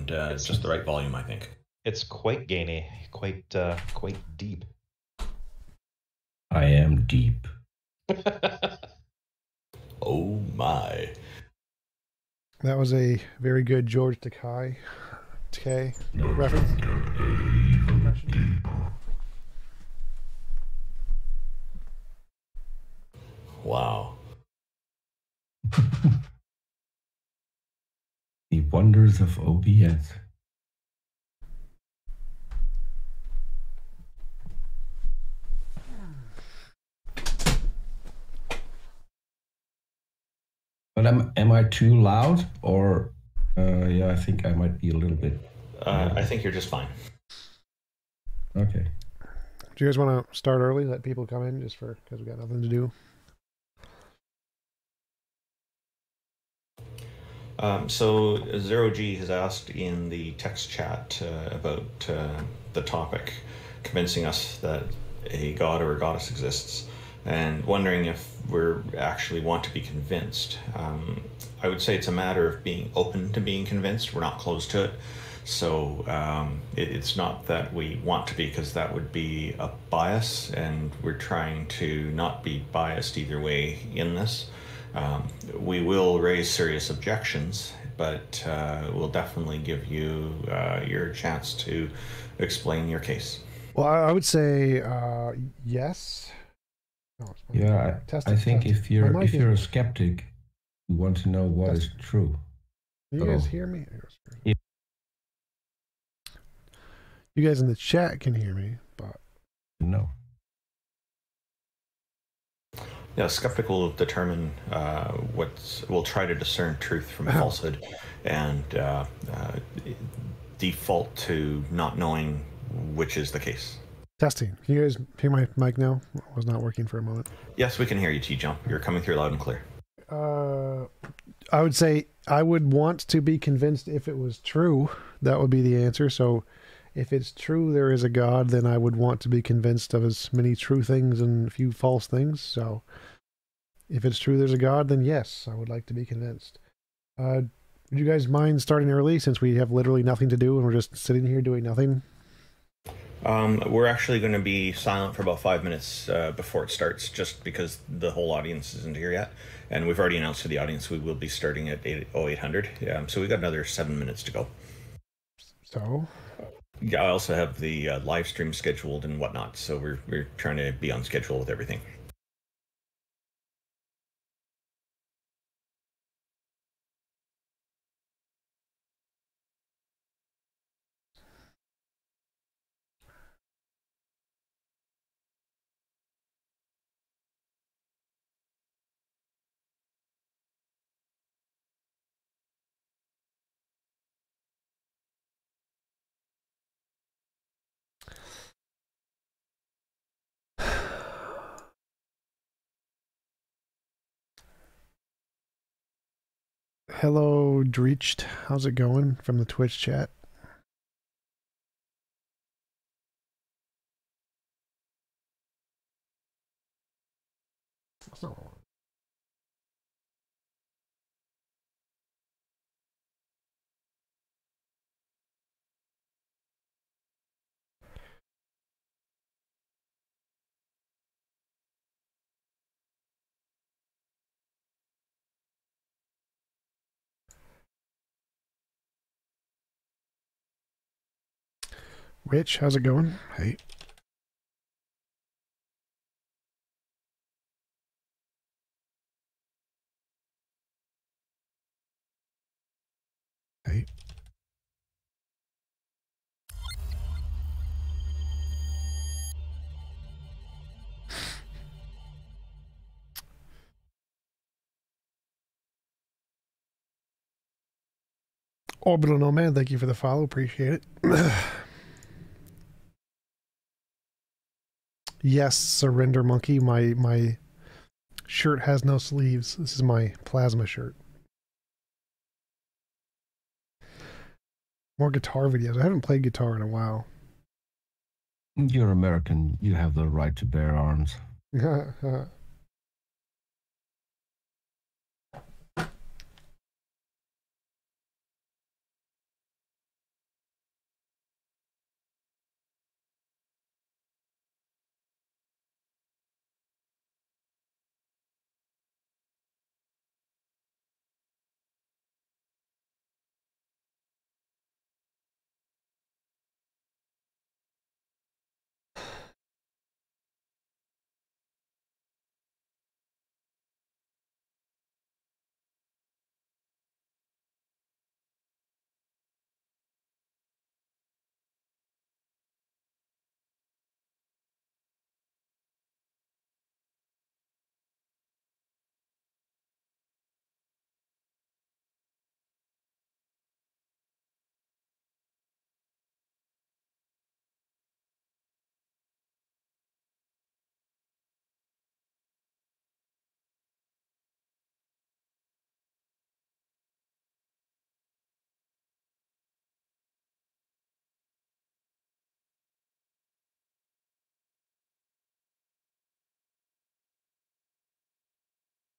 and just the right volume, I think. It's quite gainy, quite deep. I am deep. Oh my. That was a very good George Takei reference. Wow. The wonders of OBS. But am I too loud, or yeah, I think I might be a little bit. I think you're just fine. Okay. Do you guys want to start early? Let people come in just because we got nothing to do. So Zero G has asked in the text chat about the topic, convincing us that a god or a goddess exists, and wondering if we actually want to be convinced. I would say it's a matter of being open to being convinced. We're not closed to it. So it's not that we want to be, because that would be a bias, and we're trying to not be biased either way in this. We will raise serious objections, but we'll definitely give you your chance to explain your case. Well, I would say yes. Oh, yeah, I think if you're a skeptic, you want to know what is true. You guys hear me? Yeah. You guys in the chat can hear me, but no. Yeah, skeptic will determine we'll try to discern truth from falsehood, and default to not knowing which is the case. Testing. Can you guys hear my mic now? It was not working for a moment. Yes, we can hear you, TJump. You're coming through loud and clear. I would say I would want to be convinced if it was true. That would be the answer. So if it's true there is a God, then I would want to be convinced of as many true things and a few false things. So if it's true there's a God, then yes, I would like to be convinced. Would you guys mind starting early, since we have literally nothing to do and we're just sitting here doing nothing? We're actually going to be silent for about 5 minutes before it starts, just because the whole audience isn't here yet. And we've already announced to the audience we will be starting at 0800. So we've got another 7 minutes to go. So? Yeah, I also have the live stream scheduled and whatnot, so we're trying to be on schedule with everything. Hello, Dreeched. How's it going from the Twitch chat? Rich, how's it going? Hey. Hey. Orbital Nomad, thank you for the follow. Appreciate it. Yes, Surrender Monkey. My shirt has no sleeves. This is my plasma shirt. More guitar videos. I haven't played guitar in a while. You're American. You have the right to bear arms.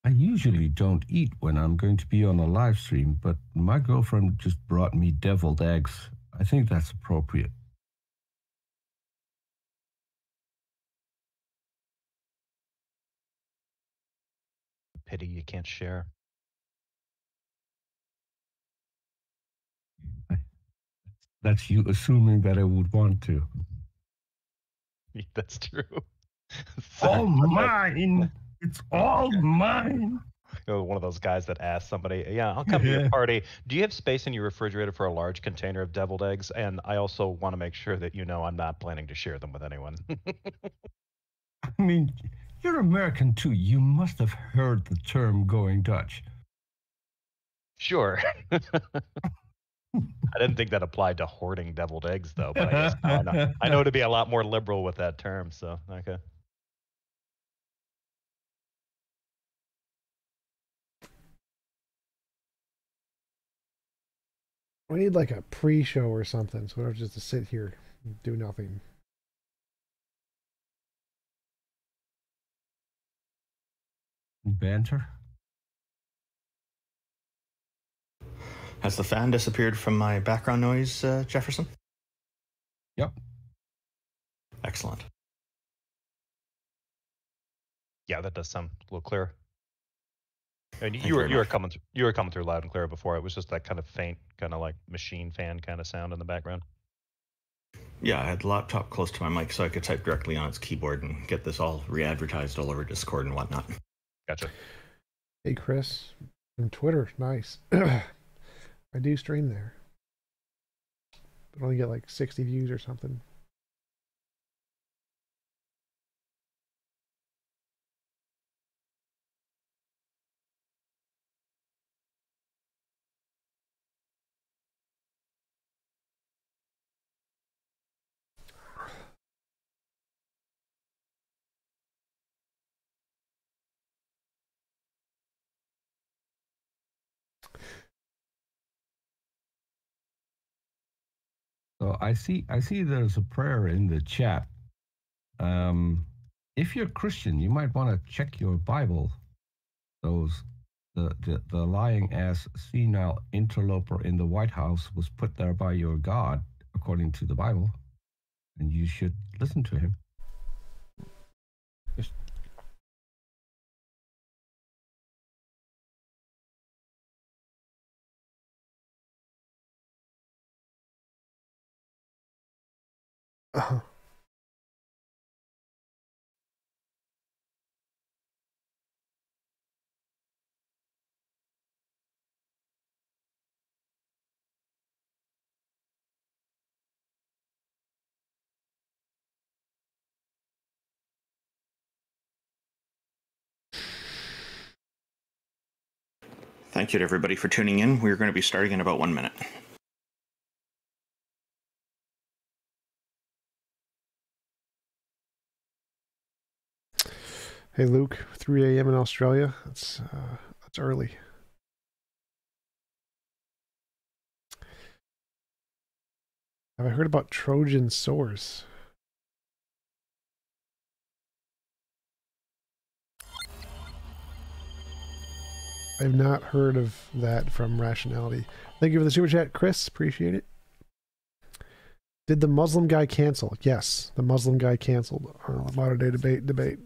I usually don't eat when I'm going to be on a live stream, but my girlfriend just brought me deviled eggs. I think that's appropriate. Pity you can't share. That's you assuming that I would want to. That's true. All mine. It's all mine. One of those guys that asks somebody, yeah, I'll come to your party. Do you have space in your refrigerator for a large container of deviled eggs? And I also want to make sure that you know I'm not planning to share them with anyone. I mean, you're American too. You must have heard the term going Dutch. Sure. I didn't think that applied to hoarding deviled eggs, though. But I guess I know to be a lot more liberal with that term. So, okay. We need like a pre-show or something, so we don't have just to sit here and do nothing. Banter? Has the fan disappeared from my background noise, Jefferson? Yep. Excellent. Yeah, that does sound a little clearer. And Thank you you were coming through loud and clear before. It was just that kind of faint, kind of like machine fan kind of sound in the background. Yeah, I had the laptop close to my mic so I could type directly on its keyboard and get this all re-advertised all over Discord and whatnot. Gotcha. Hey, Chris, from Twitter, nice. I do stream there, but only get like 60 views or something. So I see there's a prayer in the chat. If you're Christian, you might want to check your Bible. The lying ass senile interloper in the White House was put there by your God, according to the Bible, and you should listen to him. Just Thank you to everybody for tuning in. We're going to be starting in about 1 minute. Hey, Luke, 3 a.m. in Australia. That's early. Have I heard about Trojan sores? I've not heard of that from Rationality. Thank you for the super chat, Chris. Appreciate it. Did the Muslim guy cancel? Yes, the Muslim guy canceled. Modern day debate.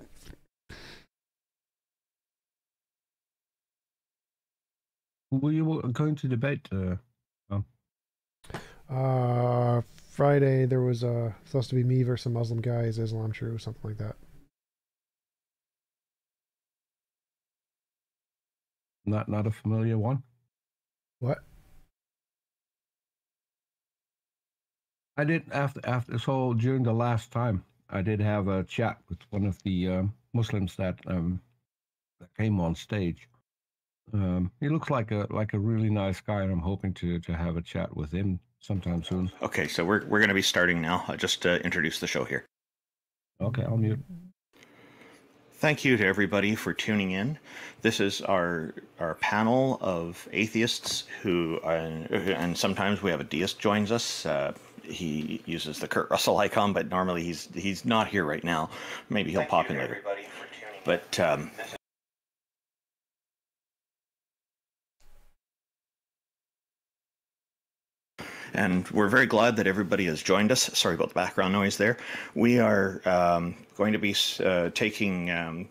were you going to debate? Friday there was supposed to be me versus some Muslim guy. Is Islam true? Something like that. Not a familiar one. What? I did after so during the last time I did have a chat with one of the Muslims that came on stage. He looks like a really nice guy, and I'm hoping to have a chat with him sometime soon. Okay, so we're going to be starting now. I'll just introduce the show here. Okay, I'll mute. Thank you to everybody for tuning in. This is our panel of atheists who, and sometimes we have a deist joins us. He uses the Kurt Russell icon, but normally he's not here right now. Maybe he'll pop in later. But And we're very glad that everybody has joined us. Sorry about the background noise there. We are going to be taking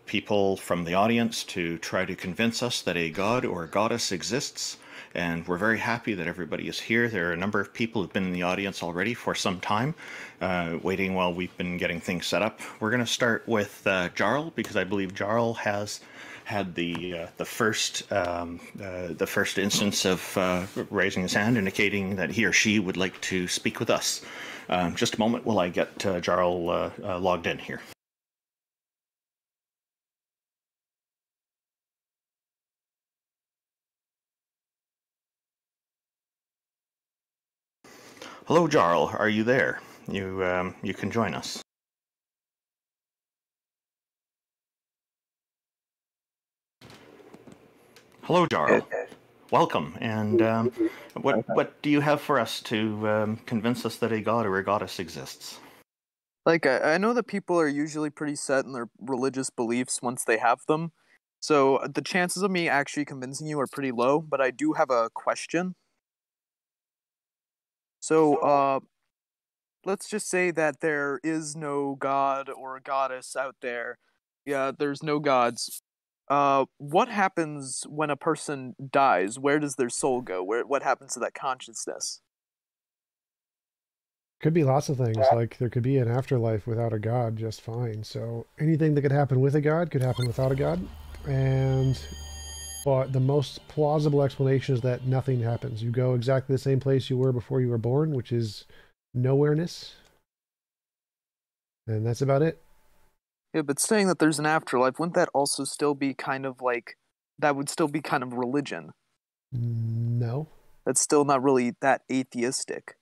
people from the audience to try to convince us that a god or a goddess exists. And we're very happy that everybody is here. There are a number of people who've been in the audience already for some time, waiting while we've been getting things set up. We're going to start with Jarl, because I believe Jarl has had the first instance of raising his hand, indicating that he or she would like to speak with us. Just a moment while I get Jarl logged in here. Hello, Jarl. Are you there? You can join us. Hello, Jarl. Welcome. And what do you have for us to convince us that a god or a goddess exists? Like, I know that people are usually pretty set in their religious beliefs once they have them, so the chances of me actually convincing you are pretty low, but I do have a question. So, let's just say that there is no god or a goddess out there. Yeah, there's no gods. What happens when a person dies? Where does their soul go? What happens to that consciousness? Could be lots of things. Like there could be an afterlife without a god just fine. So anything that could happen with a god could happen without a god. But the most plausible explanation is that nothing happens. You go exactly the same place you were before you were born, which is nowhereness. And that's about it. Yeah, but saying that there's an afterlife, wouldn't that also still be kind of like, that would still be kind of religion? No. That's still not really that atheistic.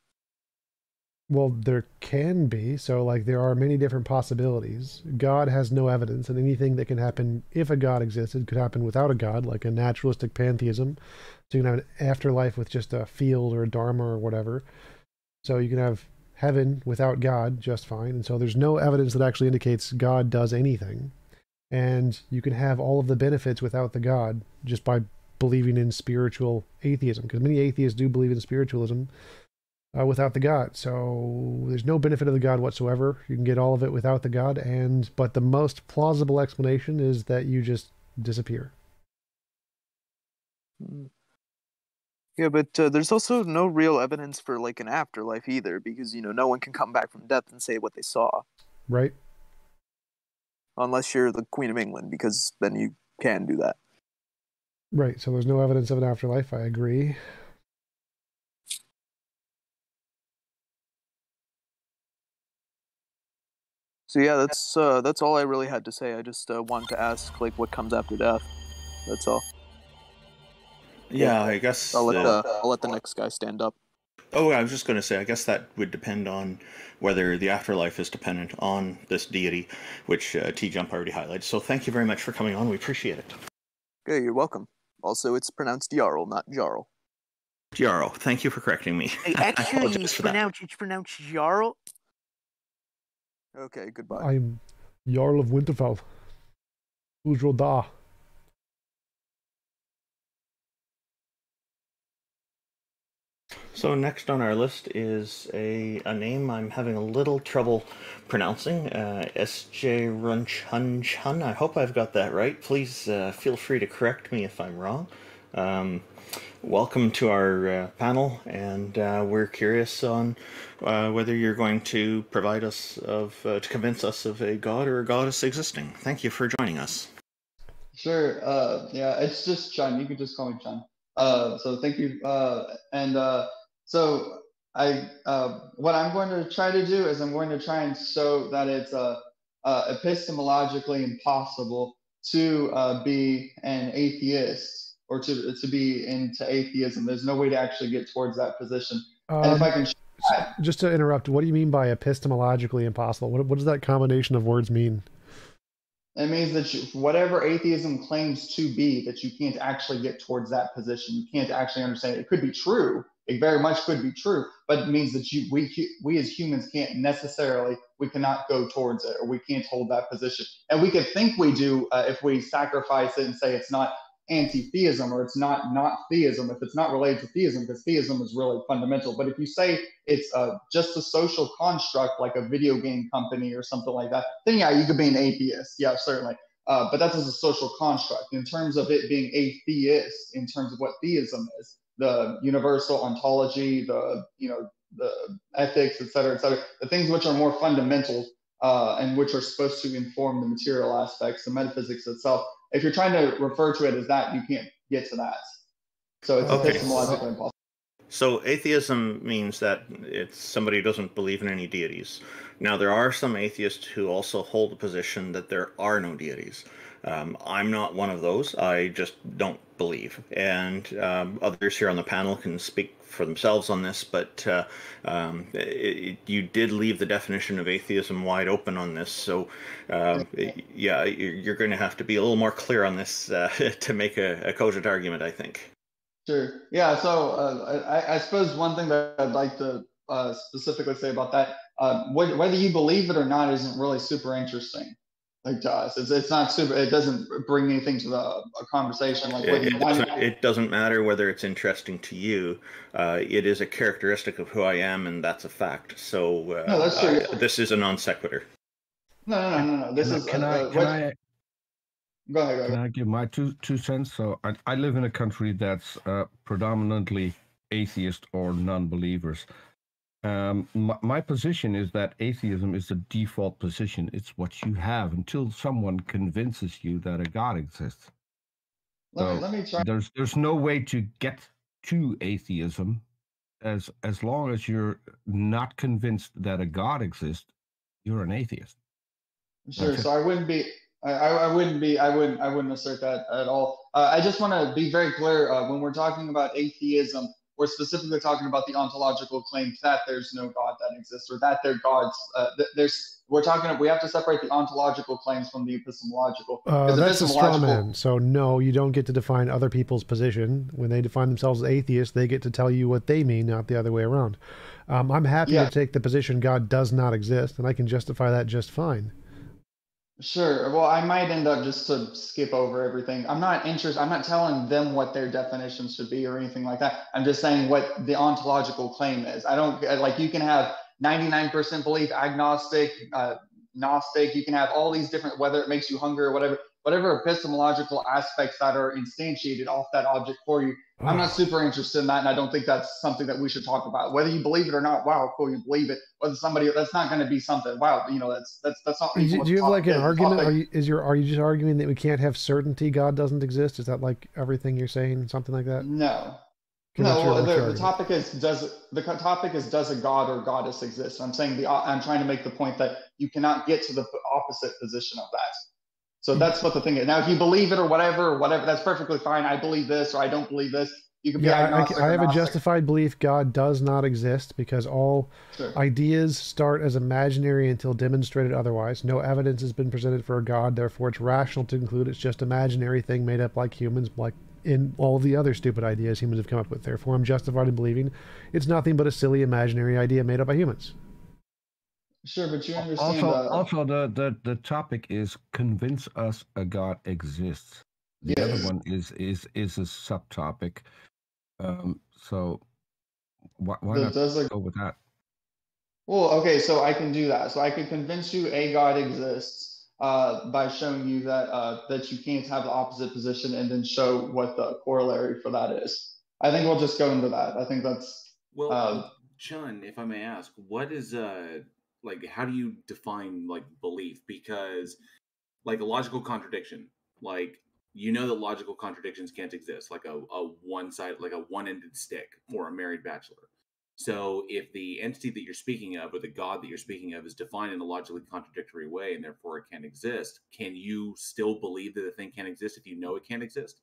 Well, there can be. So, like, there are many different possibilities. God has no evidence, and anything that can happen if a god existed could happen without a god, like a naturalistic pantheism. So you can have an afterlife with just a field or a dharma or whatever. So you can have heaven without God just fine. And so there's no evidence that actually indicates God does anything. And you can have all of the benefits without the God just by believing in spiritual atheism, because many atheists do believe in spiritualism without the God. So there's no benefit of the God whatsoever. You can get all of it without the God. But the most plausible explanation is that you just disappear. Yeah, but there's also no real evidence for like an afterlife either, because no one can come back from death and say what they saw. Right. Unless you're the Queen of England, because then you can do that. Right. So there's no evidence of an afterlife. I agree. So yeah, that's all I really had to say. I just wanted to ask like what comes after death. That's all. Yeah, I guess I'll let the next guy stand up. Oh, I was just going to say, I guess that would depend on whether the afterlife is dependent on this deity, which TJump already highlighted. So thank you very much for coming on. We appreciate it. Okay, you're welcome. Also, it's pronounced Jarl, not Jarl. Jarl, thank you for correcting me. Actually, it's pronounced Jarl. Okay, goodbye. I'm Jarl of Winterfell. Uzro da. So next on our list is a name I'm having a little trouble pronouncing, S.J. Runchun. I hope I've got that right. Please feel free to correct me if I'm wrong. Welcome to our panel, and we're curious on whether you're going to provide us to convince us of a god or a goddess existing. Thank you for joining us. Sure. Yeah, it's just Chun. You can just call me Chun. So thank you. So what I'm going to try to do is I'm going to try and show that it's epistemologically impossible to be an atheist or to be into atheism. There's no way to actually get towards that position. And if I can just to interrupt, what do you mean by epistemologically impossible? What does that combination of words mean? It means that whatever atheism claims to be, that you can't actually get towards that position. You can't actually understand it. It could be true. It very much could be true, but it means that we as humans we cannot go towards it, or we can't hold that position. And we could think we do if we sacrifice it and say it's not anti-theism, or it's not theism if it's not related to theism, because theism is really fundamental. But if you say it's just a social construct like a video game company or something like that, then yeah, you could be an atheist. Yeah, certainly. But that's as a social construct. In terms of it being atheist, in terms of what theism is, the universal ontology, the ethics, et cetera, the things which are more fundamental and which are supposed to inform the material aspects, the metaphysics itself. If you're trying to refer to it as that, you can't get to that. So it's epistemologically impossible. So atheism means that it's somebody who doesn't believe in any deities. Now, there are some atheists who also hold the position that there are no deities. I'm not one of those. I just don't believe. And others here on the panel can speak for themselves on this, but you did leave the definition of atheism wide open on this. So, yeah, you're going to have to be a little more clear on this to make a cogent argument, I think. Sure. Yeah. So I suppose one thing that I'd like to specifically say about that, whether you believe it or not, isn't really super interesting. Like to us, it's not super. It doesn't bring anything to a conversation. Like it doesn't matter whether it's interesting to you. It is a characteristic of who I am, and that's a fact. So no, that's true. This is a non sequitur. No. This is. Go ahead. Can I give my two cents? So I live in a country that's predominantly atheist or non-believers. My position is that atheism is the default position. It's what you have until someone convinces you that a God exists. Let me try. There's no way to get to atheism as long as you're not convinced that a God exists. You're an atheist. Sure. So I wouldn't be. I wouldn't assert that at all. I just want to be very clear when we're talking about atheism, we're specifically talking about the ontological claims that there's no God that exists, or that they're gods. We have to separate the ontological claims from the epistemological. That's a straw man. So no, you don't get to define other people's position. When they define themselves as atheists, they get to tell you what they mean, not the other way around. I'm happy to take the position God does not exist, and I can justify that just fine. Sure. Well, I might end up, just to skip over everything, I'm not interested. I'm not telling them what their definition should be or anything like that. I'm just saying what the ontological claim is. I don't like, you can have 99% belief, agnostic, Gnostic. You can have all these different, whether it makes you hungry or whatever epistemological aspects that are instantiated off that object for you. I'm not super interested in that, and I don't think that's something that we should talk about. Whether you believe it or not, wow, cool, you believe it. Whether somebody, that's not going to be something. Wow, that's not. Do you have like an argument? Are you just arguing that we can't have certainty God doesn't exist? Is that like everything you're saying, something like that? No. No, the topic is does a god or goddess exist? I'm saying I'm trying to make the point that you cannot get to the opposite position of that. So that's what the thing is. Now, if you believe it or whatever, that's perfectly fine. I believe this or I don't believe this. You can be agnostic. I have a justified belief God does not exist because all ideas start as imaginary until demonstrated otherwise. No evidence has been presented for a God. Therefore, it's rational to conclude it's just imaginary thing made up like humans, like in all the other stupid ideas humans have come up with. Therefore, I'm justified in believing it's nothing but a silly imaginary idea made up by humans. Sure, but you understand. Also, the topic is convince us a God exists. The other one is a subtopic. So why not go with that? Well, okay, so I can do that. So I can convince you a God exists by showing you that you can't have the opposite position, and then show what the corollary for that is. I think we'll just go into that. I think that's Chun, if I may ask, what is like, how do you define like belief? Because like a logical contradiction, like, you know that logical contradictions can't exist, like a one-sided, like a one-ended stick or a married bachelor. So if the entity that you're speaking of, or the God that you're speaking of, is defined in a logically contradictory way, and therefore it can't exist, can you still believe that the thing can't exist if you know it can't exist?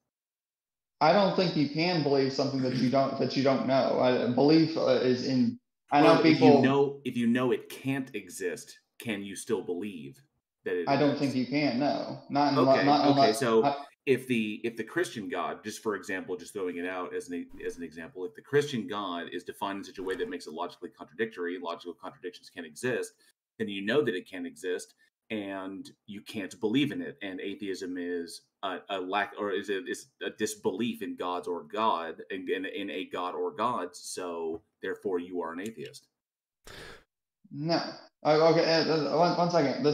I don't think you can believe something that you don't know. Belief is in. I know people. If you know it can't exist, can you still believe that it? I don't think you can. No, not okay. So if the Christian God, just for example, just throwing it out as an example, if the Christian God is defined in such a way that makes it logically contradictory, logical contradictions can't exist, then you know that it can't exist. and you can't believe in it. And atheism is a lack, or is a disbelief in gods or God, in a god or gods. So therefore, you are an atheist. No. Okay. One second.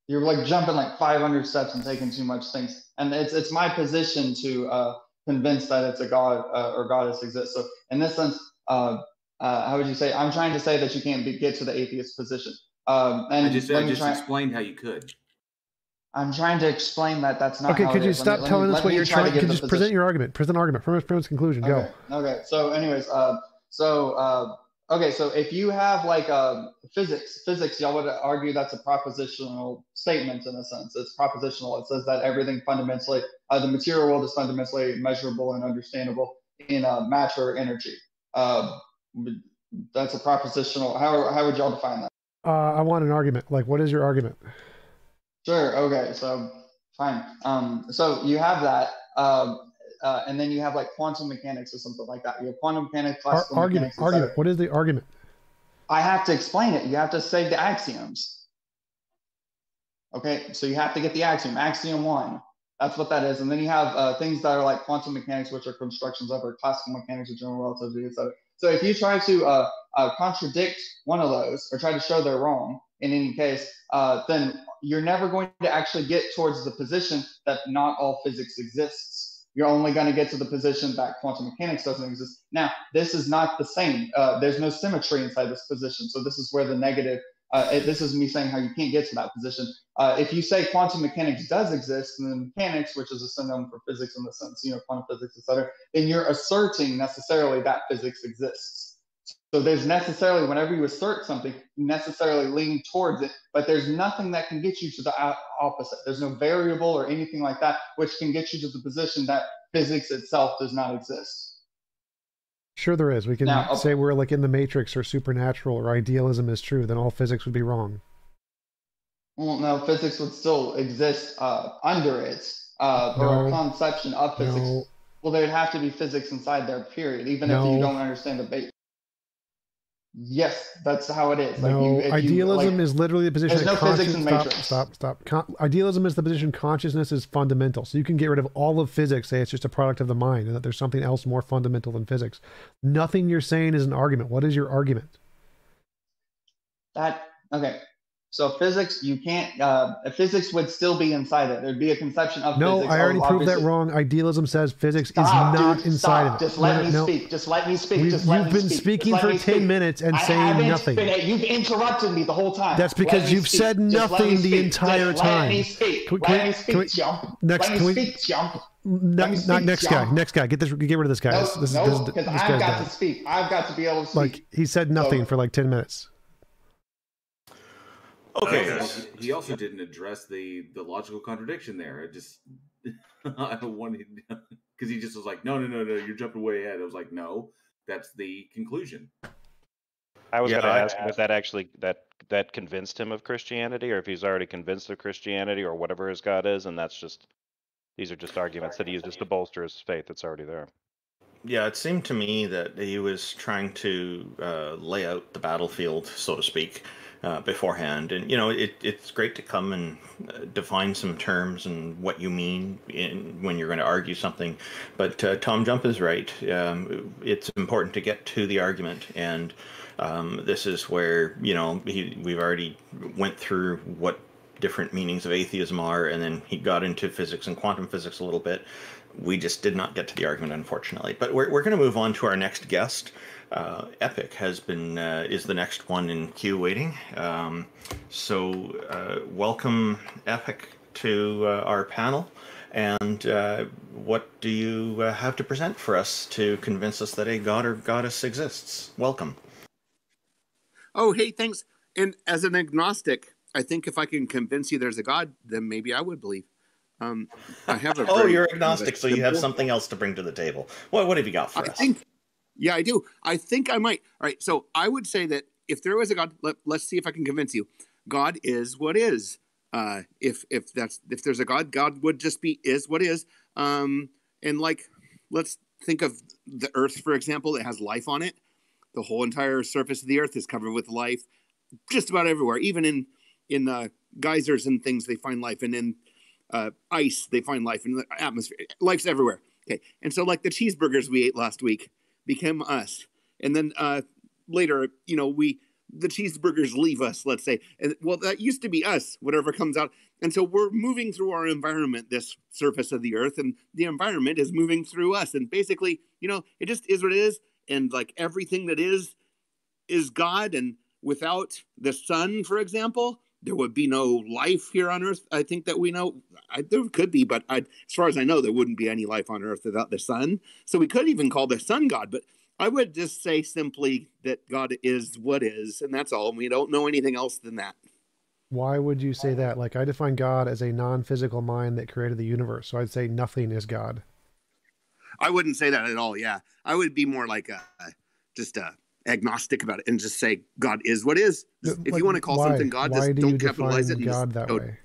You're like jumping like 500 steps and taking too much things. And it's my position to convince that it's a god or goddess exists. So in this sense, how would you say? I'm trying to say that you can't get to the atheist position. And I just explained how you could. I'm trying to explain that that's not. Okay, how could you stop telling us what you're trying? Could you just present your argument? Present argument from its conclusion. Go. Okay. So, anyways, okay. So if you have like physics, y'all would argue that's a propositional statement in a sense. It's propositional. It says that everything fundamentally, the material world is fundamentally measurable and understandable in matter or energy. That's a propositional. How would y'all define that? I want an argument. Like, what is your argument? Sure. Okay. So fine. So you have that, and then you have like quantum mechanics or something like that. You have quantum mechanics, classical mechanics. Argument. What is the argument? I have to explain it. You have to say the axioms. Okay. So you have to get the axiom. Axiom 1. That's what that is. And then you have things that are like quantum mechanics, which are constructions of, or classical mechanics, or general relativity, etc. So if you try to contradict one of those, or try to show they're wrong in any case, then you're never going to actually get towards the position that not all physics exists. You're only going to get to the position that quantum mechanics doesn't exist. Now, this is not the same. There's no symmetry inside this position. So this is where the negative, this is me saying how you can't get to that position. If you say quantum mechanics does exist, and then mechanics, which is a synonym for physics in the sense, quantum physics, etc., then you're asserting necessarily that physics exists. So there's necessarily, whenever you assert something, you necessarily lean towards it, but there's nothing that can get you to the opposite. There's no variable or anything like that which can get you to the position that physics itself does not exist. Sure there is. We can say we're like in the Matrix or supernatural or idealism is true, then all physics would be wrong. Well, no, physics would still exist under it, or a conception of physics. No. Well, there'd have to be physics inside there, period, even if you don't understand the base. Yes, that's how it is. Idealism is literally the position. There's no physics in Matrix. Stop. Idealism is the position consciousness is fundamental. So you can get rid of all of physics, say it's just a product of the mind, and that there's something else more fundamental than physics. Nothing you're saying is an argument. What is your argument? Okay. So physics, you can't. Physics would still be inside it. There'd be a conception of physics. No, I already proved that wrong. Idealism says physics is not inside of it. Just let me speak. Just let me speak. You've been speaking for 10 minutes and saying nothing. You've interrupted me the whole time. That's because you've said nothing the entire time. Let me speak. Let me speak, Jump. Next, let me speak, Jump. Next guy. Get rid of this guy. No, because I've got to speak. I've got to be able to speak. Like, he said nothing for like 10 minutes. Okay. He also didn't address the logical contradiction there. I wanted, because he just was like, no, you're jumping way ahead. I was like, no, that's the conclusion. I was going to ask him if that actually that convinced him of Christianity, or if he's already convinced of Christianity or whatever his God is, and these are just arguments that he uses to bolster his faith that's already there. Yeah, it seemed to me that he was trying to lay out the battlefield, so to speak, beforehand. And, it's great to come and define some terms and what you mean when you're going to argue something. But TJump is right. It's important to get to the argument. And this is where, we've already went through what different meanings of atheism are, and then he got into physics and quantum physics a little bit. We just did not get to the argument, unfortunately. But we're going to move on to our next guest. Epic is the next one in queue waiting. So welcome, Epic, to our panel. And what do you have to present for us to convince us that a god or goddess exists? Welcome. Oh, hey, thanks. And as an agnostic, I think if I can convince you there's a god, then maybe I would believe. I have a you're agnostic, so you have something else to bring to the table. What have you got for us? Yeah, I do. I think I might. All right, so I would say that if there was a God, let's see if I can convince you. God is what is. If there's a God, God would just be is what is. And let's think of the Earth, for example. It has life on it. The whole entire surface of the Earth is covered with life, just about everywhere. Even in geysers and things, they find life. And in ice, they find life. In the atmosphere, life's everywhere. Okay. And so like the cheeseburgers we ate last week became us. And then later, you know, the cheeseburgers leave us, let's say. And well, that used to be us, whatever comes out. And so we're moving through our environment, this surface of the earth, and the environment is moving through us. And basically, you know, it just is what it is. And like everything that is God. And without the sun, for example, there would be no life here on earth. I think that we know there could be, but as far as I know, there wouldn't be any life on earth without the sun. So we could even call the sun God, but I would just say simply that God is what is, and that's all. And we don't know anything else than that. Why would you say that? Like, I define God as a non-physical mind that created the universe. So I'd say nothing is God. I wouldn't say that at all. Yeah. I would be more like just agnostic about it and just say God is what is. If you want to call something God, just don't capitalize it. God that way?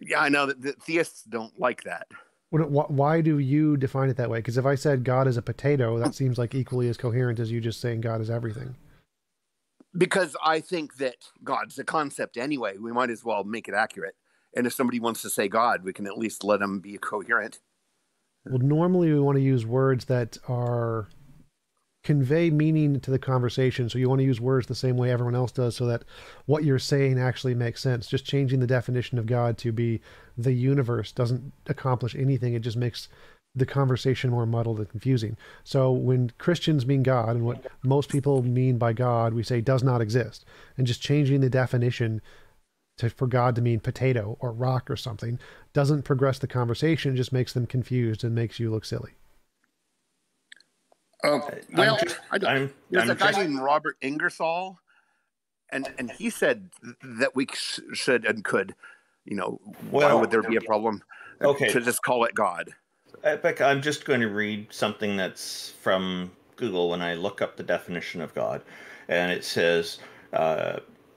Yeah, I know that the theists don't like that. Why do you define it that way? Because if I said God is a potato, that seems like equally as coherent as you just saying God is everything. Because I think that God's a concept anyway. We might as well make it accurate. And if somebody wants to say God, we can at least let them be coherent. Well, normally we want to use words that convey meaning to the conversation. So you want to use words the same way everyone else does so that what you're saying actually makes sense. Just changing the definition of God to be the universe doesn't accomplish anything. It just makes the conversation more muddled and confusing. So when Christians mean God, and what most people mean by God, we say does not exist. And just changing the definition for God to mean potato or rock or something doesn't progress the conversation. It just makes them confused and makes you look silly. Well, there's a guy named Robert Ingersoll, and he said that we should and could, you know, why would there be a problem to just call it God? Becca, I'm just going to read something that's from Google when I look up the definition of God. And it says,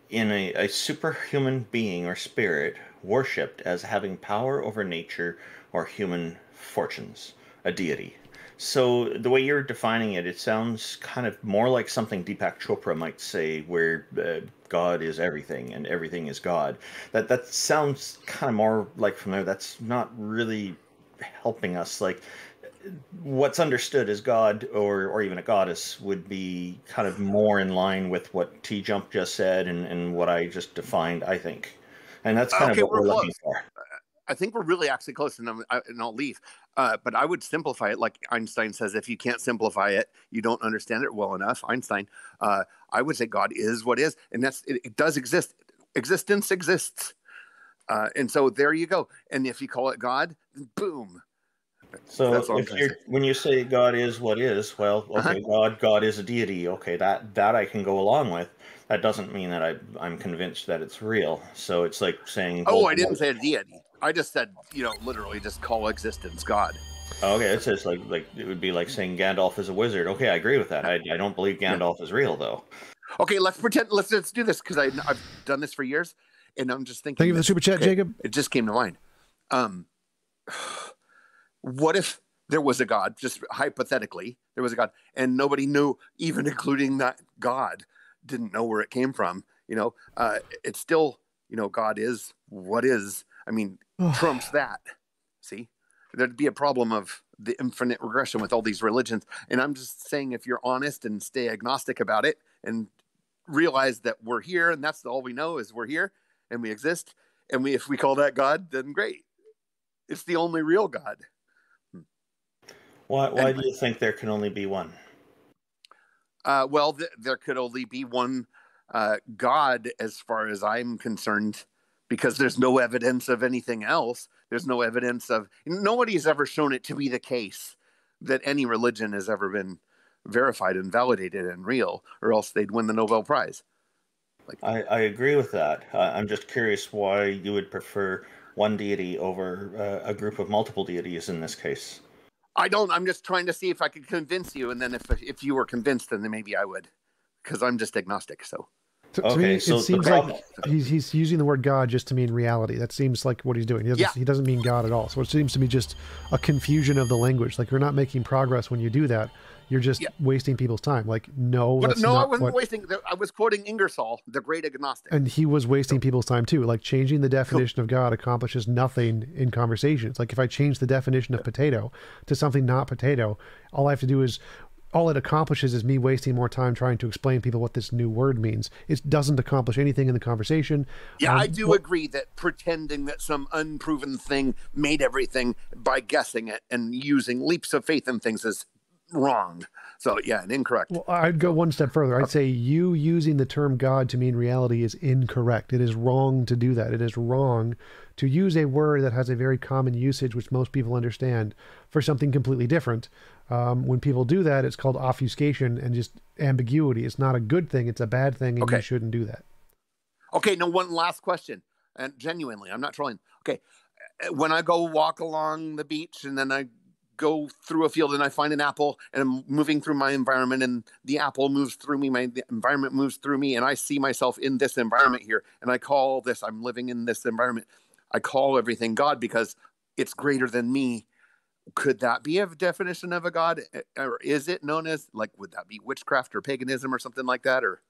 in a superhuman being or spirit worshipped as having power over nature or human fortunes, a deity. So the way you're defining it, it sounds kind of more like something Deepak Chopra might say, where God is everything and everything is God. That sounds kind of more like from there. That's not really helping us. Like, what's understood as God or even a goddess would be kind of more in line with what TJump just said and what I just defined, I think. And that's kind of what we're looking for. I think we're really actually close, and I'll leave. But I would simplify it like Einstein says, if you can't simplify it, you don't understand it well enough. Einstein, I would say God is what is, and it does exist. Existence exists. And so there you go. And if you call it God, boom. So when you say God is what is, well, okay, God is a deity. Okay, that I can go along with. That doesn't mean that I'm convinced that it's real. So it's like saying... I didn't say a deity. I just said, literally just call existence God. Okay, it's just like it would be like saying Gandalf is a wizard. Okay, I agree with that. I don't believe Gandalf is real, though. Okay, let's do this, because I've done this for years, and I'm just thinking... Thank you for the super chat, Jacob. It just came to mind. What if there was a God, just hypothetically, there was a God, and nobody knew, even including that God, didn't know where it came from? It's still, God is what is. I mean, trumps that. See, there'd be a problem of the infinite regression with all these religions. And I'm just saying, if you're honest and stay agnostic about it and realize that we're here and that's all we know is we're here and we exist. And if we call that God, then great. It's the only real God. Why do you think there can only be one? There could only be one God as far as I'm concerned, because there's no evidence of anything else. There's no evidence of... Nobody's ever shown it to be the case that any religion has ever been verified and validated and real, or else they'd win the Nobel Prize. I agree with that. I'm just curious why you would prefer one deity over a group of multiple deities in this case. I don't. I'm just trying to see if I could convince you, and then if you were convinced, then maybe I would, because I'm just agnostic. So. To me, it seems like he's using the word God just to mean reality. That seems like what he's doing. He doesn't mean God at all. So it seems to be just a confusion of the language. Like, you're not making progress when you do that. You're just wasting people's time. Like, no, But that's no, I not wasn't what... wasting. I was quoting Ingersoll, the great agnostic. And he was wasting people's time too. Like, changing the definition of God accomplishes nothing in conversations. Like, if I change the definition of potato to something not potato, all I have to do is, all it accomplishes is me wasting more time trying to explain to people what this new word means. It doesn't accomplish anything in the conversation. Yeah, I do agree that pretending that some unproven thing made everything by guessing it and using leaps of faith in things is wrong. So yeah, and incorrect. Well, I'd go one step further. I'd say you using the term God to mean reality is incorrect. It is wrong to do that. It is wrong to use a word that has a very common usage, which most people understand, for something completely different. When people do that, it's called obfuscation and just ambiguity. It's not a good thing. It's a bad thing, and you shouldn't do that. Okay, now one last question, and genuinely, I'm not trolling. Okay, when I go walk along the beach and then I go through a field and I find an apple and I'm moving through my environment and the apple moves through me, the environment moves through me, and I see myself in this environment here, and I call this, I'm living in this environment. I call everything God because it's greater than me. Could that be a definition of a God? Or is it known as, like, would that be witchcraft or paganism or something like that? Or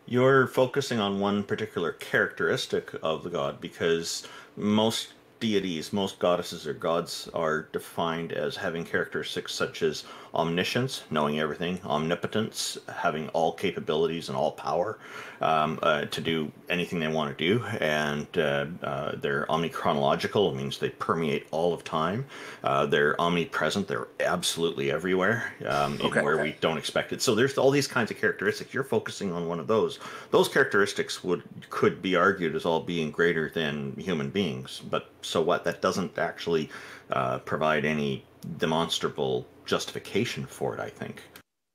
You're focusing on one particular characteristic of the god, because most deities, most goddesses or gods are defined as having characteristics such as omniscience, knowing everything, omnipotence, having all capabilities and all power to do anything they want to do, and they're omnichronological, means they permeate all of time. They're omnipresent, they're absolutely everywhere, even where we don't expect it. So there's all these kinds of characteristics. You're focusing on one of those. Those characteristics could be argued as all being greater than human beings, but so what? That doesn't actually provide any demonstrable justification for it, I think.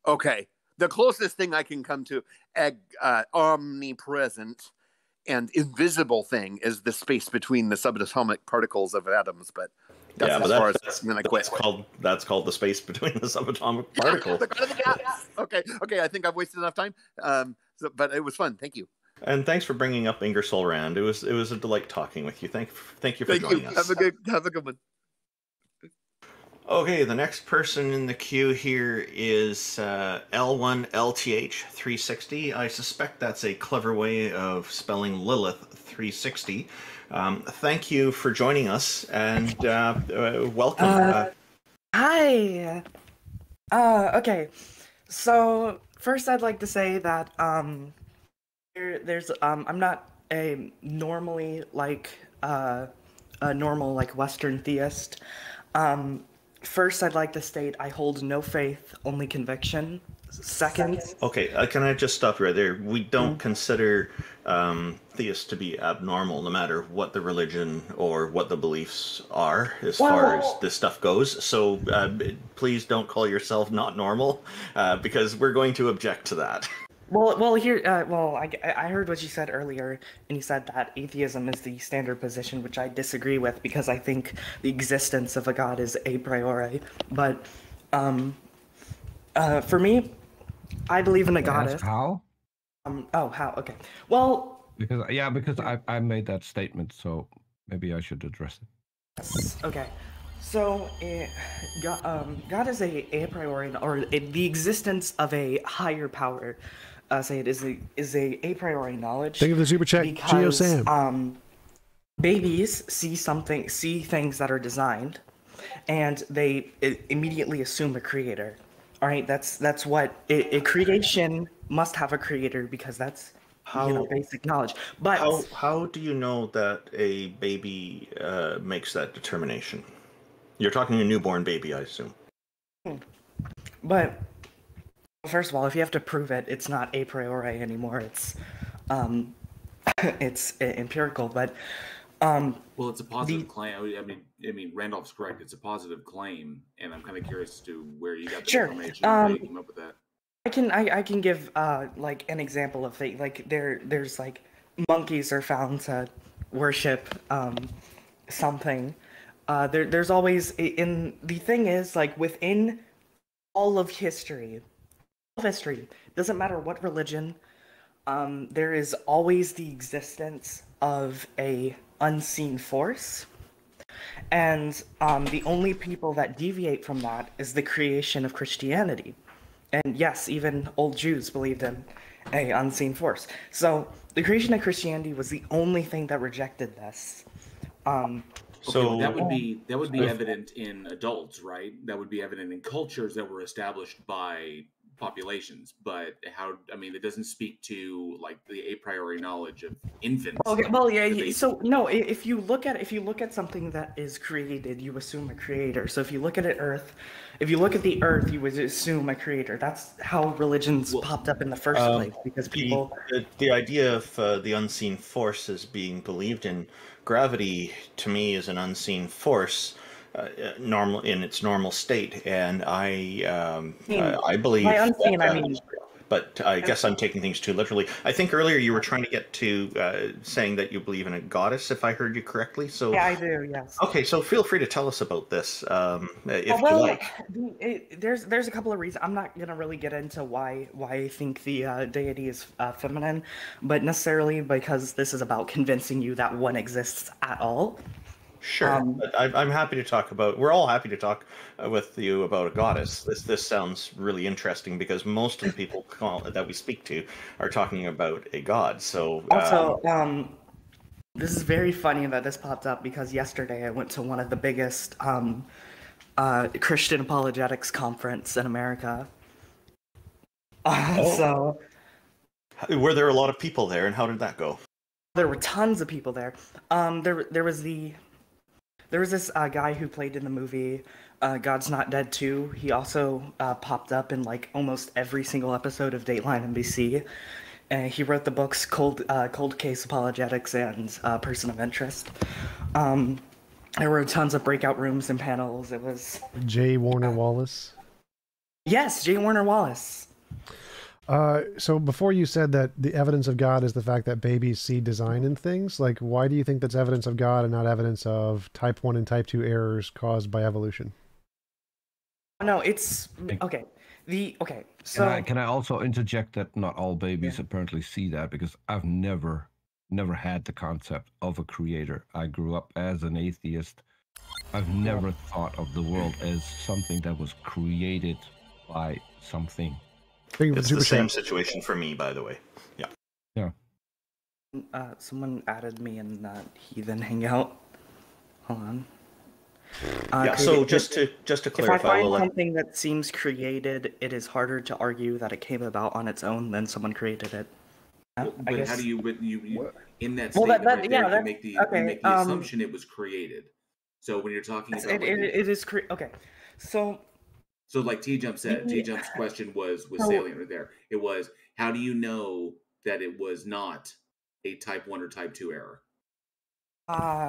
Okay. The closest thing I can come to omnipresent and invisible thing is the space between the subatomic particles of atoms, but that's as far as I'm going to quit. That's called the space between the subatomic particles. Okay, I think I've wasted enough time, but it was fun. Thank you. And thanks for bringing up Ingersoll Rand. It was a delight talking with you. Thank you for joining us. Have a good one. Okay, the next person in the queue here is L1LTH360. I suspect that's a clever way of spelling Lilith 360. Thank you for joining us, and welcome. Hi. Okay. So first, I'd like to say that I'm not a normally a normal Western theist. First, I'd like to state I hold no faith, only conviction. Second... Okay, can I just stop you right there? We don't consider theists to be abnormal, no matter what the religion or what the beliefs are, as far as this stuff goes. So please don't call yourself not normal, because we're going to object to that. I heard what you said earlier, and you said that atheism is the standard position, which I disagree with, because I think the existence of a god is a priori. But for me, I believe in a goddess. How? How? Okay. Well, because I made that statement, so maybe I should address it. Okay. So, God is a priori, or the existence of a higher power. Say it is a priori knowledge. Think of the super chat, Geo Sam. Babies see things that are designed, and they immediately assume a creator. All right, that's what a creation must have a creator, because that's basic knowledge. But how do you know that a baby makes that determination? You're talking a newborn baby, I assume. But first of all, if you have to prove it, it's not a priori anymore. It's empirical. But well, it's a positive claim. I mean, Randolph's correct. It's a positive claim, and I'm kind of curious as to where you got the information. How you came up with that. I can give an example of things. There's monkeys are found to worship something. There's always the thing is within all of history, doesn't matter what religion, there is always the existence of a unseen force, and the only people that deviate from that is the creation of Christianity. And yes, even old Jews believed in a unseen force. So the creation of Christianity was the only thing that rejected this. So that would be evident in adults, right? That would be evident in cultures that were established by populations. But it doesn't speak to like the a priori knowledge of infants. Okay, well, yeah. So no, if you look at something that is created, you assume a creator. So if you look at the Earth, you would assume a creator. That's how religions popped up in the first place, because people. The idea of the unseen force as being believed in. Gravity, to me, is an unseen force, normal in its normal state, and I believe. By unseen, but I guess I'm taking things too literally. I think earlier you were trying to get to saying that you believe in a goddess, if I heard you correctly. So yeah, I do. Yes. Okay, so feel free to tell us about this, if you like. There's a couple of reasons. I'm not gonna really get into why I think the deity is feminine, but necessarily because this is about convincing you that one exists at all. Sure, but I'm happy to talk about. We're all happy to talk with you about a goddess. This sounds really interesting because most of the people that we speak to are talking about a god. So also, this is very funny that this popped up because yesterday I went to one of the biggest Christian apologetics conference in America. So, were there a lot of people there, and how did that go? There were tons of people there. There was this guy who played in the movie God's Not Dead 2. He also popped up in like almost every single episode of Dateline NBC. He wrote the books Cold Case Apologetics and Person of Interest. There were tons of breakout rooms and panels. It was J. Warner Wallace. Yes, J. Warner Wallace. So before you said that the evidence of God is the fact that babies see design in things, like why do you think that's evidence of God and not evidence of type 1 and type 2 errors caused by evolution? No, it's okay. So can I also interject that not all babies apparently see that, because I've never had the concept of a creator. I grew up as an atheist. I've never thought of the world as something that was created by something. It's the same situation for me, by the way. Yeah. Someone added me in Heathen Hangout. Hold on. So just to clarify, if I find something that seems created, it is harder to argue that it came about on its own than someone created it. But how do you in that statement you make the assumption it was created? So when you're talking about it is okay. So like TJump said, TJump's question was salient right there. It was, how do you know that it was not a type 1 or type 2 error?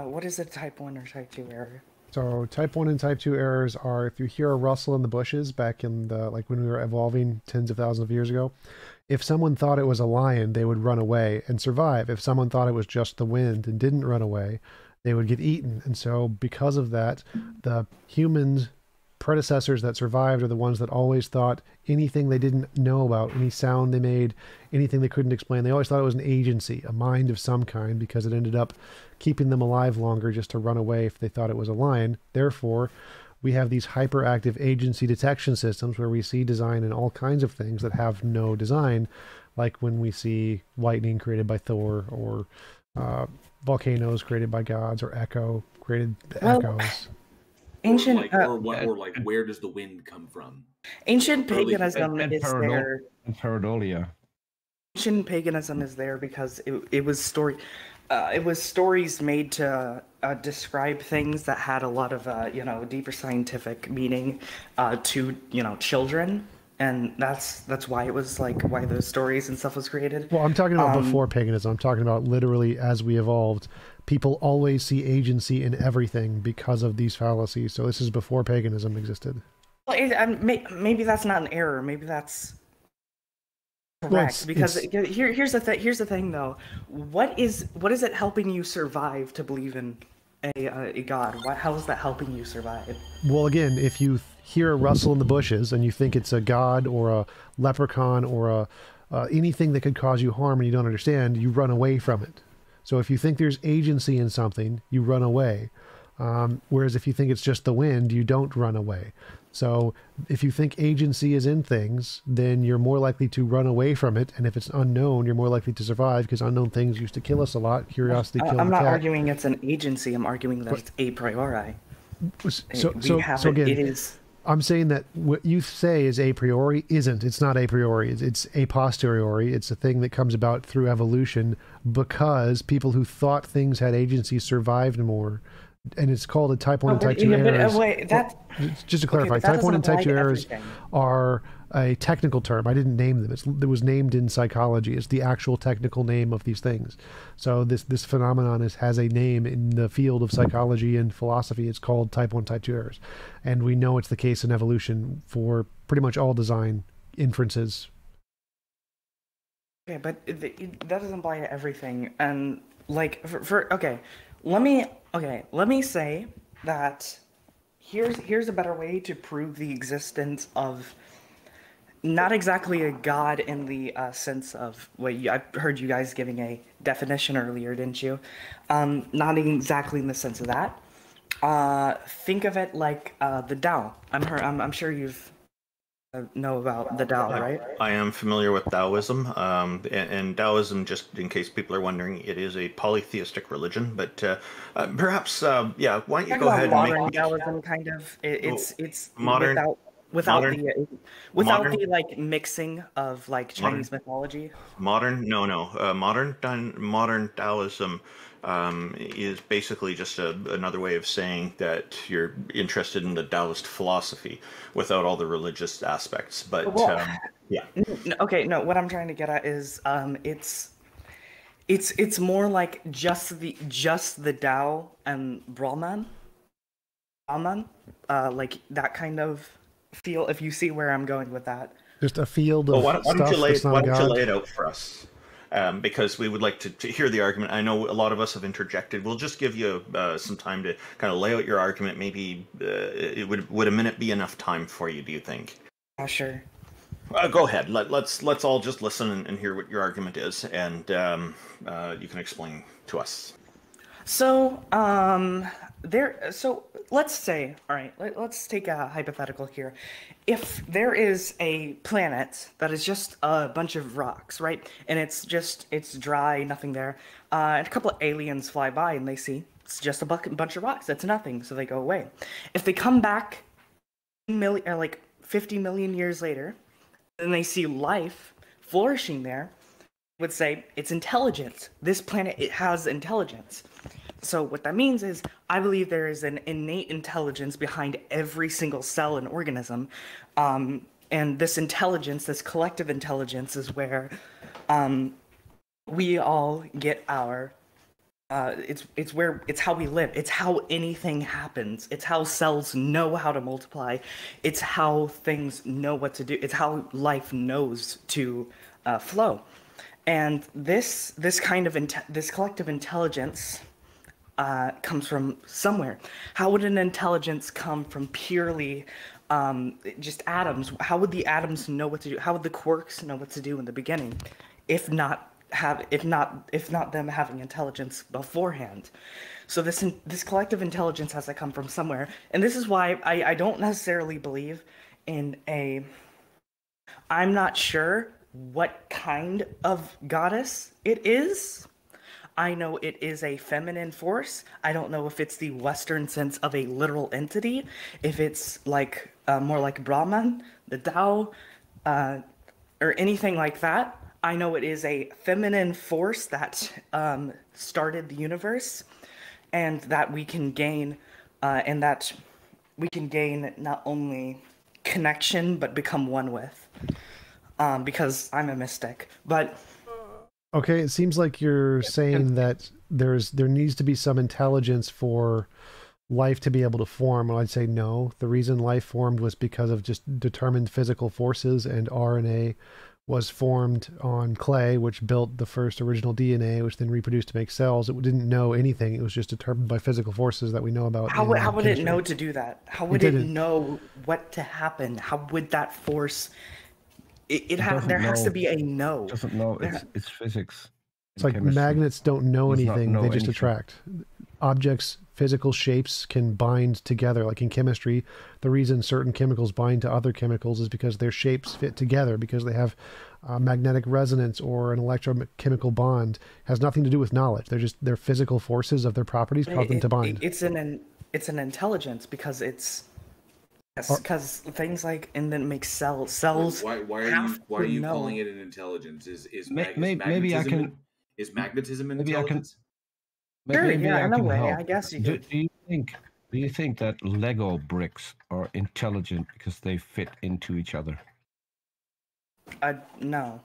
What is a type 1 or type 2 error? So type 1 and type 2 errors are if you hear a rustle in the bushes back in the, like when we were evolving tens of thousands of years ago, if someone thought it was a lion, they would run away and survive. If someone thought it was just the wind and didn't run away, they would get eaten. And so because of that, the humans predecessors that survived are the ones that always thought anything they didn't know about, any sound they made, anything they couldn't explain, they always thought it was an agency, a mind of some kind, because it ended up keeping them alive longer just to run away if they thought it was a lion. Therefore, we have these hyperactive agency detection systems where we see design in all kinds of things that have no design, like when we see lightning created by Thor, or volcanoes created by gods, or echo created echoes. Ancient, or where does the wind come from? Ancient paganism is there. Pareidolia. Ancient paganism is there because it was stories made to describe things that had a lot of deeper scientific meaning to children, and that's why it was why those stories and stuff was created. Well, I'm talking about before paganism. I'm talking about literally as we evolved. People always see agency in everything because of these fallacies. So this is before paganism existed. Well, maybe that's not an error. Maybe that's correct. Here's the thing, though. What is it helping you survive to believe in a god? How is that helping you survive? Well, again, if you hear a rustle in the bushes and you think it's a god or a leprechaun or anything that could cause you harm and you don't understand, you run away from it. So if you think there's agency in something, you run away. Whereas if you think it's just the wind, you don't run away. So if you think agency is in things, then you're more likely to run away from it. And if it's unknown, you're more likely to survive because unknown things used to kill us a lot. Curiosity killed I'm the not cat. arguing it's an agency. I'm arguing that it's a priori. So again, it is. I'm saying that what you say is a priori isn't. It's not a priori. It's a posteriori. It's a thing that comes about through evolution because people who thought things had agency survived more. And it's called a type 1 and type 2 errors. Wait, just to clarify, type 1 and type 2 errors are a technical term. I didn't name them. It was named in psychology. It's the actual technical name of these things. So this phenomenon has a name in the field of psychology and philosophy. It's called type 1, type 2 errors. And we know it's the case in evolution for pretty much all design inferences. Okay, but that doesn't apply to everything. And like, let me say that here's a better way to prove the existence of not exactly a god in the sense of I heard you guys giving a definition earlier, didn't you? Not exactly in the sense of that. Think of it like the Tao. I'm sure you've know about the Tao, right? I am familiar with Taoism, and Taoism, just in case people are wondering, it is a polytheistic religion. But perhaps, why don't you go ahead and modern Taoism, kind of. It's modern. Without the like mixing of like Chinese mythology. Modern Taoism is basically just another way of saying that you're interested in the Taoist philosophy without all the religious aspects. But Okay, no, what I'm trying to get at is it's more like just the Tao and Brahman, like that kind of feel, if you see where I'm going with that. Just a field of why don't you lay it out for us? Because we would like to hear the argument. I know a lot of us have interjected. We'll just give you some time to kind of lay out your argument. Maybe would a minute be enough time for you, do you think? Sure. Go ahead. Let's all just listen and hear what your argument is, and you can explain to us. So, so let's say, all right, let's take a hypothetical here. If there is a planet that is just a bunch of rocks, right, and it's dry, nothing there, and a couple of aliens fly by and they see it's just a bunch of rocks, that's nothing, so they go away. If they come back 50 million years later, and they see life flourishing there, would say it's intelligence. This planet, it has intelligence. So what that means is I believe there is an innate intelligence behind every single cell and organism. And this intelligence, this collective intelligence, is where we all get our it's how we live. It's how anything happens. It's how cells know how to multiply. It's how things know what to do. It's how life knows to flow. And this kind of this collective intelligence comes from somewhere. How would an intelligence come from purely just atoms? How would the atoms know what to do? How would the quarks know what to do in the beginning, if not them having intelligence beforehand? So this collective intelligence has to come from somewhere, and this is why I don't necessarily believe in a. I'm not sure what kind of goddess it is. I know it is a feminine force. I don't know if it's the Western sense of a literal entity, if it's like more like Brahman, the Tao, or anything like that. I know it is a feminine force that started the universe, and that we can gain, not only connection but become one with. Because I'm a mystic, but. Okay, it seems like you're saying that there needs to be some intelligence for life to be able to form. Well, I'd say no. The reason life formed was because of just determined physical forces, and RNA was formed on clay, which built the first original DNA, which then reproduced to make cells. It didn't know anything. It was just determined by physical forces that we know about. How would it know to do that? How would it know what to happen? How would that force... There has to be a no. It doesn't know. It's physics. It's like chemistry. Magnets don't know anything. They just attract. objects, physical shapes can bind together. Like in chemistry, the reason certain chemicals bind to other chemicals is because their shapes fit together, because they have magnetic resonance or an electrochemical bond. It has nothing to do with knowledge. They're physical forces of their properties cause them to bind. It's an intelligence because it's because things like, and then it makes cells. Why are you calling it an intelligence? Is magnetism an intelligence? Sure, yeah, in a way, I guess you could. Do you think that Lego bricks are intelligent because they fit into each other? No.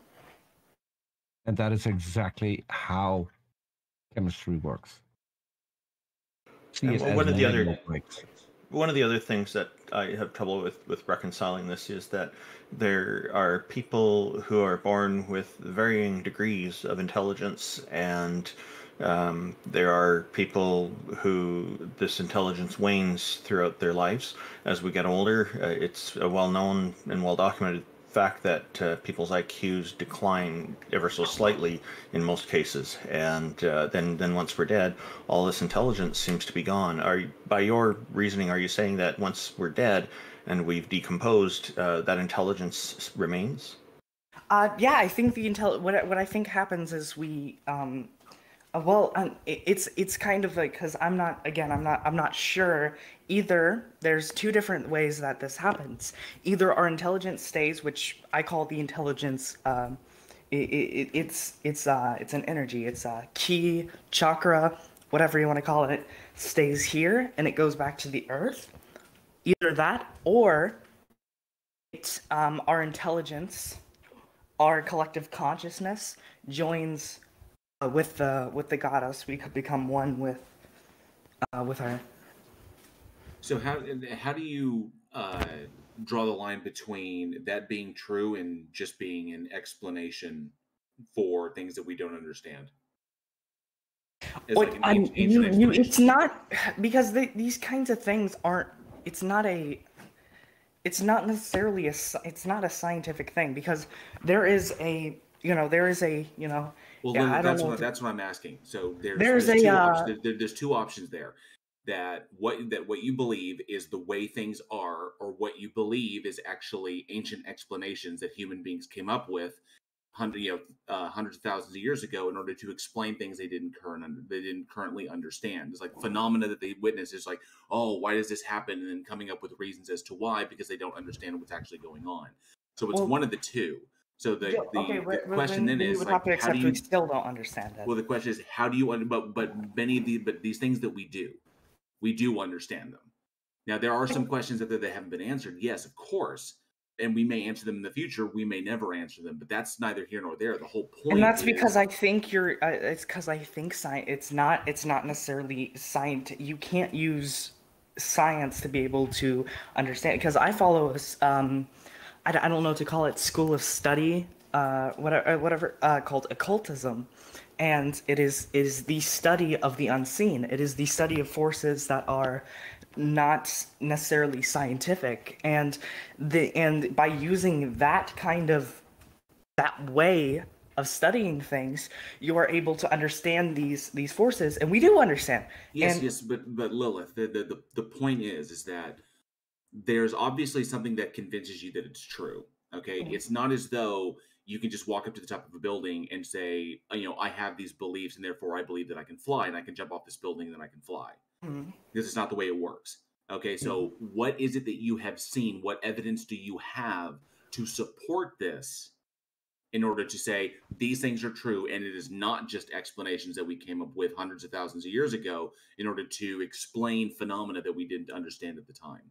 And that is exactly how chemistry works. One of the other things that I have trouble with reconciling this is that there are people who are born with varying degrees of intelligence, and there are people who this intelligence wanes throughout their lives. As we get older, it's a well-known and well-documented fact that people's IQs decline ever so slightly in most cases, and then once we're dead, all this intelligence seems to be gone. By your reasoning, are you saying that once we're dead and we've decomposed, that intelligence remains? Yeah, I think what I think happens is we it's kind of like, because I'm not sure. Either there's two different ways that this happens. Either our intelligence stays, which I call the intelligence, it's an energy. It's a ki, chakra, whatever you want to call it, stays here and it goes back to the earth. Either that, or it's our intelligence, our collective consciousness joins with the goddess. We could become one with her. So how do you draw the line between that being true and just being an explanation for things that we don't understand? It's not, because these kinds of things aren't. It's not necessarily it's not a scientific thing, because there is a. Well, yeah, that's what I'm asking. So there's two options there. That what you believe is the way things are, or what you believe is actually ancient explanations that human beings came up with hundreds of thousands of years ago in order to explain things they didn't currently understand. It's like phenomena that they witness is like, oh, why does this happen? And then coming up with reasons as to why, because they don't understand what's actually going on. So it's one of the two. So the question then is, like, how do you? We still don't understand that. Well, the question is, how do you? But these things that we do understand them. Now, there are some questions that they haven't been answered. Yes, of course, and we may answer them in the future. We may never answer them, but that's neither here nor there. The whole point. And that's because I think it's because I think science. It's not necessarily science. You can't use science to be able to understand. Because I follow this. I don't know what to call it, school of study, whatever called occultism, and it is the study of the unseen. It is the study of forces that are not necessarily scientific, and by using that way of studying things, you are able to understand these forces, and we do understand. Yes, but Lilith, the point is that there's obviously something that convinces you that it's true. Okay, it's not as though you can just walk up to the top of a building and say, I have these beliefs and therefore I believe that I can fly and I can jump off this building and then I can fly. This is not the way it works. Okay, so what is it that you have seen? What evidence do you have to support this in order to say these things are true, and it is not just explanations that we came up with hundreds of thousands of years ago in order to explain phenomena that we didn't understand at the time?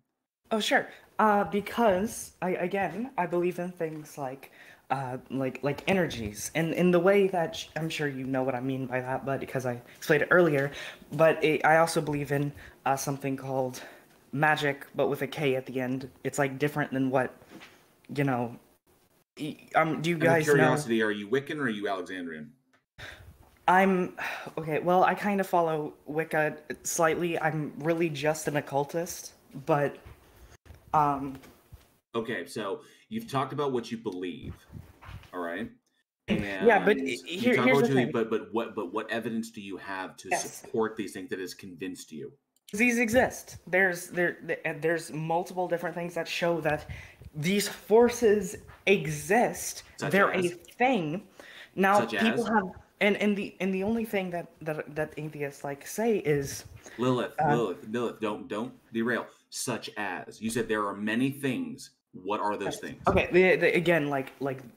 Oh, sure. Because I believe in things like energies, and in the way that I'm sure you know what I mean by that, but because I explained it earlier. But I also believe in something called magic, but with a K at the end. It's like different than what, do you guys know? Curiosity, are you Wiccan or are you Alexandrian? Okay. Well, I kind of follow Wicca slightly. I'm really just an occultist, but. Okay, so you've talked about what you believe, all right? And Yeah, but you talk here's about the thing. but what evidence do you have to support these things that has convinced you? These exist. There's multiple different things that show that these forces exist. They're a thing. Now people have and the only thing that atheists like say is Lilith, don't derail. Such as you said, there are many things. What are those things? Okay, again, like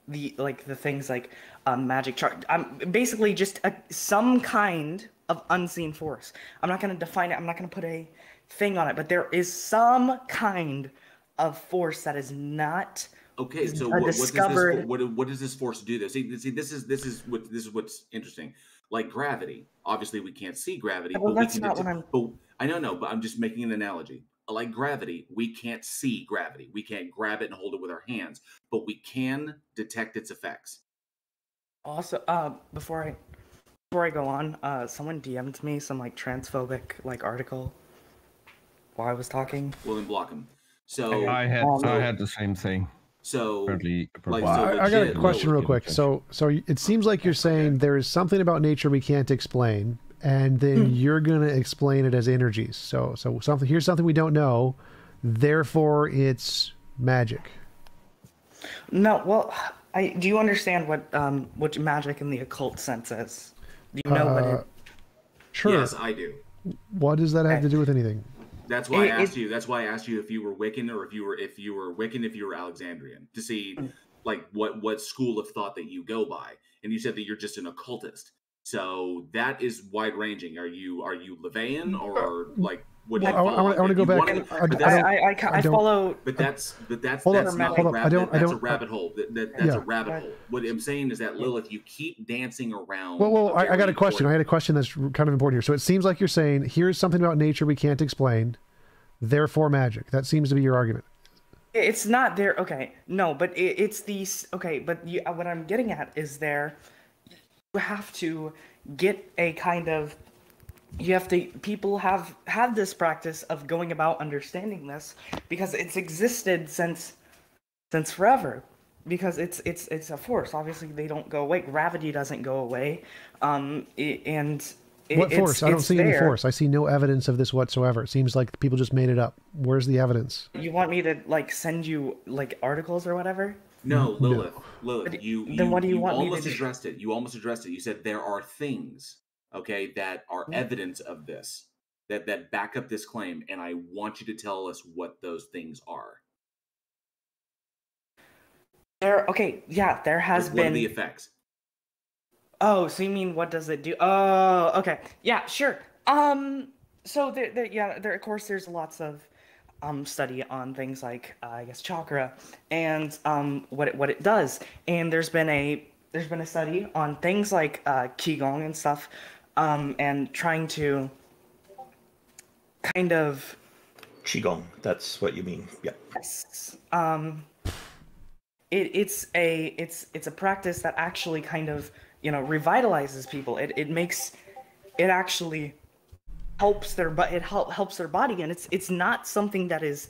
the things like magic chart. Basically just some kind of unseen force. I'm not going to define it. I'm not going to put a thing on it, but there is some kind of force that is not okay. So what does this force do? See, this is what's interesting. Like gravity. Obviously, we can't see gravity. Well, but that's we can not what I'm. I know, but I'm just making an analogy. Like gravity, we can't see gravity. We can't grab it and hold it with our hands, but we can detect its effects. Also, before I go on, someone DM'd me some like transphobic like article while I was talking. Well, then block him. So I had the same thing. So, I got a question real quick. So it seems like you're saying there's something about nature we can't explain, and then you're gonna explain it as energies. So here's something we don't know, therefore it's magic. No, well, do you understand what magic in the occult sense is? Do you know what it? Sure. Yes, I do. What does that have to do with anything? That's why I asked you. That's why I asked you if you were Wiccan or if you were Alexandrian, to see like what school of thought that you go by. And you said that you're just an occultist. So that is wide ranging. Are you Levian or like what do you follow? I want to go back. I follow. But that's hold not up, hold up. That's a rabbit hole. That's a rabbit hole. What I'm saying is that Lilith, you keep dancing around. Well, I got a question. I had a question that's kind of important here. So it seems like you're saying here's something about nature we can't explain, therefore magic. That seems to be your argument. It's not there. Okay, no, but it's these. Okay, but what I'm getting at is there. You have to get a kind of. People have had this practice of going about understanding this because it's existed since forever. Because it's a force. Obviously, they don't go away. Gravity doesn't go away. What force? I don't see any force. I see no evidence of this whatsoever. It seems like people just made it up. Where's the evidence? You want me to like send you like articles or whatever? No, Lilith. Then what do you want me to do? You almost addressed it. You said there are things, okay, that are evidence of this, that back up this claim, and I want you to tell us what those things are. There has been. What are the effects? Oh, so you mean what does it do? Oh, okay. Yeah, sure. So there of course there's lots of study on things like I guess chakra and what it does. And there's been a study on things like qigong and stuff and trying to kind of qigong, that's what you mean. Yeah. Yes. It's a practice that actually kind of revitalizes people. It actually helps helps their body, and it's not something that is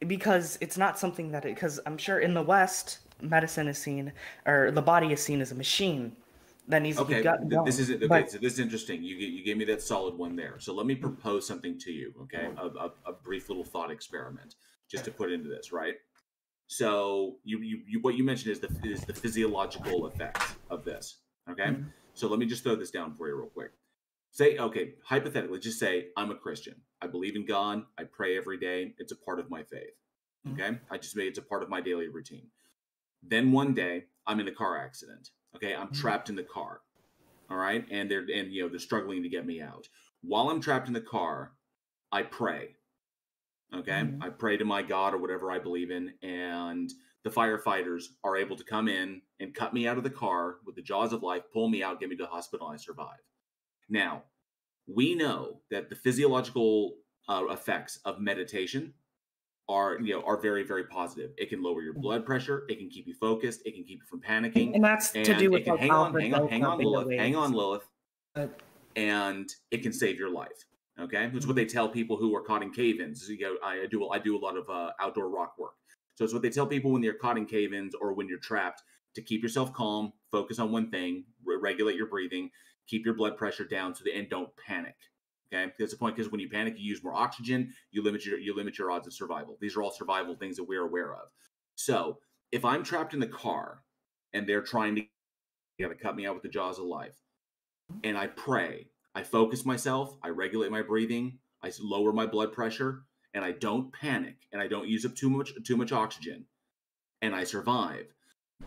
because I'm sure in the West medicine is seen, or the body is seen as a machine that needs to be gotten going. This is okay. But, so this is interesting. You gave me that solid one there. So let me propose something to you. Okay, a brief little thought experiment just to put into this, right? So you what you mentioned is the physiological effects of this. Okay, so let me just throw this down for you real quick. Say, okay, hypothetically, just say I'm a Christian. I believe in God. I pray every day. It's a part of my faith. Okay, I just made it's a part of my daily routine. Then one day I'm in a car accident. Okay, I'm trapped in the car. All right, and they're struggling to get me out. While I'm trapped in the car, I pray. Okay, I pray to my God or whatever I believe in, and the firefighters are able to come in and cut me out of the car with the jaws of life, pull me out, get me to the hospital, and I survive. Now, we know that the physiological effects of meditation are very, very positive. It can lower your blood pressure. It can keep you focused. It can keep you from panicking. And that's to do with hang on, Lilith. And it can save your life. Okay, that's what they tell people who are caught in cave-ins. I do a lot of outdoor rock work. So it's what they tell people when they're caught in cave-ins or when you're trapped, to keep yourself calm, focus on one thing, regulate your breathing, keep your blood pressure down, and don't panic. Okay, that's the point, because when you panic, you use more oxygen, you limit your odds of survival. These are all survival things that we're aware of. So if I'm trapped in the car and they're trying to cut me out with the jaws of life, and I pray, I focus myself, I regulate my breathing, I lower my blood pressure, and I don't panic, and I don't use up too much oxygen, and I survive,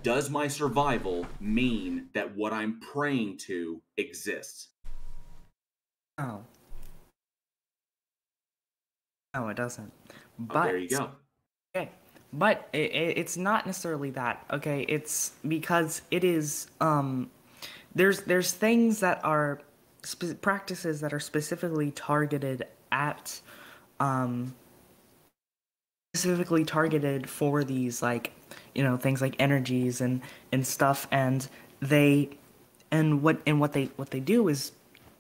does my survival mean that what I'm praying to exists? No. No, it doesn't. But oh, there you go. Okay, but it's not necessarily that. Okay, it's because it is. There's things that are practices that are specifically targeted at, specifically targeted for these, like, you know, things like energies and stuff, and what they do is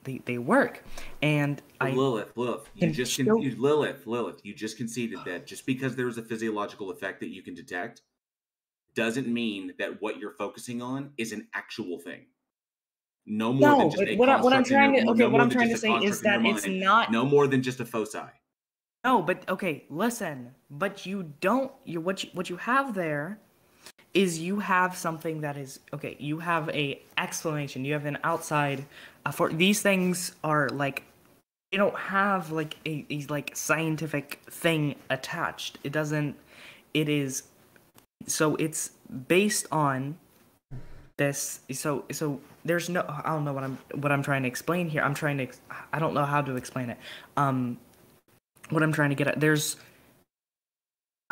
they work. And Lilith, you just conceded that just because there is a physiological effect that you can detect doesn't mean that what you're focusing on is an actual thing. No more than just a construct. What I'm trying to say is that it's not. No more than just a foci. No, but okay, listen. But you don't. What you have there is you have something that is okay. You have a explanation. You have an outside. For these things are like, they don't have like a like scientific thing attached. It doesn't. It is. So it's based on this. So there's no. I don't know what I'm trying to explain here. I don't know how to explain it. What I'm trying to get at, there's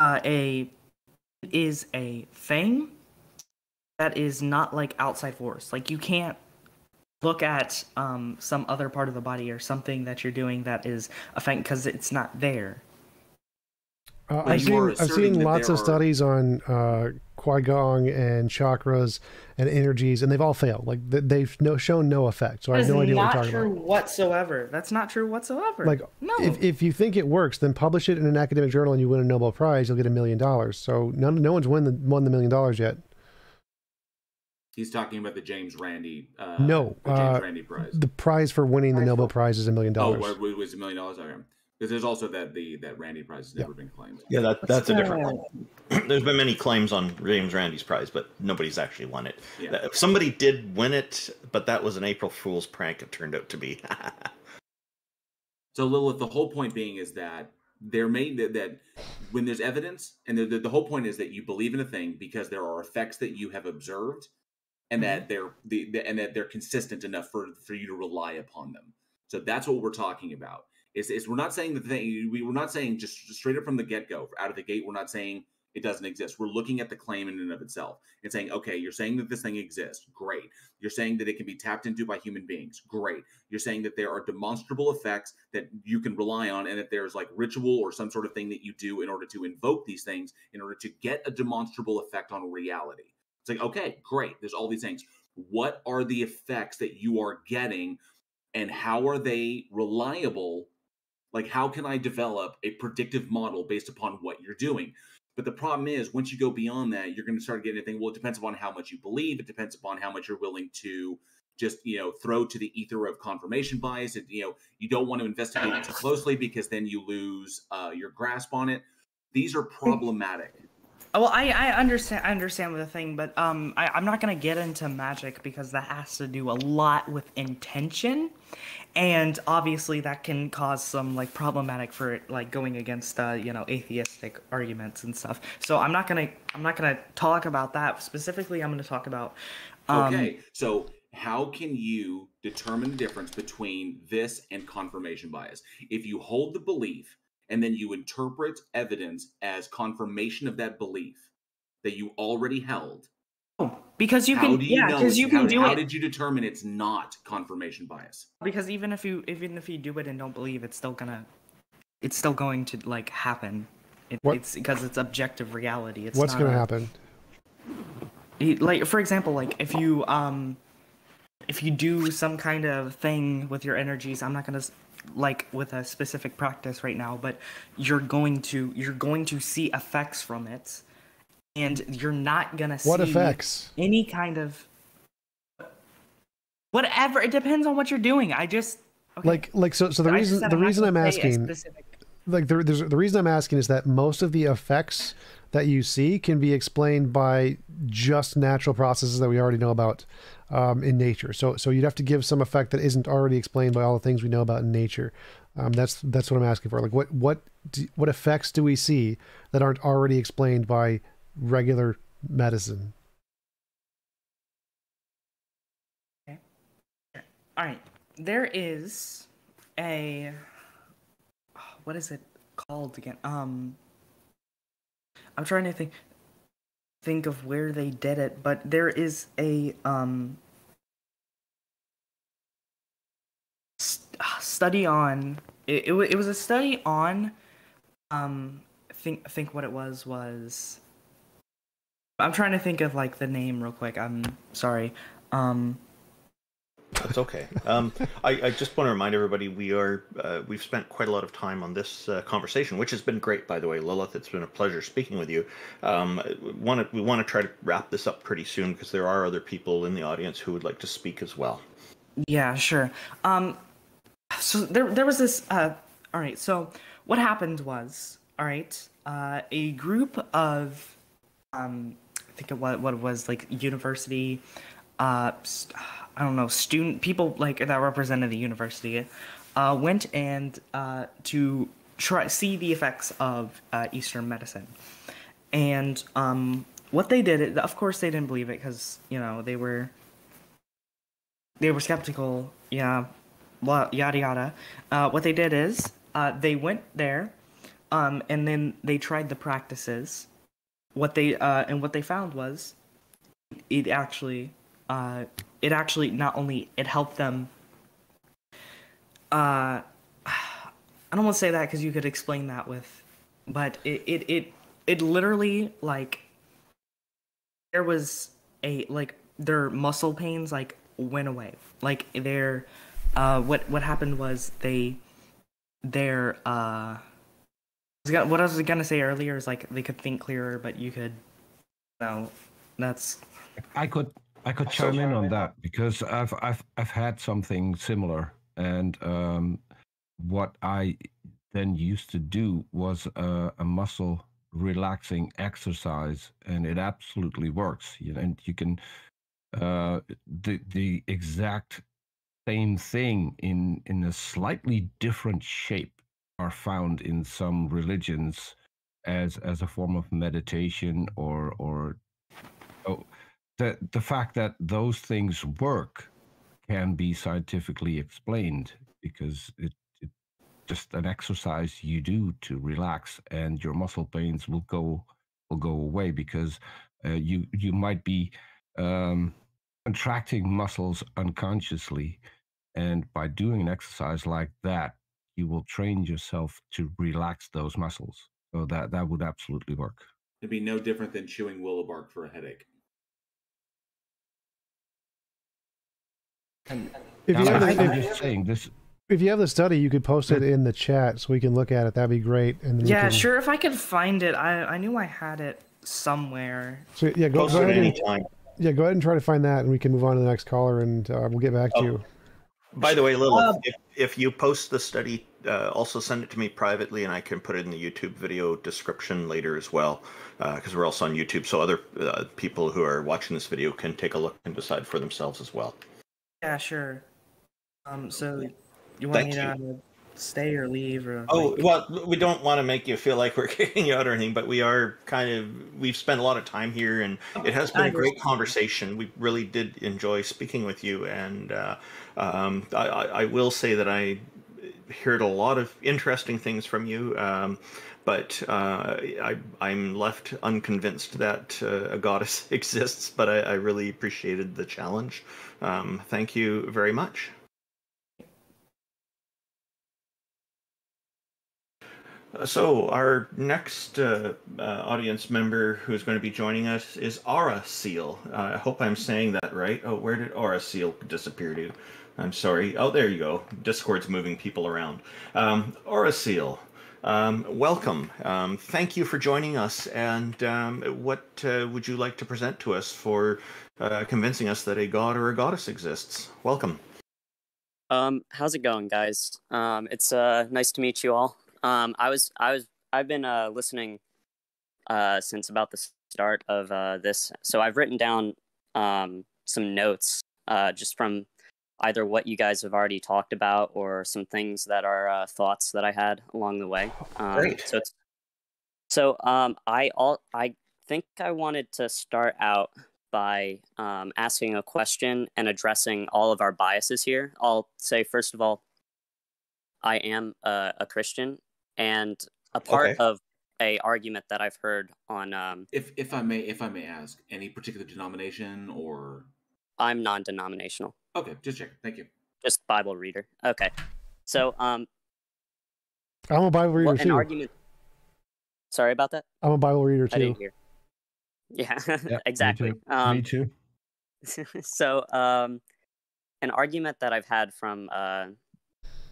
a thing that is not like outside force. Like, you can't look at some other part of the body or something that you're doing that is affecting, because it's not there. I've seen lots of studies on Qui-Gong and chakras and energies, and they've all failed. Like, they've shown no effect. So I have no idea what you're talking about. That's not true whatsoever. That's not true whatsoever. Like, no. If you think it works, then publish it in an academic journal and you win a Nobel Prize, you'll get $1 million. So no one's won the $1 million yet. He's talking about the James Randi. No, the James Randi Prize. The prize for winning the Nobel Prize is $1 million. Oh, it was $1 million. Okay. Because there's also that Randi Prize has never been claimed. Yeah, that's a different one. There's been many claims on James Randi's prize, but nobody's actually won it. Yeah. Somebody did win it, but that was an April Fool's prank, it turned out to be. So, Lilith, the whole point being is that that when there's evidence, and the whole point is that you believe in a thing because there are effects that you have observed, and that they're consistent enough for you to rely upon them. So that's what we're talking about. Is we're not saying we're not saying just straight up from the get-go, out of the gate, we're not saying it doesn't exist. We're looking at the claim in and of itself and saying, okay, you're saying that this thing exists. Great. You're saying that it can be tapped into by human beings. Great. You're saying that there are demonstrable effects that you can rely on, and that there's like ritual or some sort of thing that you do in order to invoke these things in order to get a demonstrable effect on reality. It's like, okay, great. There's all these things. What are the effects that you are getting, and how are they reliable? Like, how can I develop a predictive model based upon what you're doing? But the problem is, once you go beyond that, you're going to start getting a thing. Well, it depends upon how much you believe. It depends upon how much you're willing to just, throw to the ether of confirmation bias. And, you don't want to investigate it too closely because then you lose your grasp on it. These are problematic. Well, I understand the thing, but I'm not gonna get into magic because that has to do a lot with intention, and obviously that can cause some like problematic for it, like going against atheistic arguments and stuff. So I'm not gonna talk about that specifically. I'm gonna talk about. Okay, so how can you determine the difference between this and confirmation bias? If you hold the belief and then you interpret evidence as confirmation of that belief that you already held. Because you can, How did you determine it's not confirmation bias? Because even if you do it and don't believe, it's still going to like happen. It's because it's objective reality. What's going to happen? Like, for example, like if you do some kind of thing with your energies, I'm not going to like with a specific practice right now, but you're going to see effects from it, and you're not gonna see what effects? Any kind of Whatever. It depends on what you're doing. I just okay. So the reason I'm asking, the reason I'm asking is that most of the effects that you see can be explained by just natural processes that we already know about in nature. So you'd have to give some effect that isn't already explained by all the things we know about in nature. That's what I'm asking for. Like what effects do we see that aren't already explained by regular medicine? Okay. All right. There is a what is it called again? I'm trying to think of where they did it, but there is a study on it was a study on think what it was I'm trying to think of like the name real quick. I'm sorry. That's okay. I just want to remind everybody we've spent quite a lot of time on this conversation, which has been great, by the way, Lilith. It's been a pleasure speaking with you. We want to try to wrap this up pretty soon because there are other people in the audience who would like to speak as well. Yeah, sure. So there was this. All right. So what happened was, all right, a group of I think what it was like university. I don't know, student people like that represented the university went and to try see the effects of Eastern medicine, and what they did, of course, they didn't believe it because they were skeptical, yada yada. What they did is they went there, and then they tried the practices. What they found was it actually not only it helped them. I don't want to say that because you could explain that with, but it literally like there was their muscle pains like went away. Like their what happened was what I was gonna say earlier is like they could think clearer, but you could that's I could chime in on that because I've had something similar, and what I then used to do was a muscle relaxing exercise, and it absolutely works. And you can the exact same thing in a slightly different shape are found in some religions as a form of meditation or the fact that those things work can be scientifically explained because it's just an exercise you do to relax, and your muscle pains will go away because you might be contracting muscles unconsciously, and by doing an exercise like that, you will train yourself to relax those muscles. So that would absolutely work. It'd be no different than chewing willow bark for a headache. And I'm just saying this. If you have the study, you could post it in the chat so we can look at it. That'd be great. And then sure. If I could find it, I knew I had it somewhere. So yeah, go ahead and try to find that, and we can move on to the next caller, and we'll get back to you. By the way, Lilith, if you post the study, also send it to me privately, and I can put it in the YouTube video description later as well, because we're also on YouTube, so other people who are watching this video can take a look and decide for themselves as well. Yeah, sure. So you want me to stay or leave? Or well, we don't want to make you feel like we're kicking you out or anything, but we are we've spent a lot of time here, and it has been a great conversation. We really did enjoy speaking with you, and I will say that I heard a lot of interesting things from you, but I'm left unconvinced that a goddess exists, but I really appreciated the challenge. Thank you very much. So our next audience member who's going to be joining us is Aura Seal. I hope I'm saying that right. Oh, where did Aura Seal disappear to? I'm sorry. Oh, there you go. Discord's moving people around. Aura Seal, Welcome. Thank you for joining us. And what would you like to present to us for convincing us that a god or a goddess exists? Welcome. How's it going, guys? It's nice to meet you all. I've been listening since about the start of this, so I've written down some notes just from either what you guys have already talked about or some things that are thoughts that I had along the way. Great. I think I wanted to start out by asking a question and addressing all of our biases here. I'll say, first of all, I am a Christian, and a part of a argument that I've heard on if I may ask, any particular denomination or I'm non-denominational. Okay, just checking. Thank you. Just Bible reader. Okay. So I'm a Bible reader too. An argument. Sorry about that. I'm a Bible reader too. I didn't hear. Yeah, exactly. Me too. So an argument that I've had from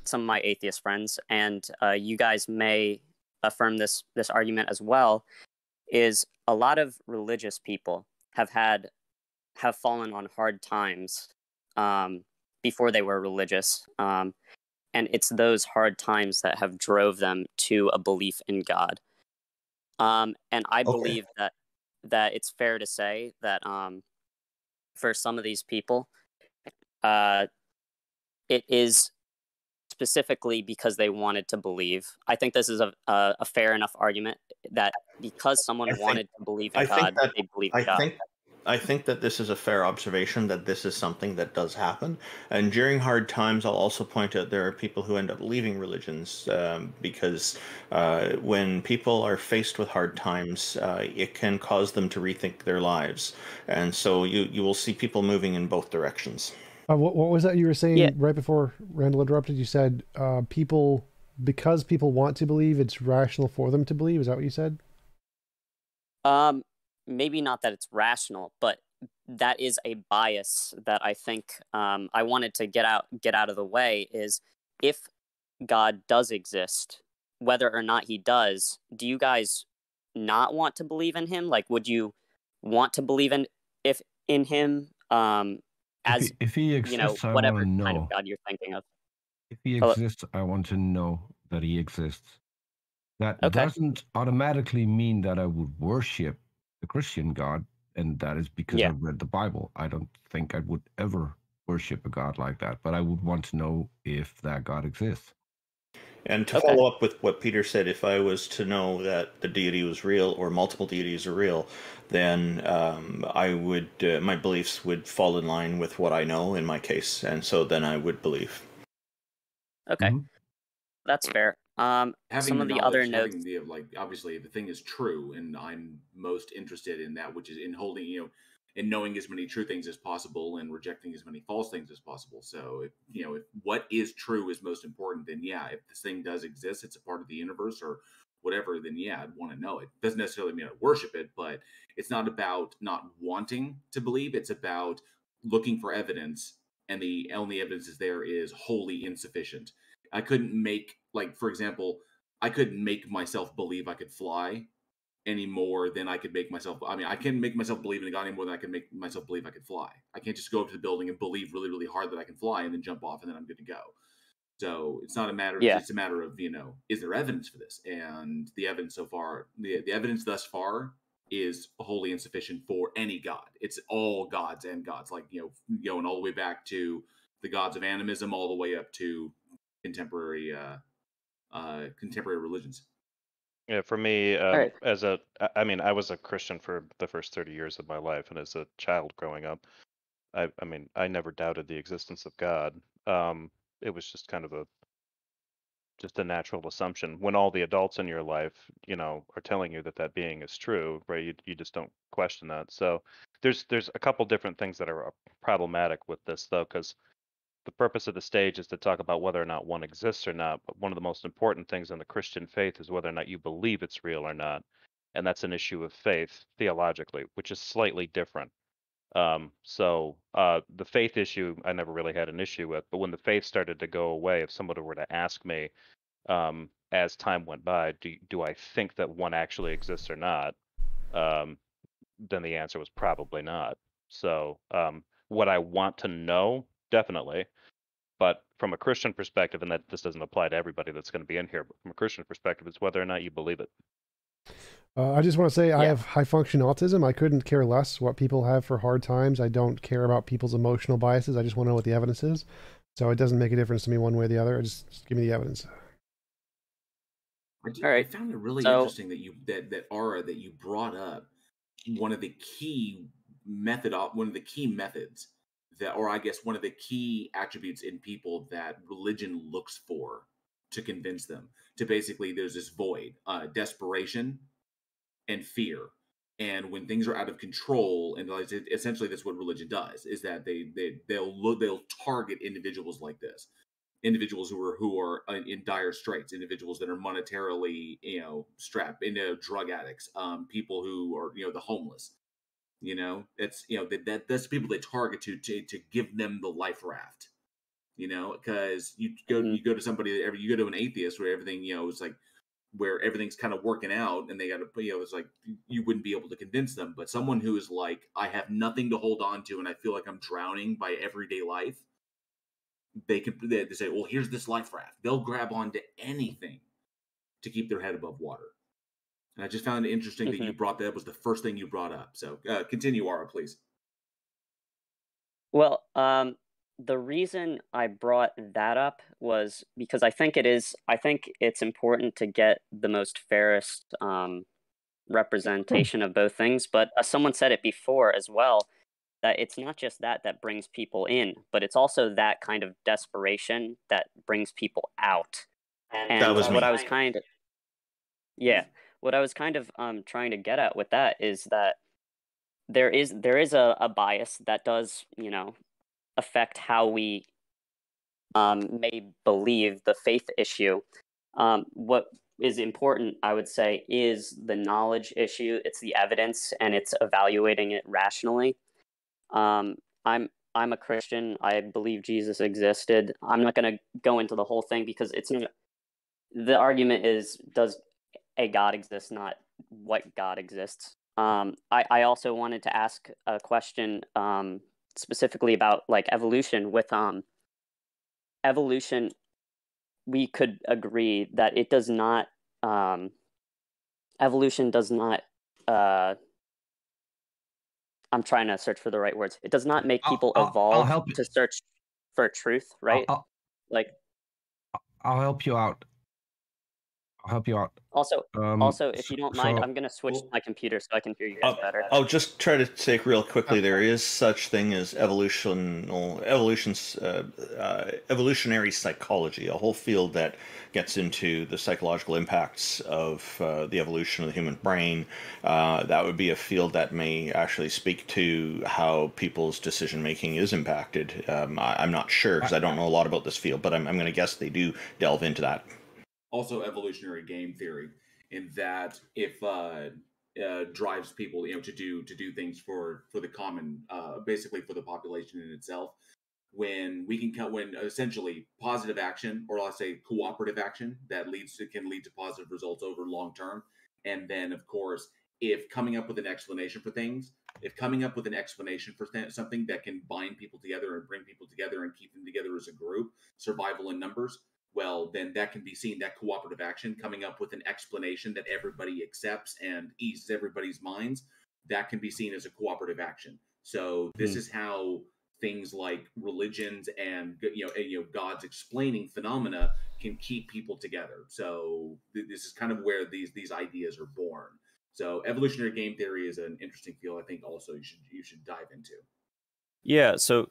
some of my atheist friends, and you guys may affirm this argument as well, is a lot of religious people have fallen on hard times before they were religious, and it's those hard times that have drove them to a belief in God. And I believe that it's fair to say that for some of these people, it is specifically because they wanted to believe. I think this is a fair enough argument that because someone wanted to believe in God, they believe in God. I think that this is a fair observation, that this is something that does happen. And during hard times, I'll also point out there are people who end up leaving religions because when people are faced with hard times, it can cause them to rethink their lives. And so you will see people moving in both directions. What was that you were saying right before Randall interrupted? You said because people want to believe, it's rational for them to believe. Is that what you said? Maybe not that it's rational, but that is a bias that I think I wanted to get out of the way. Is if God does exist, whether or not he does, do you guys not want to believe in him? Like, would you want to believe in him? If he exists, whatever I want to know. kind of God you're thinking of. If he exists, I want to know that he exists. That doesn't automatically mean that I would worship the Christian God, and that is because I've read the Bible. I don't think I would ever worship a God like that, but I would want to know if that God exists. And to follow up with what Peter said, if I was to know that the deity was real or multiple deities are real, then I would my beliefs would fall in line with what I know in my case, and so then I would believe. Okay, that's fair. Some of the other notes, obviously, if the thing is true, and I'm most interested in that, which is in holding, in knowing as many true things as possible and rejecting as many false things as possible. So, if what is true is most important, then if this thing does exist, it's a part of the universe or whatever, then I'd want to know it. Doesn't necessarily mean I worship it, but it's not about not wanting to believe. It's about looking for evidence, and the only evidence is there is wholly insufficient. I couldn't make, for example, I couldn't make myself believe I could fly any more than I could make myself. I mean, I can't make myself believe in a God any more than I can make myself believe I could fly. I can't just go up to the building and believe really, really hard that I can fly and then jump off and then I'm good to go. So it's not a matter. It's a matter of is there evidence for this? And the evidence so far, the evidence thus far is wholly insufficient for any God. It's all gods and gods, going all the way back to the gods of animism, all the way up to contemporary religions. Yeah, for me, I was a Christian for the first 30 years of my life, and as a child growing up, I never doubted the existence of God. It was just kind of a natural assumption. When all the adults in your life, are telling you that being is true, right? You just don't question that. So there's a couple different things that are problematic with this, though, because the purpose of the stage is to talk about whether or not one exists or not. But one of the most important things in the Christian faith is whether or not you believe it's real or not. And that's an issue of faith theologically, which is slightly different. So the faith issue, I never really had an issue with. But when the faith started to go away, if someone were to ask me, as time went by, do I think that one actually exists or not? Then the answer was probably not. So what I want to know, definitely. But from a Christian perspective, and that this doesn't apply to everybody that's going to be in here, but from a Christian perspective, it's whether or not you believe it. I just want to say I have high function autism. I couldn't care less what people have for hard times. I don't care about people's emotional biases. I just want to know what the evidence is. So it doesn't make a difference to me one way or the other. Just give me the evidence. I found it really interesting that you brought up one of the key methods that, or I guess one of the key attributes in people that religion looks for to convince them to basically, there's this void, desperation and fear. And when things are out of control, and essentially that's what religion does, is that they'll target individuals like this, individuals who are in dire straits, individuals that are monetarily, strapped into drug addicts, people who are, the homeless. It's that's people they target to give them the life raft. Because you go to somebody, you go to an atheist where everything is like, where everything's kind of working out, and they got to it's like you wouldn't be able to convince them. But someone who is like, I have nothing to hold on to, and I feel like I'm drowning by everyday life. They say, well, here's this life raft. They'll grab onto anything to keep their head above water. And I just found it interesting that you brought that was the first thing you brought up. So continue, Ara, please. Well, the reason I brought that up was because I think it's important to get the most fairest representation of both things. But someone said it before as well, that it's not just that brings people in, but it's also that kind of desperation that brings people out. And that was what me. I was kind of, what I was kind of trying to get at with that is that there is a bias that does, affect how we may believe the faith issue. What is important, I would say, is the knowledge issue. It's the evidence, and it's evaluating it rationally. I'm a Christian. I believe Jesus existed. I'm not going to go into the whole thing because the argument is, does a God exist, not what God exists. I also wanted to ask a question specifically about like evolution. With evolution, we could agree that it does not evolution does not I'm trying to search for the right words. It does not make people evolve to search for truth, right? I'll help you out. Also, if you don't mind, I'm going to switch my computer so I can hear you guys better. I'll just try to say real quickly, there is such thing as evolutionary psychology, a whole field that gets into the psychological impacts of the evolution of the human brain. That would be a field that may actually speak to how people's decision-making is impacted. I'm not sure because I don't know a lot about this field, but I'm going to guess they do delve into that. Also evolutionary game theory, in that if drives people to do things for the common, basically for the population in itself, when essentially positive action, or let's say cooperative action, that can lead to positive results over long term. And then of course, if coming up with an explanation for something that can bind people together and bring people together and keep them together as a group, survival in numbers, well, then that can be seen, that cooperative action, coming up with an explanation that everybody accepts and eases everybody's minds, that can be seen as a cooperative action. So this is how things like religions and God's explaining phenomena can keep people together. So this is kind of where these ideas are born. So evolutionary game theory is an interesting field. I think also you should dive into. Yeah. So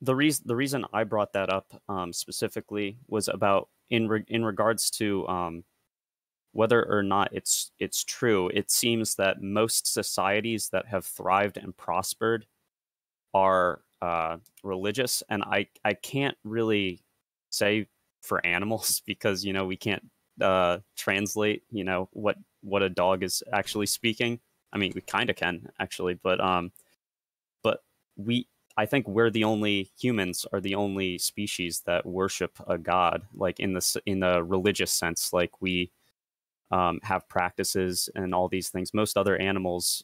the reason I brought that up specifically was about in regards to whether or not it's true. It seems that most societies that have thrived and prospered are religious, and I can't really say for animals because we can't translate what a dog is actually speaking. I mean, we kind of can actually, but I think humans are the only species that worship a god, like in the religious sense. Like we have practices and all these things. Most other animals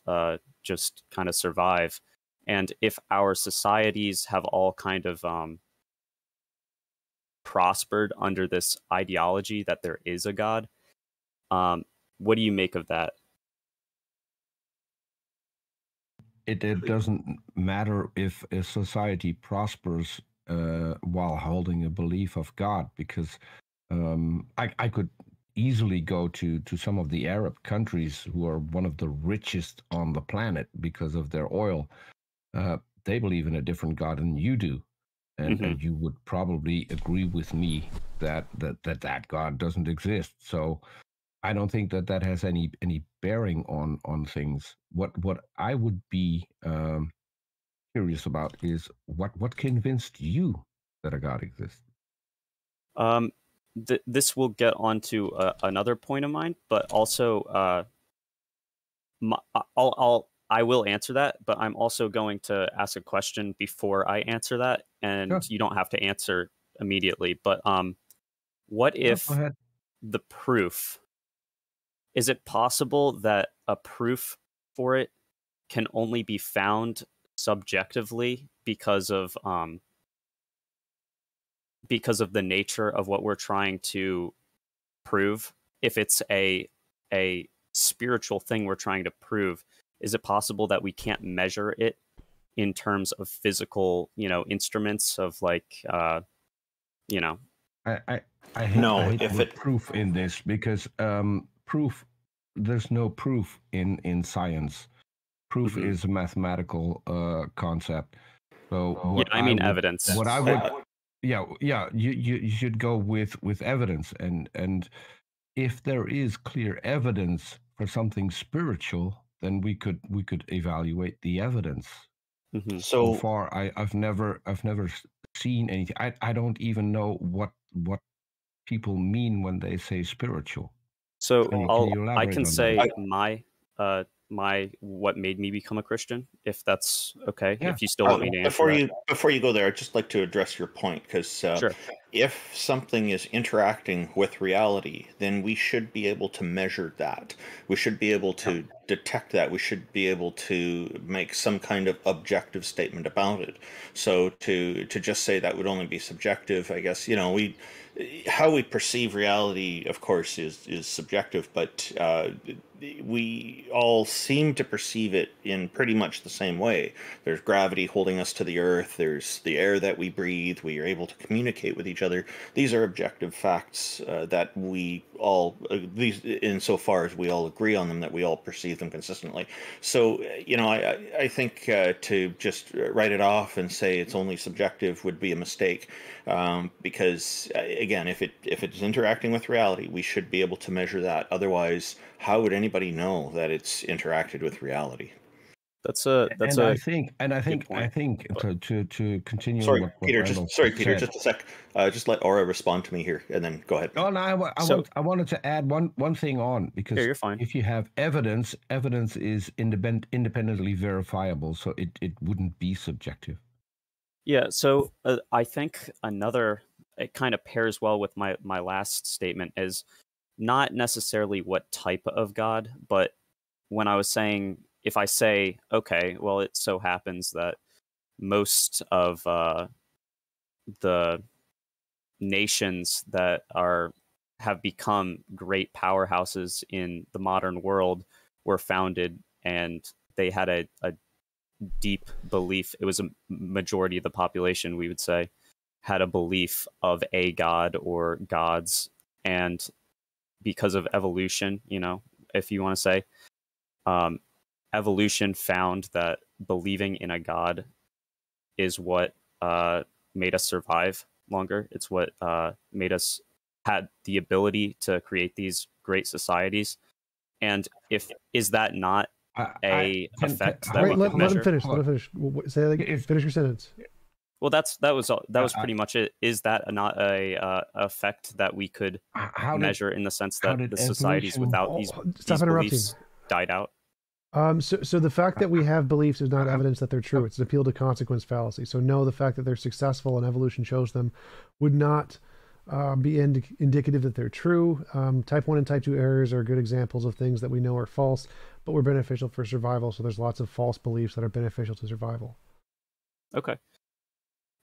just kind of survive. And if our societies have all kind of prospered under this ideology that there is a god, what do you make of that? It doesn't matter if a society prospers while holding a belief of God, because I could easily go to some of the Arab countries who are one of the richest on the planet because of their oil. They believe in a different God than you do. And you would probably agree with me that God doesn't exist. So I don't think that has any bearing on things. What I would be curious about is what convinced you that a God exists. This will get onto another point of mine, but also I will answer that, but I'm also going to ask a question before I answer that, and Sure. you don't have to answer immediately. But what if the proof? Is it possible that a proof for it can only be found subjectively because of the nature of what we're trying to prove? If it's a spiritual thing we're trying to prove, is it possible that we can't measure it in terms of physical, instruments of like, I hate proof in this, because proof, there's no proof in science. Proof is a mathematical concept. So evidence. What I would, you should go with evidence, and if there is clear evidence for something spiritual, then we could evaluate the evidence. So far, I've never seen anything. I don't even know what people mean when they say spiritual. So I can say my what made me become a Christian, if that's okay. Yeah. If you still want me to answer before you go there, I'd just like to address your point, because sure. If something is interacting with reality, then we should be able to measure that. We should be able to detect that. We should be able to make some kind of objective statement about it. So to just say that would only be subjective, I guess, how we perceive reality, of course, is subjective, but we all seem to perceive it in pretty much the same way. There's gravity holding us to the earth. There's the air that we breathe. We are able to communicate with each other. These are objective facts that we all, insofar as we all agree on them, that we all perceive them consistently. So, I think to just write it off and say it's only subjective would be a mistake, because again, if it's interacting with reality, we should be able to measure that. Otherwise, how would anybody know that it's interacted with reality? I think to continue. Sorry, what Peter. Peter. said. Just a sec. Just let Aura respond to me here, and then go ahead. No, I wanted to add one thing on, because you're fine. If you have evidence is independently verifiable, so it wouldn't be subjective. Yeah. So I think it kind of pairs well with my last statement, is not necessarily what type of God, but when I was saying, if I say, okay, well, it so happens that most of the nations that have become great powerhouses in the modern world were founded, and they had a deep belief. It was a majority of the population, we would say, had a belief of a god or gods, and because of evolution, if you want to say, evolution found that believing in a god is what made us survive longer. It's what made us had the ability to create these great societies. And is that not a effect that we let can measure? him finish. Let him finish. Say that again. Finish your sentence. Well, that was pretty much it. Is that not a effect that we could measure in the sense that the societies without these beliefs died out? So the fact that we have beliefs is not evidence that they're true. It's an appeal to consequence fallacy. So no, the fact that they're successful and evolution shows them would not be indicative that they're true. Type 1 and type 2 errors are good examples of things that we know are false, but were beneficial for survival. So there's lots of false beliefs that are beneficial to survival. Okay.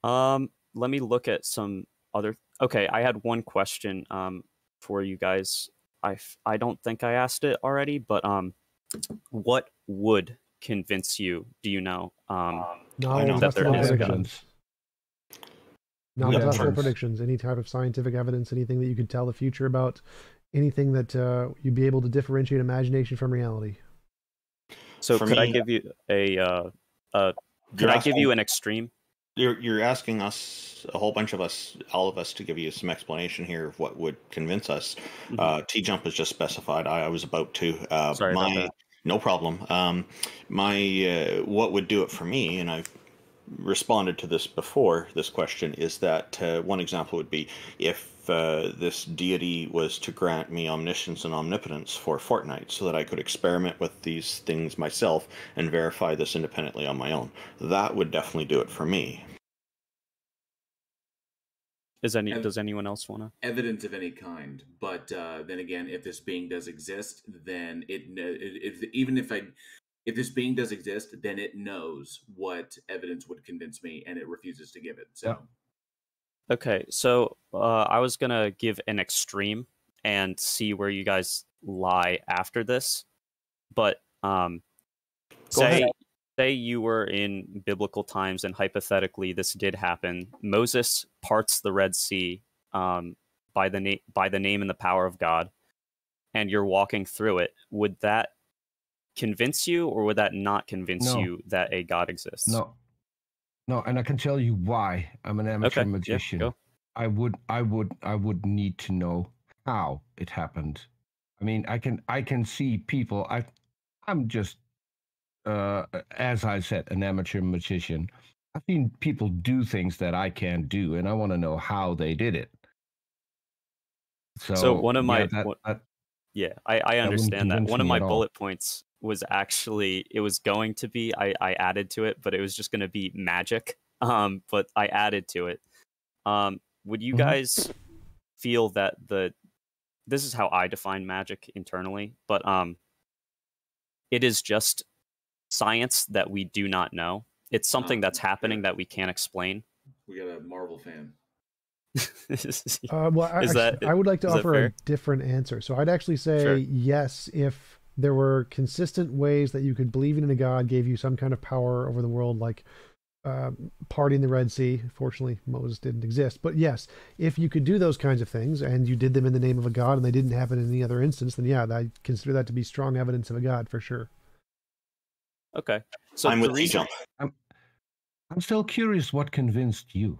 Let me look at some other. Okay, I had one question for you guys. I don't think I asked it already, but what would convince you? Do you know? That there is evidence. Non-testable predictions, any type of scientific evidence, anything that you could tell the future about, anything that you'd be able to differentiate imagination from reality. So could I give you an extreme? You're asking us, a whole bunch of us, all of us, to give you some explanation here of what would convince us. Mm-hmm. TJump has just specified. I was about to. Sorry about that. No problem. What would do it for me, and I've responded to this before, this question, is that one example would be if this deity was to grant me omniscience and omnipotence for a fortnight so that I could experiment with these things myself and verify this independently on my own. That would definitely do it for me. Does anyone else want to? Evidence of any kind, but then again, if this being does exist, then if this being does exist, then it knows what evidence would convince me, and it refuses to give it. So, yeah. Okay, so I was gonna give an extreme and see where you guys lie after this, but say you were in biblical times and hypothetically this did happen. Moses parts the Red Sea by the name and the power of God, and you're walking through it. Would that convince you, or would that not convince you that a God exists? No, and I can tell you why. I'm an amateur magician. Yeah, go. I would need to know how it happened. I mean, I can see people. I'm just as I said, an amateur magician. I've seen people do things that I can't do, and I want to know how they did it. So one of my I understand that. One of my bullet points was actually, it was going to be, I added to it, but it was just going to be magic. But I added to it. Would you guys feel that this is how I define magic internally, but it is just science that we do not know. It's something that's happening that we can't explain. We got a Marvel fan. I would like to offer a different answer. So I'd actually say yes, if there were consistent ways that you could believe in a God gave you some kind of power over the world, like parting the Red Sea. Fortunately, Moses didn't exist. But yes, if you could do those kinds of things and you did them in the name of a God and they didn't happen in any other instance, then yeah, I consider that to be strong evidence of a God for sure. Okay. So I'm with TJump. I'm still curious what convinced you.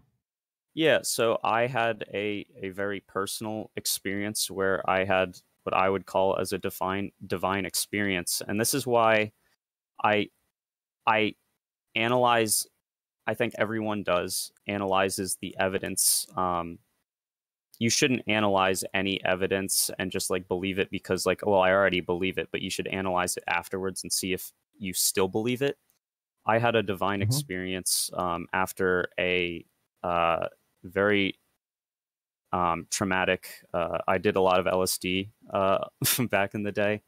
Yeah, so I had a very personal experience where I had what I would call as a divine experience. And this is why I analyze, I think everyone analyzes the evidence. You shouldn't analyze any evidence and just like believe it because like, well, I already believe it, but you should analyze it afterwards and see if you still believe it. I had a divine experience after a very traumatic. I did a lot of LSD back in the day,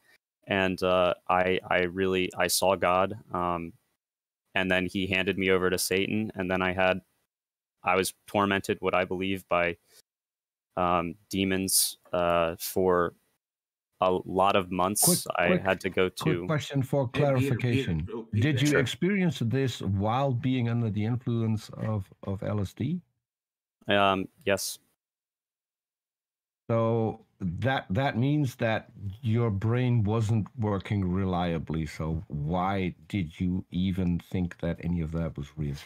and I saw God, and then he handed me over to Satan, and then I was tormented, what I believe, by demons for a lot of months. I had to go to. Quick question for clarification: did you experience this while being under the influence of LSD? Yes. So that means that your brain wasn't working reliably. So why did you even think that any of that was real?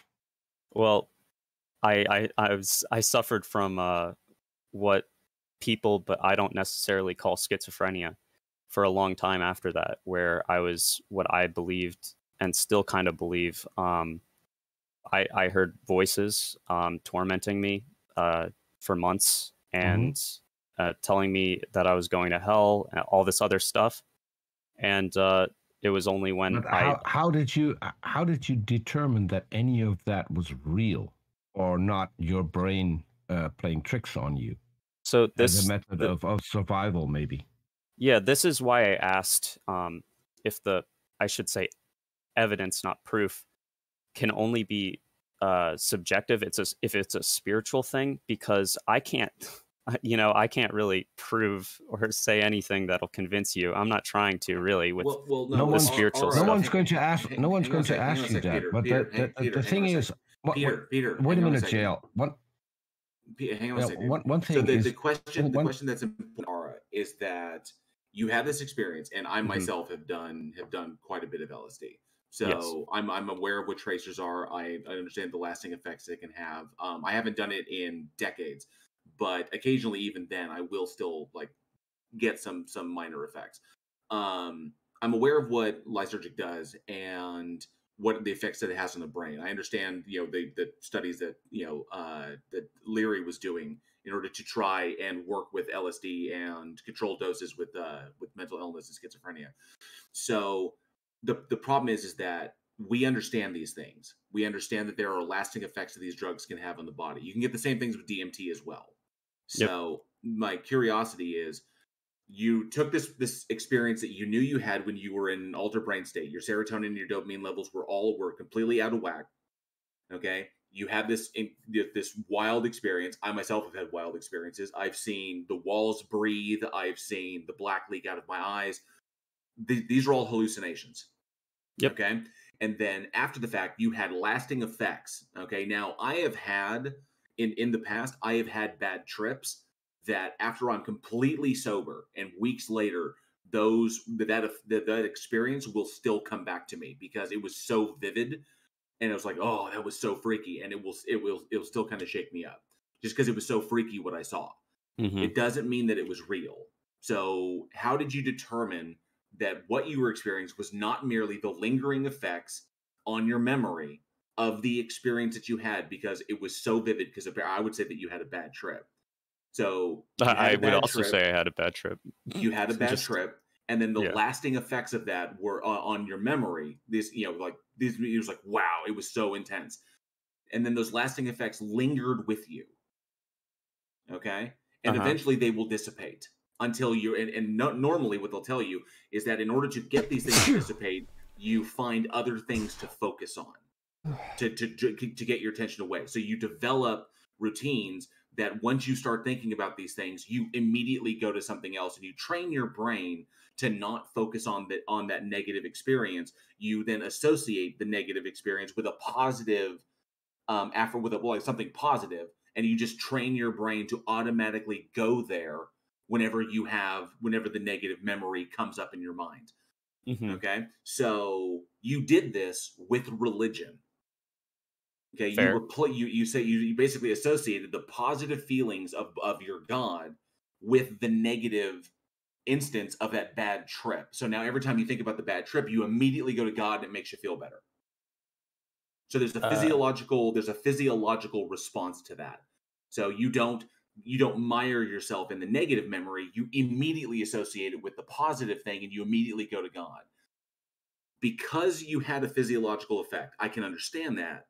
Well, I suffered from what people, but I don't necessarily call schizophrenia, for a long time after that, where I was what I believed and still kind of believe. I heard voices tormenting me for months and telling me that I was going to hell and all this other stuff. And It was only when how did you determine that any of that was real or not your brain playing tricks on you? So this as a method of survival, maybe. Yeah, this is why I asked if I should say evidence, not proof, can only be subjective. If it's a spiritual thing, because I can't, I can't really prove or say anything that'll convince you. I'm not trying to really with the spiritual stuff. No one's going to ask. No one's going to ask you that. But the thing is, Peter, wait a minute, JL. Hang on a second. One thing so is the question that's important, Ara, is that you had this experience, and I myself have done quite a bit of LSD. So yes. I'm aware of what tracers are. I understand the lasting effects they can have. I haven't done it in decades, but occasionally, even then, I will still get some minor effects. I'm aware of what lysergic does and what the effects that it has on the brain. I understand, the studies that that Leary was doing in order to try and work with LSD and control doses with mental illness and schizophrenia. So the problem is that we understand these things. We understand that there are lasting effects that these drugs can have on the body. You can get the same things with DMT as well. So my curiosity is, you took this experience that you knew you had when you were in an altered brain state. Your serotonin and your dopamine levels were completely out of whack. Okay, you had this wild experience. I myself have had wild experiences. I've seen the walls breathe. I've seen the black leak out of my eyes. These are all hallucinations. Yep. Okay, and then after the fact, you had lasting effects. Okay, now I have had in the past, I have had bad trips that after I'm completely sober and weeks later, that experience will still come back to me because it was so vivid, and it was like, oh, that was so freaky, and it will still kind of shake me up just because it was so freaky what I saw. It doesn't mean that it was real. So how did you determine that what you were experiencing was not merely the lingering effects on your memory of the experience that you had because it was so vivid? Because I would say that you had a bad trip. So I would also say I had a bad trip. You had a bad trip, and then the lasting effects of that were on your memory. It was like, wow, it was so intense, and then those lasting effects lingered with you. Okay, and eventually they will dissipate until you. And normally, what they'll tell you is that in order to get these things to dissipate, you find other things to focus on to get your attention away. So you develop routines that once you start thinking about these things, you immediately go to something else, and you train your brain to not focus on that negative experience. You then associate the negative experience with a positive, something positive, and you just train your brain to automatically go there whenever the negative memory comes up in your mind. Okay, so you did this with religion. Okay, Fair. you basically associated the positive feelings of your God with the negative instance of that bad trip. So now every time you think about the bad trip, you immediately go to God, and it makes you feel better. So there's a physiological response to that. So you don't mire yourself in the negative memory. You immediately associate it with the positive thing, and you immediately go to God. Because you had a physiological effect, I can understand that.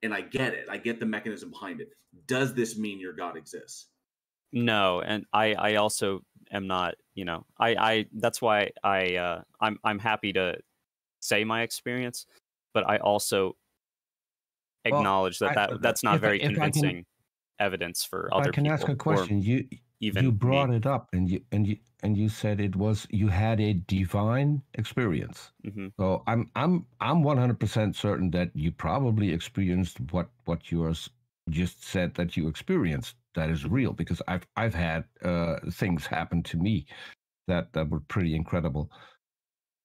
And I get it. I get the mechanism behind it. Does this mean your God exists? No, and I also am not. I that's why I'm happy to say my experience, but I also acknowledge that's not very convincing evidence for other people. I can ask a question. You brought it up, and you said you had a divine experience. So I'm 100% certain that you probably experienced what you just said that you experienced. That is real, because I've had things happen to me that were pretty incredible.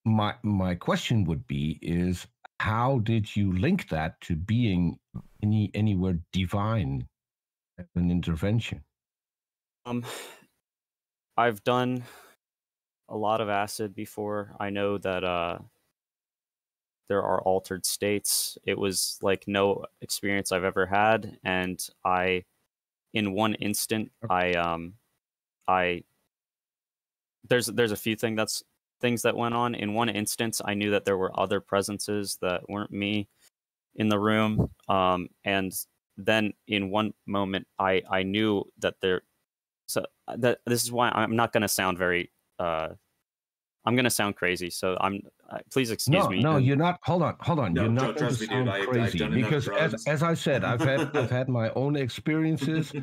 My question would be is, how did you link that to being anywhere divine as an intervention? I've done a lot of acid before. I know that there are altered states. It was like no experience I've ever had, and in one instant, there's a few things things that went on. In one instance, I knew that there were other presences that weren't me in the room, and then in one moment, I knew that there. So that this is why I'm not going to sound very. I'm going to sound crazy, so please excuse me. No, you're not. Hold on. No, you're not going to me, sound dude. crazy I've done because, drugs. as I said, I've had my own experiences.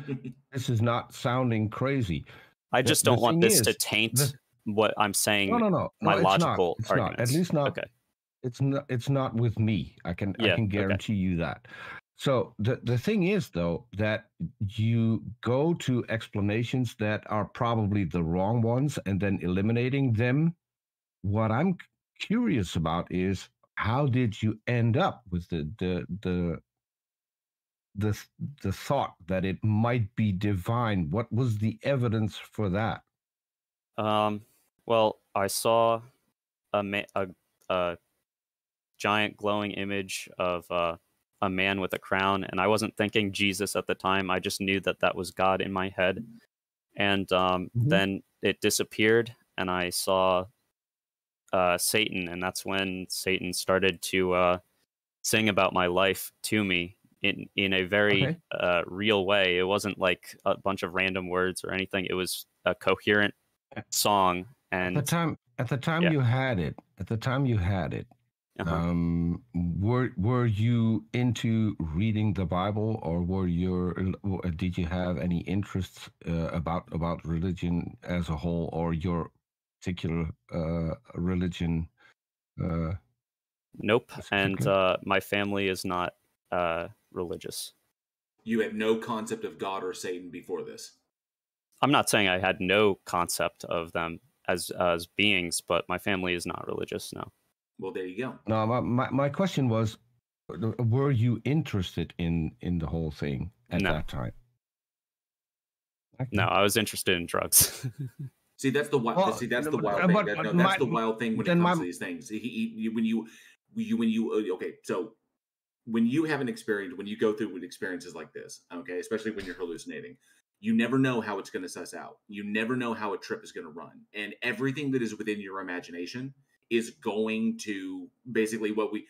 This is not sounding crazy. I just don't want this to taint what I'm saying. No. My logical it's arguments. Not. At least not. Okay. It's not with me. I can guarantee you that. So the thing is, though, that you go to explanations that are probably the wrong ones and then eliminating them. What I'm curious about is, how did you end up with the thought that it might be divine? What was the evidence for that? Well, I saw a giant glowing image of a man with a crown, and I wasn't thinking Jesus at the time. I just knew that that was God in my head. And then it disappeared, and I saw Satan, and that's when Satan started to sing about my life to me in a very real way. It wasn't like a bunch of random words or anything. It was a coherent song. And at the time you had it, were you into reading the Bible, or did you have any interests about religion as a whole, or your particular religion? Nope. And my family is not religious. You had no concept of God or Satan before this? I'm not saying I had no concept of them as beings, but my family is not religious, no. Well, there you go. No, my question was, were you interested in the whole thing at that time? Okay. No, I was interested in drugs. See, that's the wild. That's the wild thing. That's the wild thing when it comes to these things. When you have an experience, when you go through experiences like this, okay, especially when you're hallucinating, you never know how it's going to suss out. You never know how a trip is going to run, and everything that is within your imagination is going to basically what we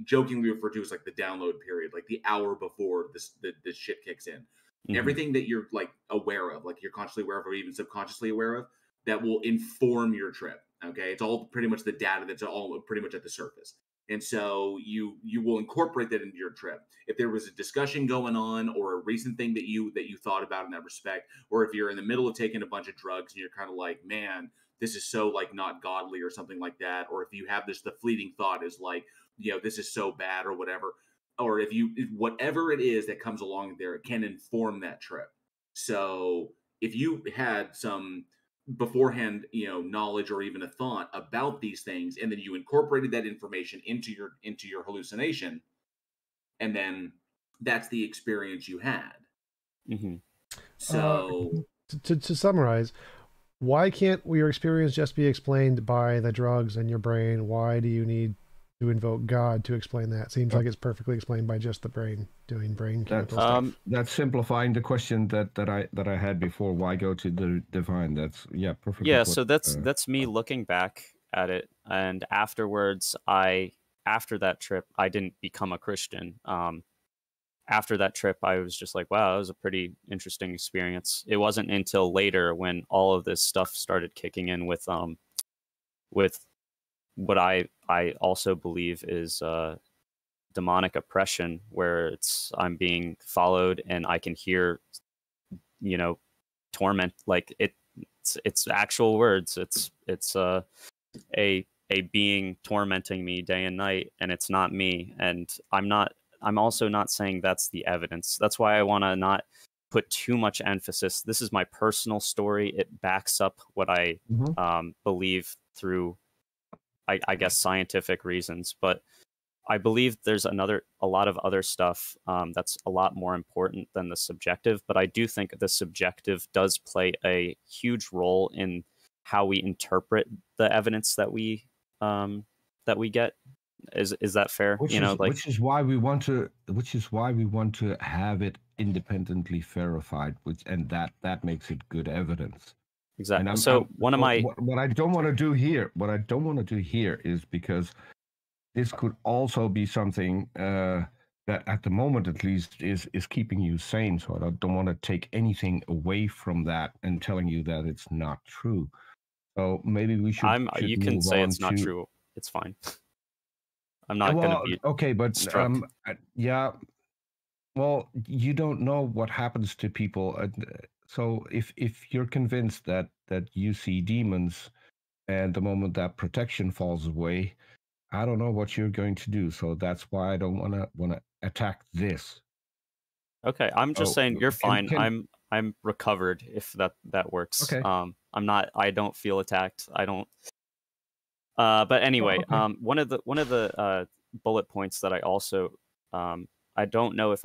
jokingly refer to as like the download period, like the hour before this shit kicks in. Mm-hmm. Everything that you're like aware of, like you're consciously aware of or even subconsciously aware of, that will inform your trip. Okay, it's all pretty much the data that's all pretty much at the surface. And so you will incorporate that into your trip. If there was a discussion going on or a recent thing that you thought about in that respect, or if you're in the middle of taking a bunch of drugs and you're kind of like, man, this is so like not godly or something like that, or if you have the fleeting thought is like, this is so bad or whatever, or if whatever it is that comes along there, it can inform that trip. So if you had some beforehand, knowledge or even a thought about these things, and then you incorporated that information into your hallucination, and then that's the experience you had. Mm-hmm. So to summarize, why can't your experience just be explained by the drugs in your brain? Why do you need to invoke God to explain that? Seems like it's perfectly explained by just the brain doing brain chemical stuff. That's simplifying the question that I had before. Why go to the divine? That's perfectly. Yeah, so that's me looking back at it, and afterwards, after that trip, I didn't become a Christian. After that trip, I was just like, wow, that was a pretty interesting experience. It wasn't until later when all of this stuff started kicking in with what I also believe is demonic oppression, where I'm being followed and I can hear, torment, like it's actual words. It's a being tormenting me day and night, and it's not me. And I'm also not saying that's the evidence. That's why I want to not put too much emphasis. This is my personal story. It backs up what I believe through, I guess, scientific reasons. But I believe there's a lot of other stuff that's a lot more important than the subjective. But I do think the subjective does play a huge role in how we interpret the evidence that we get. Is that fair? Which is why we want to have it independently verified, and that makes it good evidence. Exactly. So one of my what I don't want to do here, is because this could also be something that at the moment at least is keeping you sane. So I don't want to take anything away from that and telling you that it's not true. So maybe we should. You can say it's not true. It's fine. I'm not going to be okay, but struck. Yeah. Well, you don't know what happens to people. So if you're convinced that you see demons, and the moment that protection falls away, I don't know what you're going to do. So that's why I don't want to attack this. Okay, I'm just saying you're fine. I'm recovered, if that works. Okay. I don't feel attacked. I don't. But anyway, okay. One of the bullet points that I also I don't know if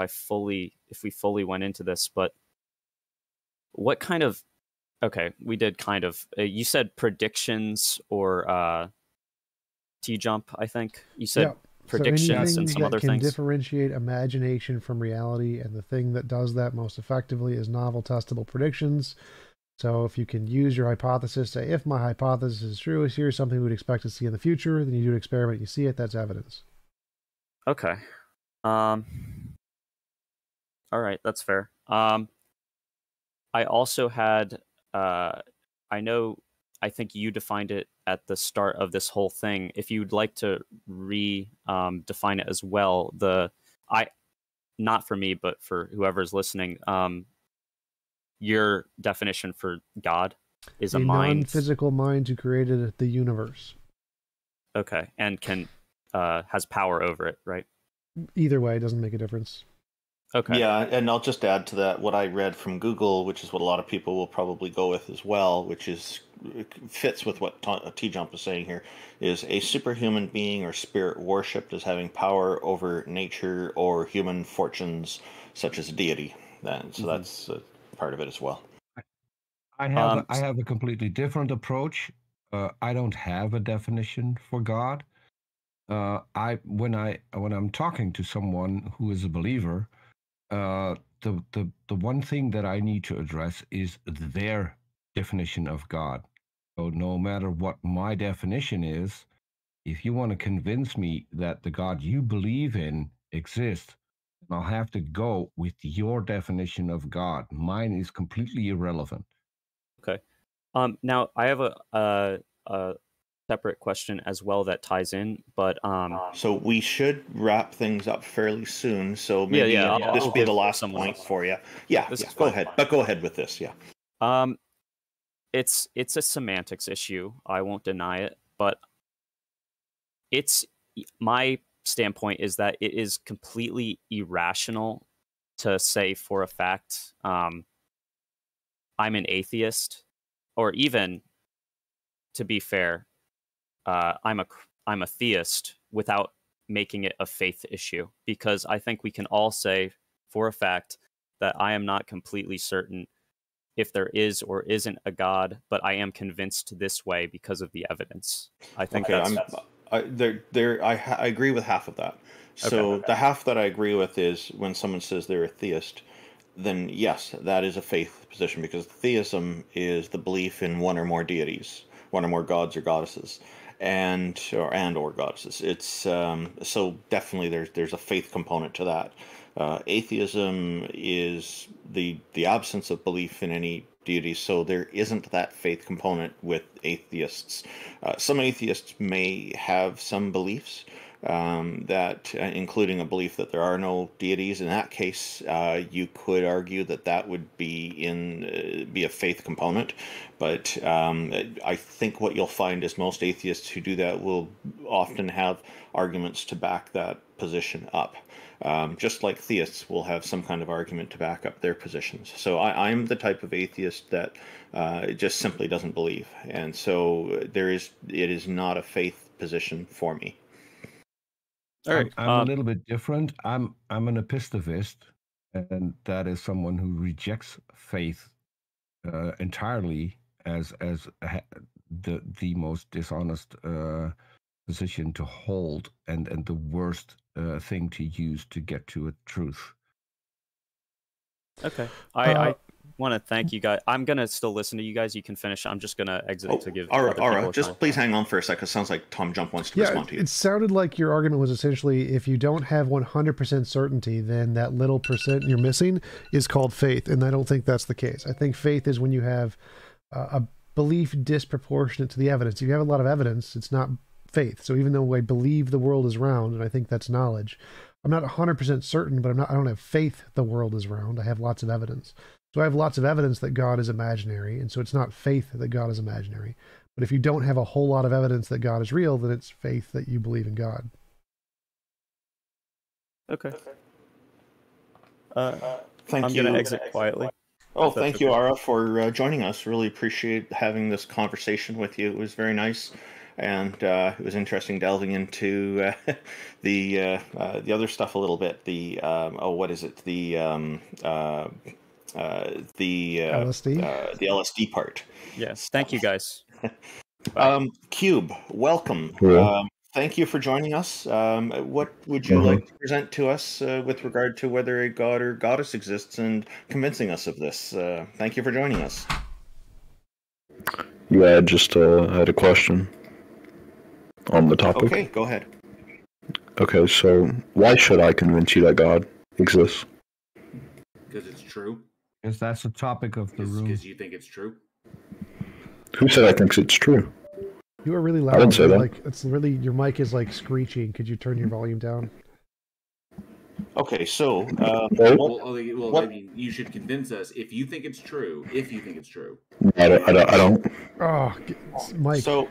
we fully went into this, but what kind of we did kind of. You said predictions or TJump, I think. You said predictions and some other things. Differentiate imagination from reality, and the thing that does that most effectively is novel testable predictions. So if you can use your hypothesis, say, if my hypothesis is true, here's something we would expect to see in the future, then you do an experiment, you see it, that's evidence. Okay. All right, that's fair. I also had, I think you defined it at the start of this whole thing. If you'd like to define it as well, not for me, but for whoever's listening, your definition for God is a mind, non-physical mind who created the universe. Okay, and has power over it, right? Either way, it doesn't make a difference. Okay. Yeah, and I'll just add to that what I read from Google, which is what a lot of people will probably go with as well, which fits with what TJump is saying here, is a superhuman being or spirit worshipped as having power over nature or human fortunes, such as a deity. So that's part of it as well. I have a completely different approach. I don't have a definition for God. When I'm talking to someone who is a believer, the one thing that I need to address is their definition of God. So no matter what my definition is, if you want to convince me that the God you believe in exists, I'll have to go with your definition of God. Mine is completely irrelevant. Okay. Now I have a separate question as well that ties in, but so we should wrap things up fairly soon. So maybe this will be the last point for you. Yeah, go ahead. But go ahead with this. Yeah. It's a semantics issue. I won't deny it, but my standpoint is that it is completely irrational to say for a fact I'm an atheist, or even, to be fair, I'm a theist without making it a faith issue, because I think we can all say for a fact that I am not completely certain if there is or isn't a God, but I am convinced this way because of the evidence. I think I agree with half of that. So the half that I agree with is when someone says they're a theist, then yes, that is a faith position, because theism is the belief in one or more deities, one or more gods or goddesses, or goddesses. It's so definitely there's a faith component to that. Atheism is the absence of belief in any deity, so there isn't that faith component with atheists. Some atheists may have some beliefs, that including a belief that there are no deities. In that case, you could argue that would be a faith component. But I think what you'll find is most atheists who do that will often have arguments to back that position up. Just like theists will have some kind of argument to back up their positions. So I'm the type of atheist that just simply doesn't believe, and so it is not a faith position for me. All right. I'm a little bit different. I'm an epistemologist, and that is someone who rejects faith entirely as the most dishonest position to hold, and the worst thing to use to get to a truth. Okay. want to thank you guys. I'm gonna still listen to you guys. You can finish. I'm just gonna exit to give. Aura, just please hang on for a second. It sounds like TJump wants to respond to you. It sounded like your argument was essentially, if you don't have 100% certainty, then that little percent you're missing is called faith, and I don't think that's the case. I think faith is when you have a belief disproportionate to the evidence. If you have a lot of evidence, it's not faith. So even though I believe the world is round, and I think that's knowledge, I'm not 100% certain, but I don't have faith the world is round. I have lots of evidence. So I have lots of evidence that God is imaginary, and so it's not faith that God is imaginary. But if you don't have a whole lot of evidence that God is real, then it's faith that you believe in God. Okay. Thank I'm you. going to exit quietly. Oh, thank you, Aura, for joining us. Really appreciate having this conversation with you. It was very nice. And it was interesting delving into the other stuff a little bit. The what is it? The LSD. The LSD part. Yes. Thank you, guys. Cube, welcome. Thank you for joining us. What would you like to present to us with regard to whether a god or goddess exists and convincing us of this? Thank you for joining us. Yeah, I just had a question on the topic. Okay, go ahead. Okay, so why should I convince you that God exists? Because it's true. Because that's the topic of the room. Because you think it's true. Who said I think it's true? You are really loud. I didn't say that. Like, it's really, your mic is like screeching. Could you turn your volume down? Okay, so I mean, you should convince us if you think it's true. If you think it's true. I don't. Oh, Mike. So,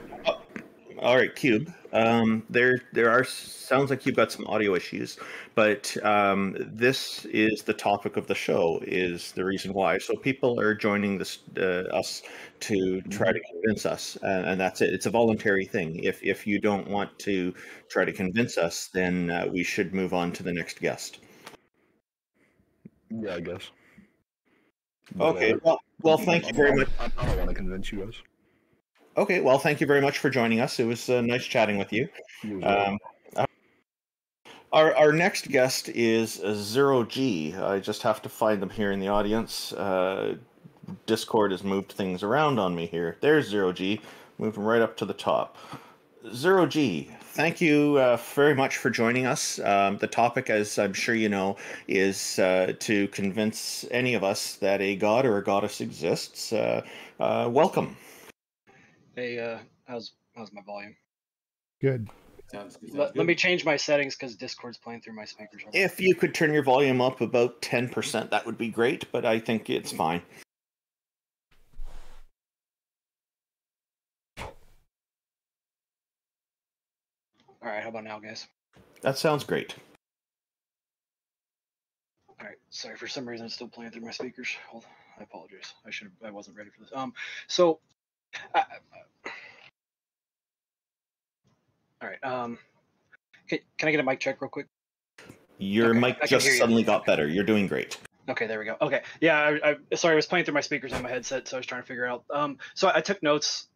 all right, Cube. There are sounds like you've got some audio issues, but this is the topic of the show. Is the reason why. So people are joining this us to try to convince us, and that's it. It's a voluntary thing. If you don't want to try to convince us, then we should move on to the next guest. Yeah, I guess. Okay. Well, thank you very much. I don't want to convince you guys. Okay, well, thank you very much for joining us. It was nice chatting with you. Our next guest is Zero G. I just have to find them here in the audience. Discord has moved things around on me here. There's Zero G. Move him right up to the top. Zero G, thank you very much for joining us. The topic, as I'm sure you know, is to convince any of us that a god or a goddess exists. Welcome. Hey, how's my volume? Good. Let me change my settings because Discord's playing through my speakers. If you could turn your volume up about 10%, that would be great, but I think it's fine. All right, how about now, guys? That sounds great. All right, sorry, for some reason it's still playing through my speakers. Hold on, I apologize. I wasn't ready for this. So, all right. Can I get a mic check real quick? Your mic just suddenly got better. You're doing great. Okay, there we go. Okay, yeah. Sorry, I was playing through my speakers on my headset, so I was trying to figure out. So I took notes.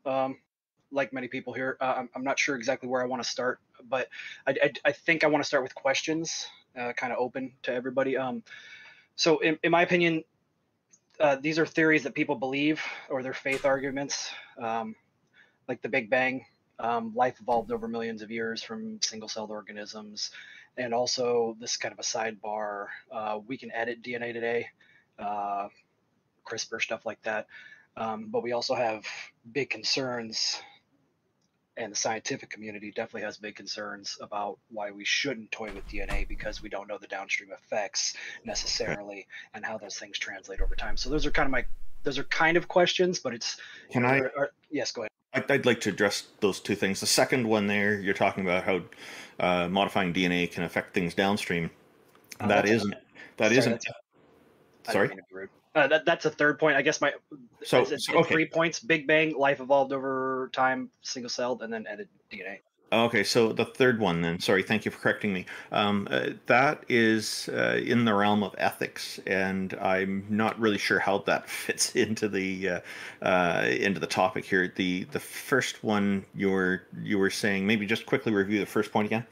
Like many people here, I'm not sure exactly where I want to start, but I think I want to start with questions, kind of open to everybody. So in my opinion, these are theories that people believe, or they're faith arguments, like the Big Bang. Life evolved over millions of years from single-celled organisms, and also this kind of a sidebar. We can edit DNA today, CRISPR, stuff like that, but we also have big concerns. And the scientific community definitely has big concerns about why we shouldn't toy with DNA, because we don't know the downstream effects necessarily and how those things translate over time. So those are kind of questions, but it's. Yes, go ahead. I'd like to address those two things. The second one there, you're talking about how modifying DNA can affect things downstream. Sorry. That's a third point. I guess it's 3 points: Big Bang, life evolved over time, single-celled, and then edited DNA. Okay, so the third one then. Sorry, thank you for correcting me. That is in the realm of ethics, and I'm not really sure how that fits into the topic here. The first one you were saying, maybe just quickly review the first point again.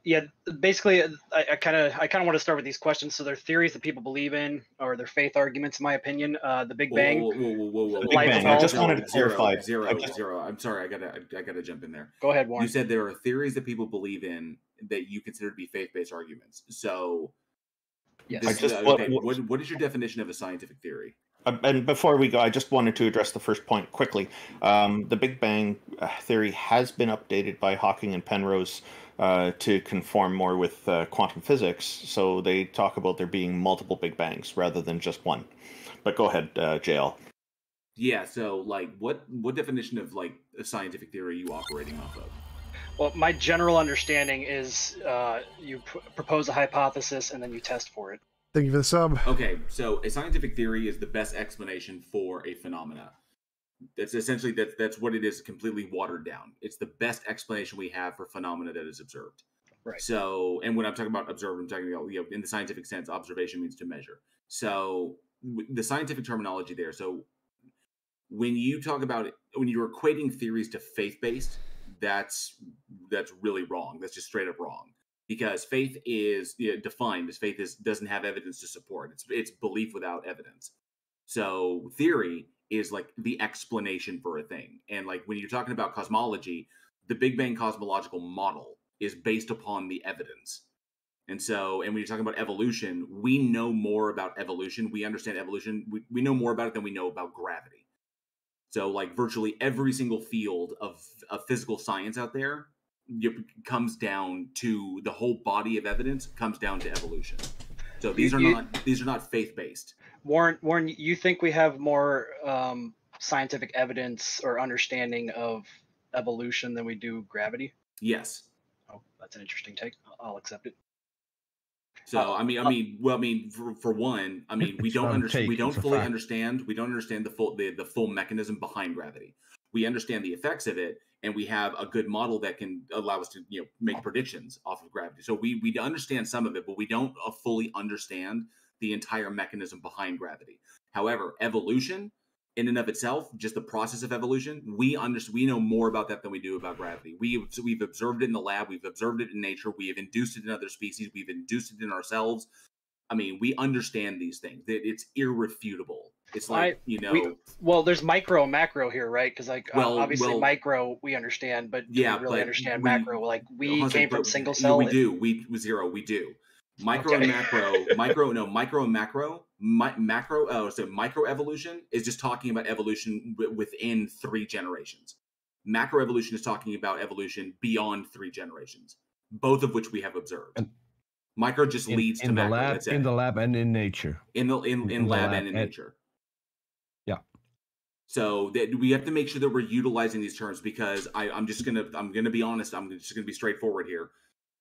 Yeah, basically, I kind of want to start with these questions. So they're theories that people believe in, or they're faith arguments, in my opinion. The Big Bang. Whoa. Big Bang. I just wanted to clarify. Zero. I'm sorry, I gotta jump in there. Go ahead, Warren. You said there are theories that people believe in that you consider to be faith-based arguments. So, yes. What is your definition of a scientific theory? And before we go, I just wanted to address the first point quickly. The Big Bang theory has been updated by Hawking and Penrose to conform more with quantum physics. So they talk about there being multiple Big Bangs rather than just one. But go ahead, JL. Yeah. So, like, what definition of like a scientific theory are you operating off of? Well, my general understanding is you propose a hypothesis and then you test for it. Thank you for the sub. Okay, so a scientific theory is the best explanation for a phenomena. That's essentially that's what it is, completely watered down. It's the best explanation we have for phenomena that is observed. Right. So, and when I'm talking about observed, I'm talking about, in the scientific sense, observation means to measure. So the scientific terminology there. So when you talk about it, when you're equating theories to faith-based, that's really wrong. That's just straight up wrong. Because faith is defined as faith doesn't have evidence to support. It's belief without evidence. So theory is like the explanation for a thing. And like when you're talking about cosmology, the Big Bang cosmological model is based upon the evidence. And when you're talking about evolution, we know more about evolution. We understand evolution. We know more about it than we know about gravity. So like virtually every single field of physical science out there comes down to the whole body of evidence comes down to evolution. So these are not faith-based. Warren, you think we have more scientific evidence or understanding of evolution than we do gravity? Yes. Oh, that's an interesting take. I'll accept it. So for one, we don't fully understand the full mechanism behind gravity. We understand the effects of it, and we have a good model that can allow us to make predictions off of gravity. So we understand some of it, but we don't fully understand the entire mechanism behind gravity. However, evolution in and of itself, just the process of evolution, we know more about that than we do about gravity. We've observed it in the lab, we've observed it in nature, we have induced it in other species, we've induced it in ourselves. We understand these things. It's irrefutable. It's like, there's micro and macro here, right? Because obviously micro we understand, but do we really understand macro? Like we came from single cell. We do. We do. Micro and macro. Micro and macro. So micro evolution is just talking about evolution within 3 generations. Macro evolution is talking about evolution beyond 3 generations, both of which we have observed. Micro just leads to macro. In the lab and in nature. In lab and in nature. Yeah. So that we have to make sure that we're utilizing these terms, because I'm gonna be honest. I'm just gonna be straightforward here.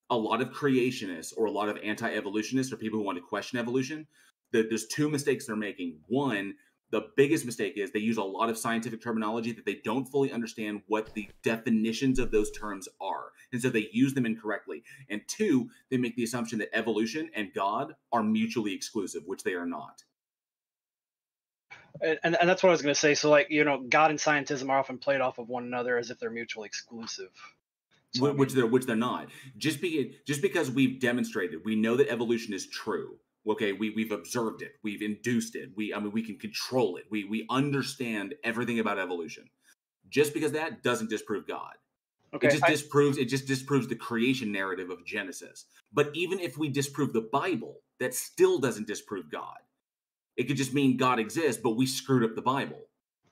A lot of creationists or a lot of anti-evolutionists or people who want to question evolution, there's 2 mistakes they're making. One, the biggest mistake is they use a lot of scientific terminology that they don't fully understand what the definitions of those terms are. And so they use them incorrectly. And 2, they make the assumption that evolution and God are mutually exclusive, which they are not. And that's what I was going to say. So God and scientism are often played off of one another as if they're mutually exclusive. So, which they're not. Just because we've demonstrated, we know that evolution is true. Okay, we've observed it, we've induced it, we can control it, we understand everything about evolution. Just because that doesn't disprove God. Okay, it just disproves the creation narrative of Genesis. But even if we disprove the Bible, that still doesn't disprove God. It could just mean God exists, but we screwed up the Bible.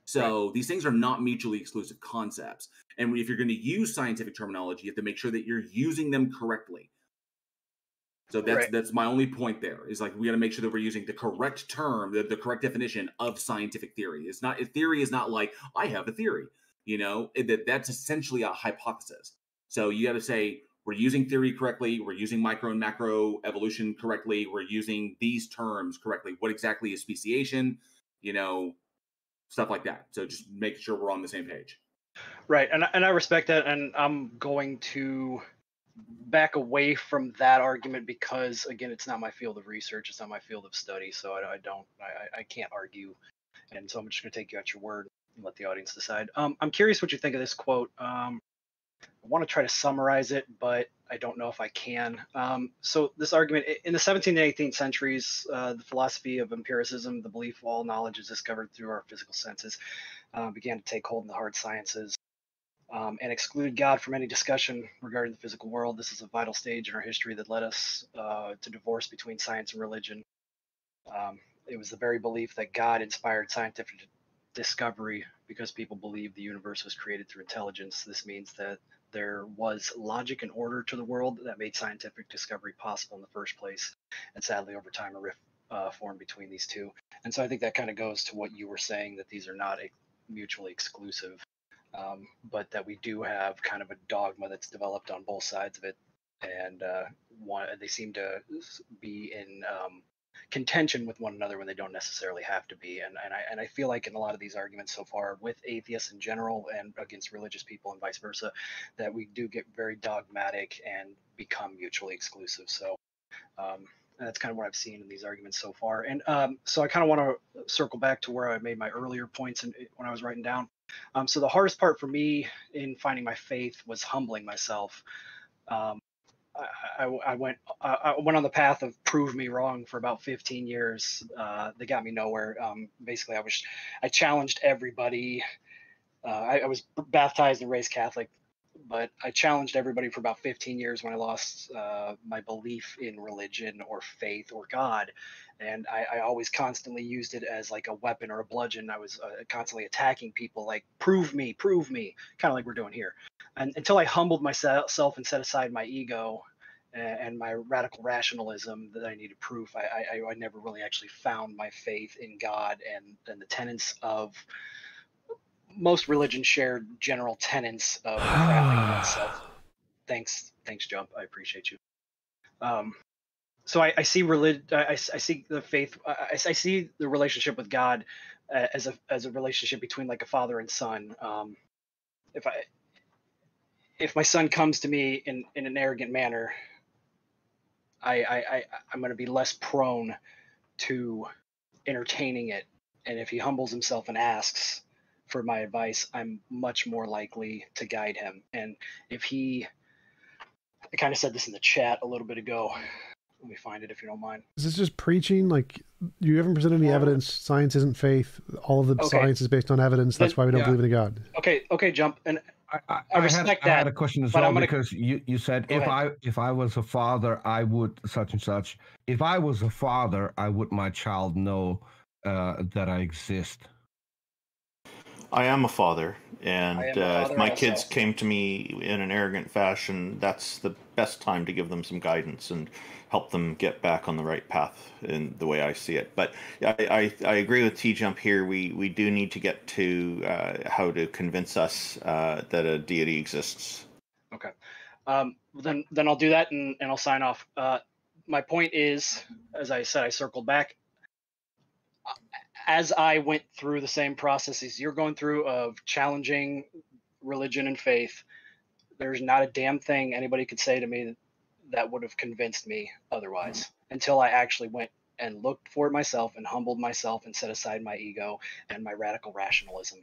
So these things are not mutually exclusive concepts. And if you're going to use scientific terminology, you have to make sure that you're using them correctly. So that's my only point there, is like we got to make sure that we're using the correct term, the correct definition of scientific theory. Theory is not like I have a theory, that's essentially a hypothesis. So you got to say we're using theory correctly, we're using micro and macro evolution correctly, we're using these terms correctly. What exactly is speciation? Stuff like that. So just making sure we're on the same page. Right, and I respect that, and I'm going to back away from that argument because, again, it's not my field of research, it's not my field of study, so I can't argue, and so I'm just going to take you at your word and let the audience decide. I'm curious what you think of this quote. I want to try to summarize it, but I don't know if I can. So this argument in the 17th and 18th centuries, the philosophy of empiricism, the belief all knowledge is discovered through our physical senses, began to take hold in the hard sciences, and excluded God from any discussion regarding the physical world. This is a vital stage in our history that led us to divorce between science and religion. It was the very belief that God inspired scientific discovery because people believed the universe was created through intelligence. This means that there was logic and order to the world that made scientific discovery possible in the first place. And sadly, over time, a rift formed between these two. And so I think that kind of goes to what you were saying, that these are not mutually exclusive, but that we do have kind of a dogma that's developed on both sides of it. And they seem to be in contention with one another when they don't necessarily have to be. And I feel like in a lot of these arguments so far with atheists in general and against religious people and vice versa, that we do get very dogmatic and become mutually exclusive. So that's kind of what I've seen in these arguments so far. And so I kind of want to circle back to where I made my earlier points when I was writing down. So the hardest part for me in finding my faith was humbling myself. I went on the path of prove me wrong for about 15 years. They got me nowhere. Basically, I challenged everybody. I was baptized and raised Catholic, but I challenged everybody for about 15 years when I lost my belief in religion or faith or God. And I always constantly used it as like a weapon or a bludgeon. I was constantly attacking people like, prove me, kind of like we're doing here. And until I humbled myself and set aside my ego and my radical rationalism that I needed proof, I never really actually found my faith in God and the tenets of most religions shared general tenets of crafting oneself. Thanks, Jump. I appreciate you. So I see I see the faith. I see the relationship with God as a relationship between like a father and son. If my son comes to me in an arrogant manner, I'm going to be less prone to entertaining it. And if he humbles himself and asks for my advice, I'm much more likely to guide him. And if I kind of said this in the chat a little bit ago. Let me find it if you don't mind. Is this just preaching? Like, you haven't presented any evidence. Science isn't faith. All of the science is based on evidence. That's why we don't believe in a God. Okay, Jump. And I respect that. I had a question as well, because you said if I was a father, I would such and such. If I was a father, I would my child know that I exist. I am a father, and if my kids came to me in an arrogant fashion, that's the best time to give them some guidance and help them get back on the right path in the way I see it. But I agree with TJump here. We do need to get to how to convince us that a deity exists. Okay. Then I'll do that and I'll sign off. My point is, as I said, I circled back. As I went through the same processes you're going through of challenging religion and faith, there's not a damn thing anybody could say to me that would have convinced me otherwise, until I actually went and looked for it myself and humbled myself and set aside my ego and my radical rationalism.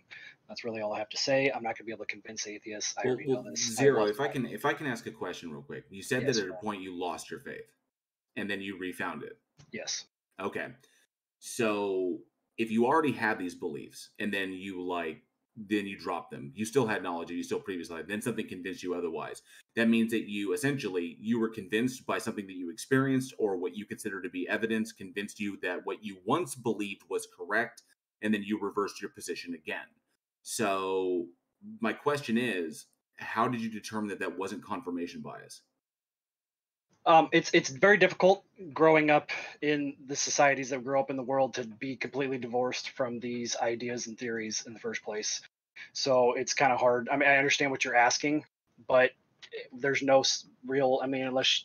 That's really all I have to say. I'm not going to be able to convince atheists. I already know this. Zero, if I can ask a question real quick. You said that at a point you lost your faith and then you refound it. Yes. Okay. So if you already had these beliefs and then you drop them, you still had knowledge and you still previously had, then something convinced you otherwise. That means that you were convinced by something that you experienced or what you consider to be evidence convinced you that what you once believed was correct, and then you reversed your position again. So my question is, how did you determine that that wasn't confirmation bias? It's very difficult growing up in the societies that grew up in the world to be completely divorced from these ideas and theories in the first place. So it's kind of hard. I mean, I understand what you're asking, but there's no real, I mean, unless,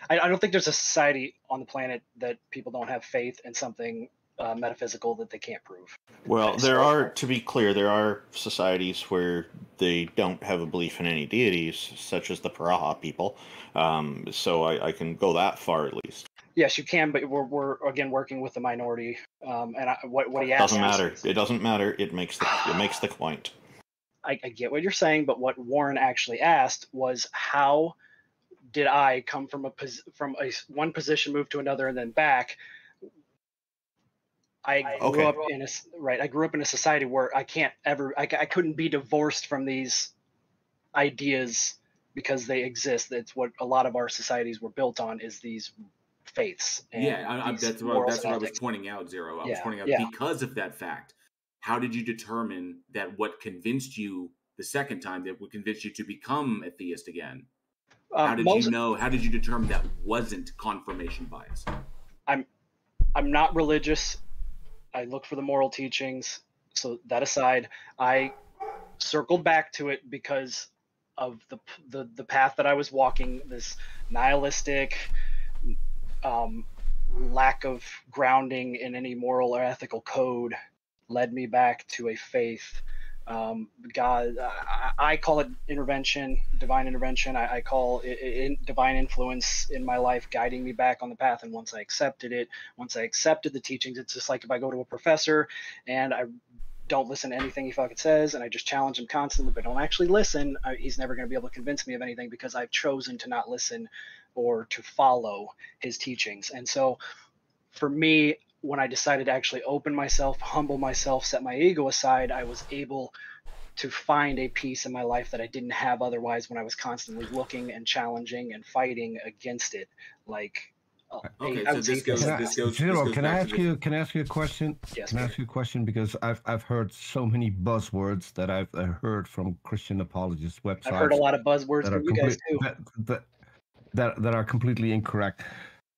I don't think there's a society on the planet that people don't have faith in something metaphysical that they can't prove. Well, to be clear, there are societies where they don't have a belief in any deities, such as the Preshow people. So I can go that far at least. Yes, you can, but we're again working with the minority. What he asked doesn't matter. It doesn't matter. It makes the point. I get what you're saying, but what Warren actually asked was how did I come from one position, move to another, and then back. I grew up in I grew up in a society where I couldn't be divorced from these ideas because they exist. That's what a lot of our societies were built on, is these faiths. And that's what I was pointing out, Zero. I was pointing out because of that fact. How did you determine that what convinced you the second time that would convince you to become a theist again? How did you know? How did you determine that wasn't confirmation bias? I'm not religious. I look for the moral teachings. So that aside, I circled back to it because of the path that I was walking. This nihilistic, lack of grounding in any moral or ethical code led me back to a faith. God, I call it intervention, divine intervention. I call it divine influence in my life, guiding me back on the path. And once I accepted the teachings, it's just like if I go to a professor and I don't listen to anything he fucking says, and I just challenge him constantly, but don't actually listen, he's never going to be able to convince me of anything, because I've chosen to not listen or to follow his teachings. And so for me, when I decided to actually open myself, humble myself, set my ego aside, I was able to find a peace in my life that I didn't have otherwise when I was constantly looking and challenging and fighting against it. Like, Zero, can I ask you a question? Yes. Can I ask you a question? Because I've heard so many buzzwords that I've heard from Christian apologist websites. I've heard a lot of buzzwords from you guys too. That are completely incorrect.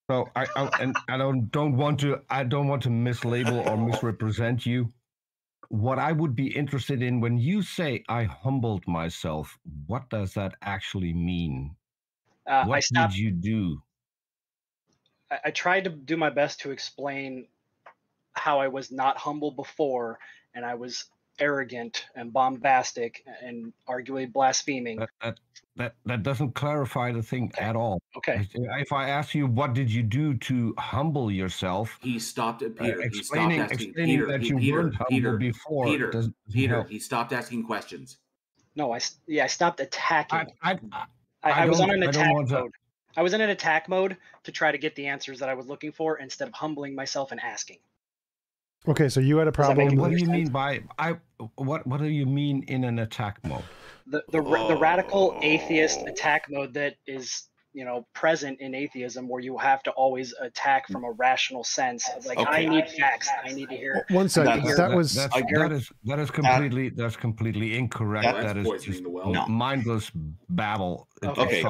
So I don't want to mislabel or misrepresent you. What I would be interested in, when you say I humbled myself, what does that actually mean? What did you do? I tried to do my best to explain how I was not humble before, and I was arrogant and bombastic and arguably blaspheming. That doesn't clarify the thing at all. Okay. If I ask you, what did you do to humble yourself? He stopped at Peter. Explaining that you weren't humble before. Peter, he stopped asking questions. No, I stopped attacking. I was on an attack mode. I was in an attack mode to try to get the answers that I was looking for instead of humbling myself and asking. Okay, so you had a problem. What do you mean by what do you mean in an attack mode? The radical atheist attack mode that is, present in atheism, where you have to always attack from a rational sense of like, I need facts, I need to hear. One second, that is completely incorrect. That is just mindless babble. Okay,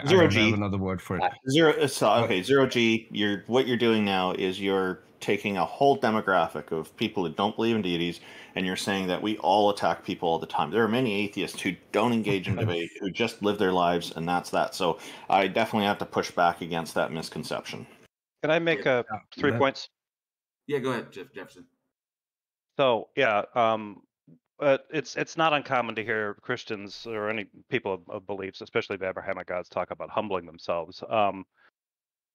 Zero G. I have another word for it. Zero G. What you're doing now is you're taking a whole demographic of people who don't believe in deities, and you're saying that we all attack people all the time. There are many atheists who don't engage in debate, who just live their lives, and that's that. So I definitely have to push back against that misconception. Can I make 3 points? Yeah, go ahead, Jefferson. So yeah, it's not uncommon to hear Christians or any people of beliefs, especially the Abrahamic gods, talk about humbling themselves.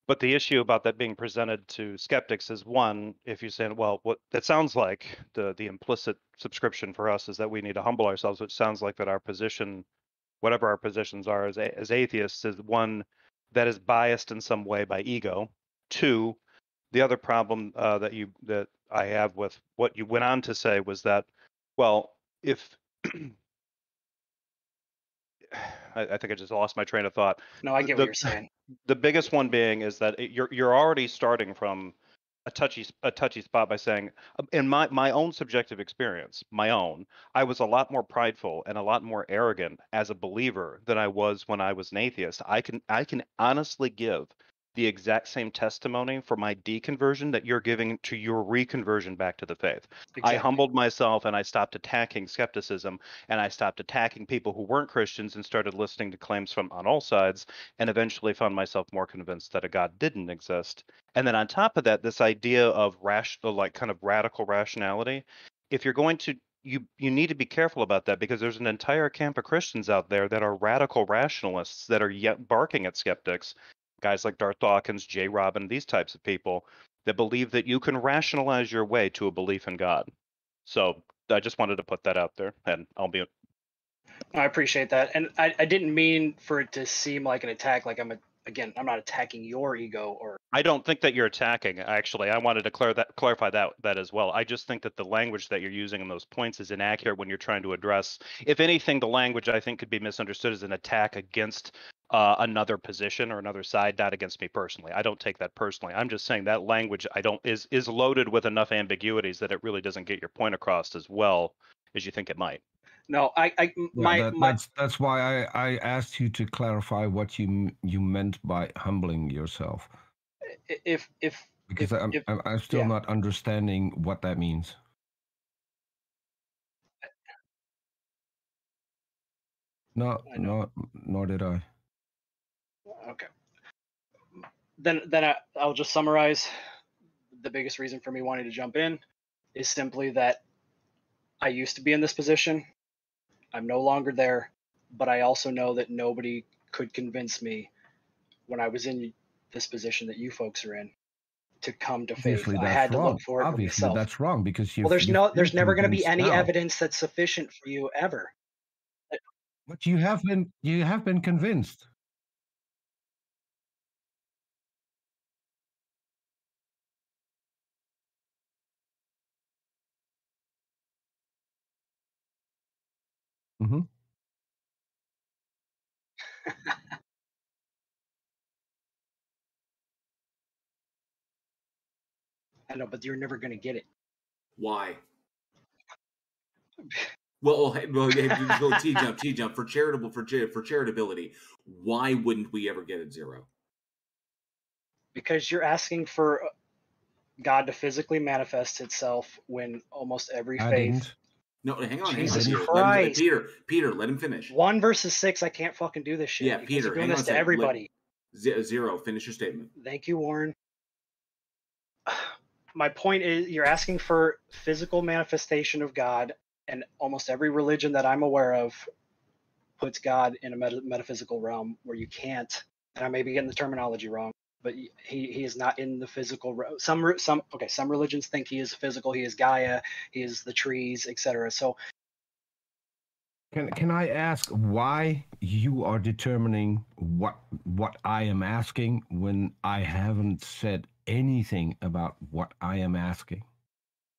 But the issue about that being presented to skeptics is, one, if you're saying, well, what that sounds like, the implicit subscription for us is that we need to humble ourselves, which sounds like that our position, whatever our positions are as atheists, is one that is biased in some way by ego. Two, the other problem that I have with what you went on to say was that, well, if I think I just lost my train of thought. No, I get what you're saying. The biggest one being is that you're already starting from a touchy spot by saying, in my own subjective experience, I was a lot more prideful and a lot more arrogant as a believer than I was when I was an atheist. I can honestly give the exact same testimony for my deconversion that you're giving to your reconversion back to the faith. Exactly. I humbled myself and I stopped attacking skepticism, and I stopped attacking people who weren't Christians and started listening to claims from on all sides, and eventually found myself more convinced that a God didn't exist. And then on top of that, this idea of kind of radical rationality, if you're going to, you need to be careful about that, because there's an entire camp of Christians out there that are radical rationalists that are yet barking at skeptics. Guys like Darth Dawkins, J. Robin, these types of people that believe that you can rationalize your way to a belief in God. So I just wanted to put that out there, and I'll be. I appreciate that, and I didn't mean for it to seem like an attack. Like I'm not attacking your ego or. I don't think that you're attacking. Actually, I wanted to clarify that as well. I just think that the language that you're using in those points is inaccurate when you're trying to address. If anything, the language I think could be misunderstood as an attack against another position or another side, not against me personally. I don't take that personally. I'm just saying that language is loaded with enough ambiguities that it really doesn't get your point across as well as you think it might. No, that's why I asked you to clarify what you meant by humbling yourself. Because I'm still not understanding what that means. No, nor did I. Okay. Then I'll just summarize. The biggest reason for me wanting to jump in is simply that I used to be in this position. I'm no longer there, but I also know that nobody could convince me when I was in this position that you folks are in to come to faith. I had to look for it for myself. That's wrong because there's never going to be any evidence that's sufficient for you ever. But you have been convinced. Mm-hmm. I know, but you're never going to get it. Why? Well, TJump for charitability. Why wouldn't we ever get it 0? Because you're asking for God to physically manifest itself when almost every faith. No, hang on. Jesus Christ. Peter, let him finish. 1 versus 6, I can't fucking do this shit. Yeah, Peter, you're doing this to everybody. 0, finish your statement. Thank you, Warren. My point is, you're asking for physical manifestation of God, and almost every religion that I'm aware of puts God in a metaphysical realm where you can't. And I may be getting the terminology wrong, but he is not in the physical realm. Some religions think he is physical. He is Gaia. He is the trees, etc. So, can I ask why you are determining what I am asking when I haven't said anything about what I am asking?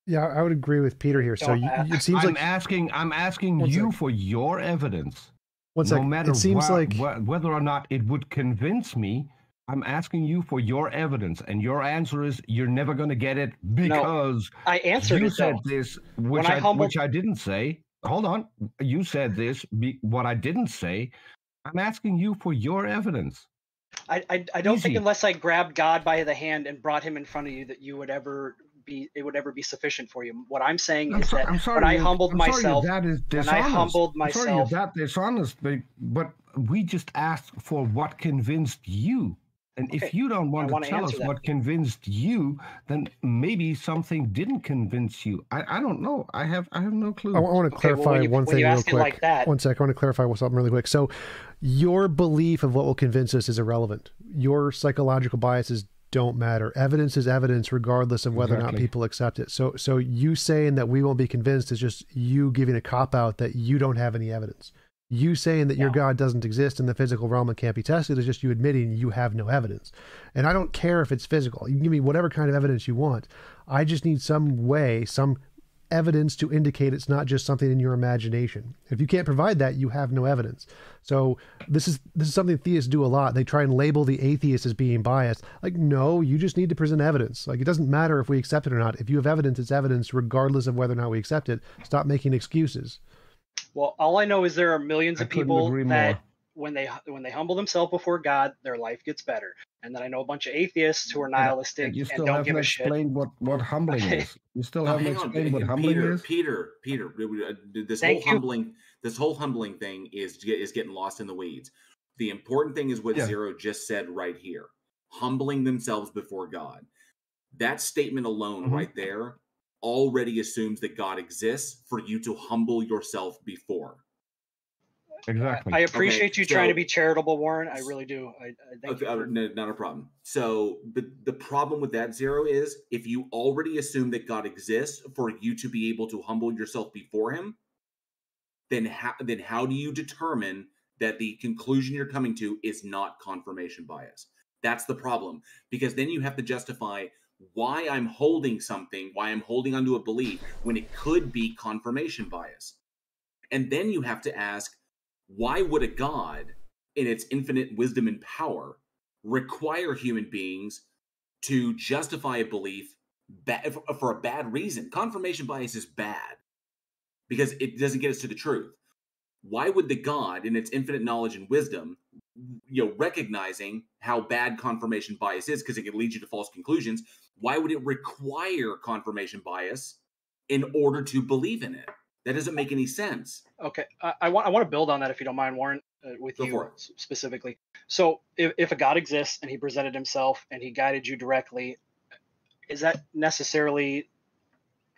Yeah, I would agree with Peter here. So it seems I'm asking you for your evidence. No matter it seems whether or not it would convince me, I'm asking you for your evidence, and your answer is you're never going to get it because I answered you it, said though. this, which I didn't say. Hold on, you said this. What I didn't say. I'm asking you for your evidence. I don't think unless I grabbed God by the hand and brought him in front of you that it would ever be sufficient for you. What I'm saying is that when I humbled myself, I'm sorry you're that dishonest, but we just asked for what convinced you. And if you don't want to tell us what convinced you, then maybe something didn't convince you. I don't know. I have no clue. I want to clarify one thing real quick. Like 1 sec. I want to clarify something really quick. So your belief of what will convince us is irrelevant. Your psychological biases don't matter. Evidence is evidence regardless of whether or not people accept it. So you saying that we won't be convinced is just you giving a cop-out that you don't have any evidence. You saying that your God doesn't exist in the physical realm and can't be tested is just you admitting you have no evidence. And I don't care if it's physical. You can give me whatever kind of evidence you want. I just need some evidence to indicate it's not just something in your imagination. If you can't provide that, you have no evidence. So this is something theists do a lot. They try and label the atheist as being biased. Like, no, you just need to present evidence. Like, it doesn't matter if we accept it or not. If you have evidence, it's evidence regardless of whether or not we accept it. Stop making excuses. Well, all I know is there are millions of people that when they humble themselves before God, their life gets better. And then I know a bunch of atheists who are nihilistic and don't give a shit. Explain what humbling is. You still haven't explained what humbling is. Peter, this whole humbling thing is getting lost in the weeds. The important thing is what Zero just said right here: humbling themselves before God. That statement alone, right there, already assumes that God exists for you to humble yourself before. Exactly. I appreciate you trying to be charitable, Warren. I really do. I thank you. No, not a problem. So, but the problem with that, Zero, is if you already assume that God exists for you to be able to humble yourself before him, then how do you determine that the conclusion you're coming to is not confirmation bias? That's the problem, because then you have to justify why I'm holding something, why I'm holding onto a belief when it could be confirmation bias. And then you have to ask, why would a God, in its infinite wisdom and power, require human beings to justify a belief for a bad reason? Confirmation bias is bad because it doesn't get us to the truth. Why would the God, in its infinite knowledge and wisdom, recognizing how bad confirmation bias is, because it can lead you to false conclusions, why would it require confirmation bias in order to believe in it? That doesn't make any sense. Okay, I want to build on that, if you don't mind, Warren, with you specifically. So if a God exists and he presented himself and he guided you directly, is that necessarily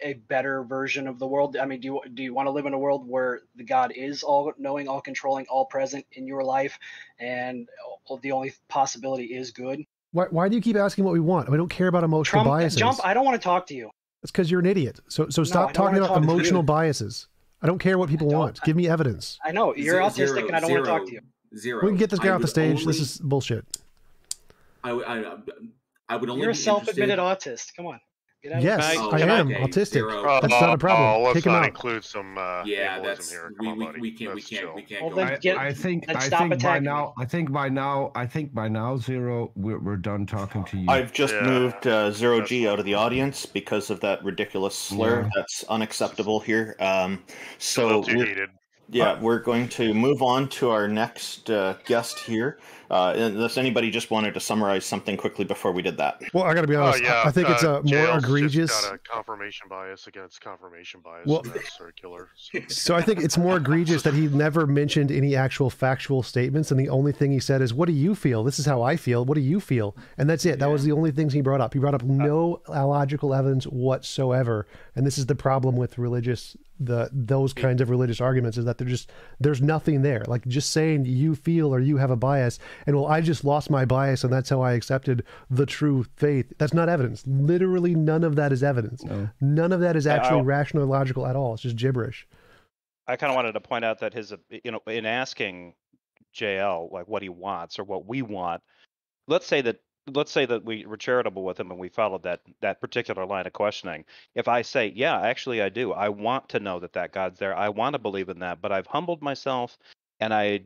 a better version of the world? I mean, do you want to live in a world where the God is all knowing, all controlling, all present in your life, and the only possibility is good? Why do you keep asking what we want? We don't care about emotional biases. Jump, I don't want to talk to you. It's because you're an idiot. So stop talking about emotional biases. I don't care what people want. Give me evidence. I know you're autistic, and I don't want to talk to you. Zero. We can get this guy off the stage. This is bullshit. I would only. You're a be self-admitted interested... autist. Come on. Yes, I am autistic. That's not a problem. Let's Kick him not out. include some that's here. we can't Well, go. then I think by now, Zero, we're done talking to you. I've just moved Zero G out of the audience because of that ridiculous slur. Yeah. That's unacceptable here. So we're going to move on to our next guest here. Unless anybody just wanted to summarize something quickly before we did that. Well, I got to be honest. I think it's a more egregious. Just got a confirmation bias against confirmation bias. Well, and that's circular. So I think it's more egregious that he never mentioned any actual factual statements, and the only thing he said is, "What do you feel? This is how I feel. What do you feel?" And that's it. That was the only things he brought up. He brought up no logical evidence whatsoever, and this is the problem with those kinds of religious arguments, is that there's nothing there. Like just saying you feel or you have a bias, and well, I just lost my bias and that's how I accepted the true faith. That's not evidence. Literally none of that is evidence. No. None of that is actually rational or logical at all. It's just gibberish. I kind of wanted to point out that his, in asking JL like what he wants or what we want, let's say that we were charitable with him and we followed that particular line of questioning. If I say, yeah, actually I do. I want to know that God's there. I want to believe in that, but I've humbled myself and I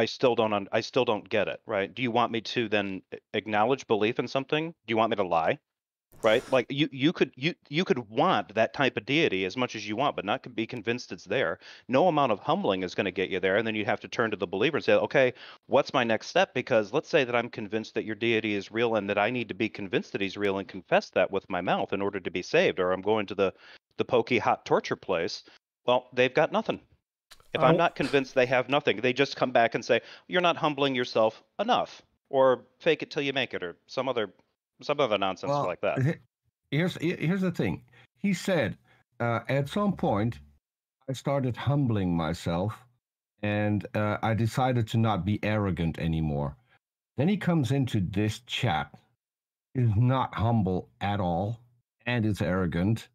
still don't get it, right? Do you want me to then acknowledge belief in something? Do you want me to lie? Right? Like you could want that type of deity as much as you want, but not be convinced it's there. No amount of humbling is going to get you there, and then you have to turn to the believer and say, okay, what's my next step? Because let's say that I'm convinced that your deity is real and that I need to be convinced that he's real and confess that with my mouth in order to be saved, or I'm going to the pokey hot torture place. Well, they've got nothing. If I'm not convinced they have nothing, they just come back and say, you're not humbling yourself enough, or fake it till you make it, or some other nonsense like that. Here's the thing. He said, at some point, I started humbling myself, and I decided to not be arrogant anymore. Then he comes into this chat, is not humble at all, and is arrogant,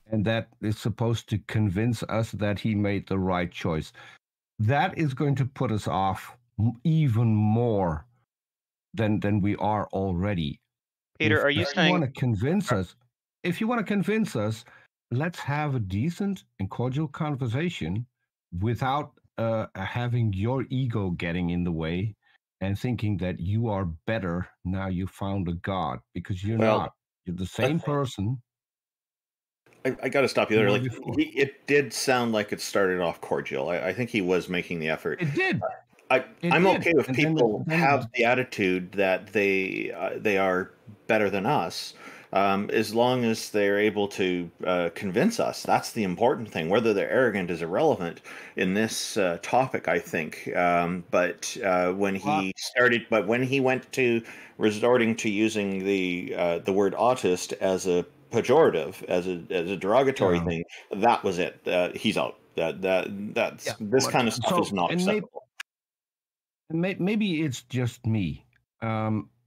and that is supposed to convince us that he made the right choice. That is going to put us off even more than we are already. Peter, are you saying... If you want to convince us, let's have a decent and cordial conversation without having your ego getting in the way and thinking that you are better now you found a God, because you're not. You're the same person. I got to stop you there. Like, it did sound like it started off cordial. I think he was making the effort. It did. I'm okay if people have the attitude that they are better than us, as long as they're able to convince us. That's the important thing. Whether they're arrogant is irrelevant in this topic, I think. But when he went to resorting to using the word autist as a pejorative, as a derogatory thing, that was it. He's out. This kind of stuff is not acceptable. Maybe it's just me.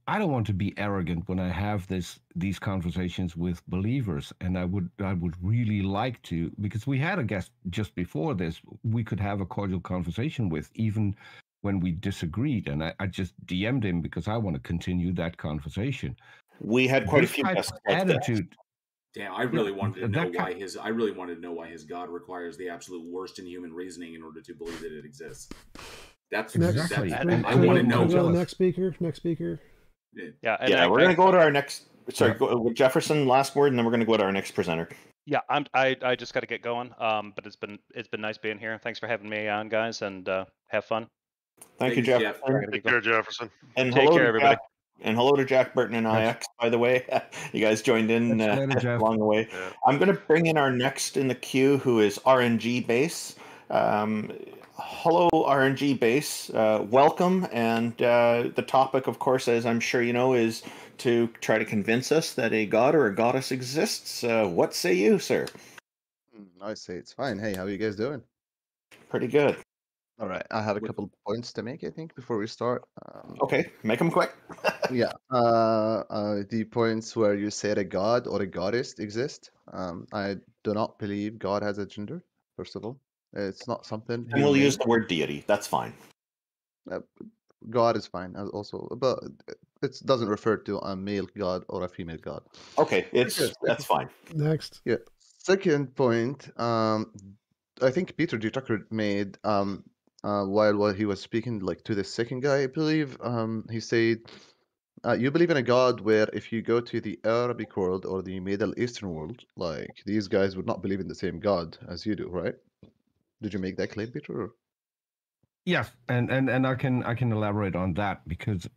I don't want to be arrogant when I have these conversations with believers, and I would really like to, because we had a guest just before this we could have a cordial conversation with, even when we disagreed, and I just DM'd him because I want to continue that conversation. We had quite This a few type guests of like that. attitude. Damn, I really wanted to know that why his. I really wanted to know why his God requires the absolute worst in human reasoning in order to believe that it exists. That's Exactly. that's I want to know. Next speaker. Yeah, We're gonna go to our next. Sorry, go with Jefferson. Last word, and then we're gonna go to our next presenter. Yeah, I just got to get going. But it's been nice being here. Thanks for having me on, guys, and have fun. Thank you, Jefferson. Take care, Jefferson. And Take hello care, to everybody. Jack, and hello to Jack Burton and IX, by the way. You guys joined in along the way. Yeah. I'm going to bring in our next in the queue, who is RNG Base. Hello, RNG Base. Welcome. And the topic, of course, as I'm sure you know, is to try to convince us that a god or a goddess exists. What say you, sir? I say it's fine. Hey, how are you guys doing? Pretty good. All right, I have a couple of points to make, I think, before we start. Okay, make them quick. Yeah, the points where you said a god or a goddess exist. I do not believe God has a gender, first of all. It's not something. And we'll use the word deity. That's fine. God is fine also, but it doesn't refer to a male god or a female god. Okay, that's fine. Next. Yeah. Second point, I think Peter G. Tucker made while he was speaking, like, to the second guy, I believe, he said, you believe in a God where if you go to the Arabic world or the Middle Eastern world, like, these guys would not believe in the same God as you do, right? Did you make that claim, Peter? Or? Yes, and I can elaborate on that, because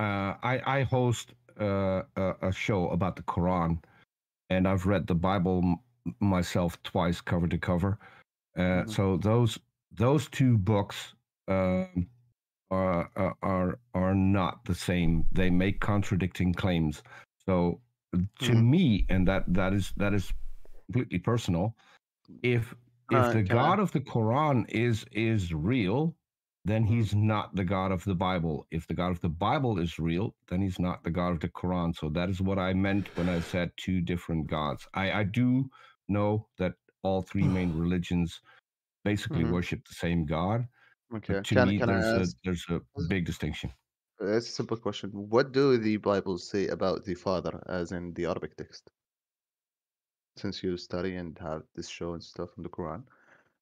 I host a show about the Quran, and I've read the Bible myself twice, cover to cover. So those two books are not the same. They make contradicting claims. So to me, and that is completely personal. If the God of the Quran is real, then he's not the God of the Bible. If the God of the Bible is real, then he's not the God of the Quran. So that is what I meant when I said two different gods. I do know that all three main religions basically worship the same God. Okay. But to me, there's a big distinction. It's a simple question. What do the Bibles say about the Father, as in the Arabic text? Since you study and have this show and stuff from the Quran,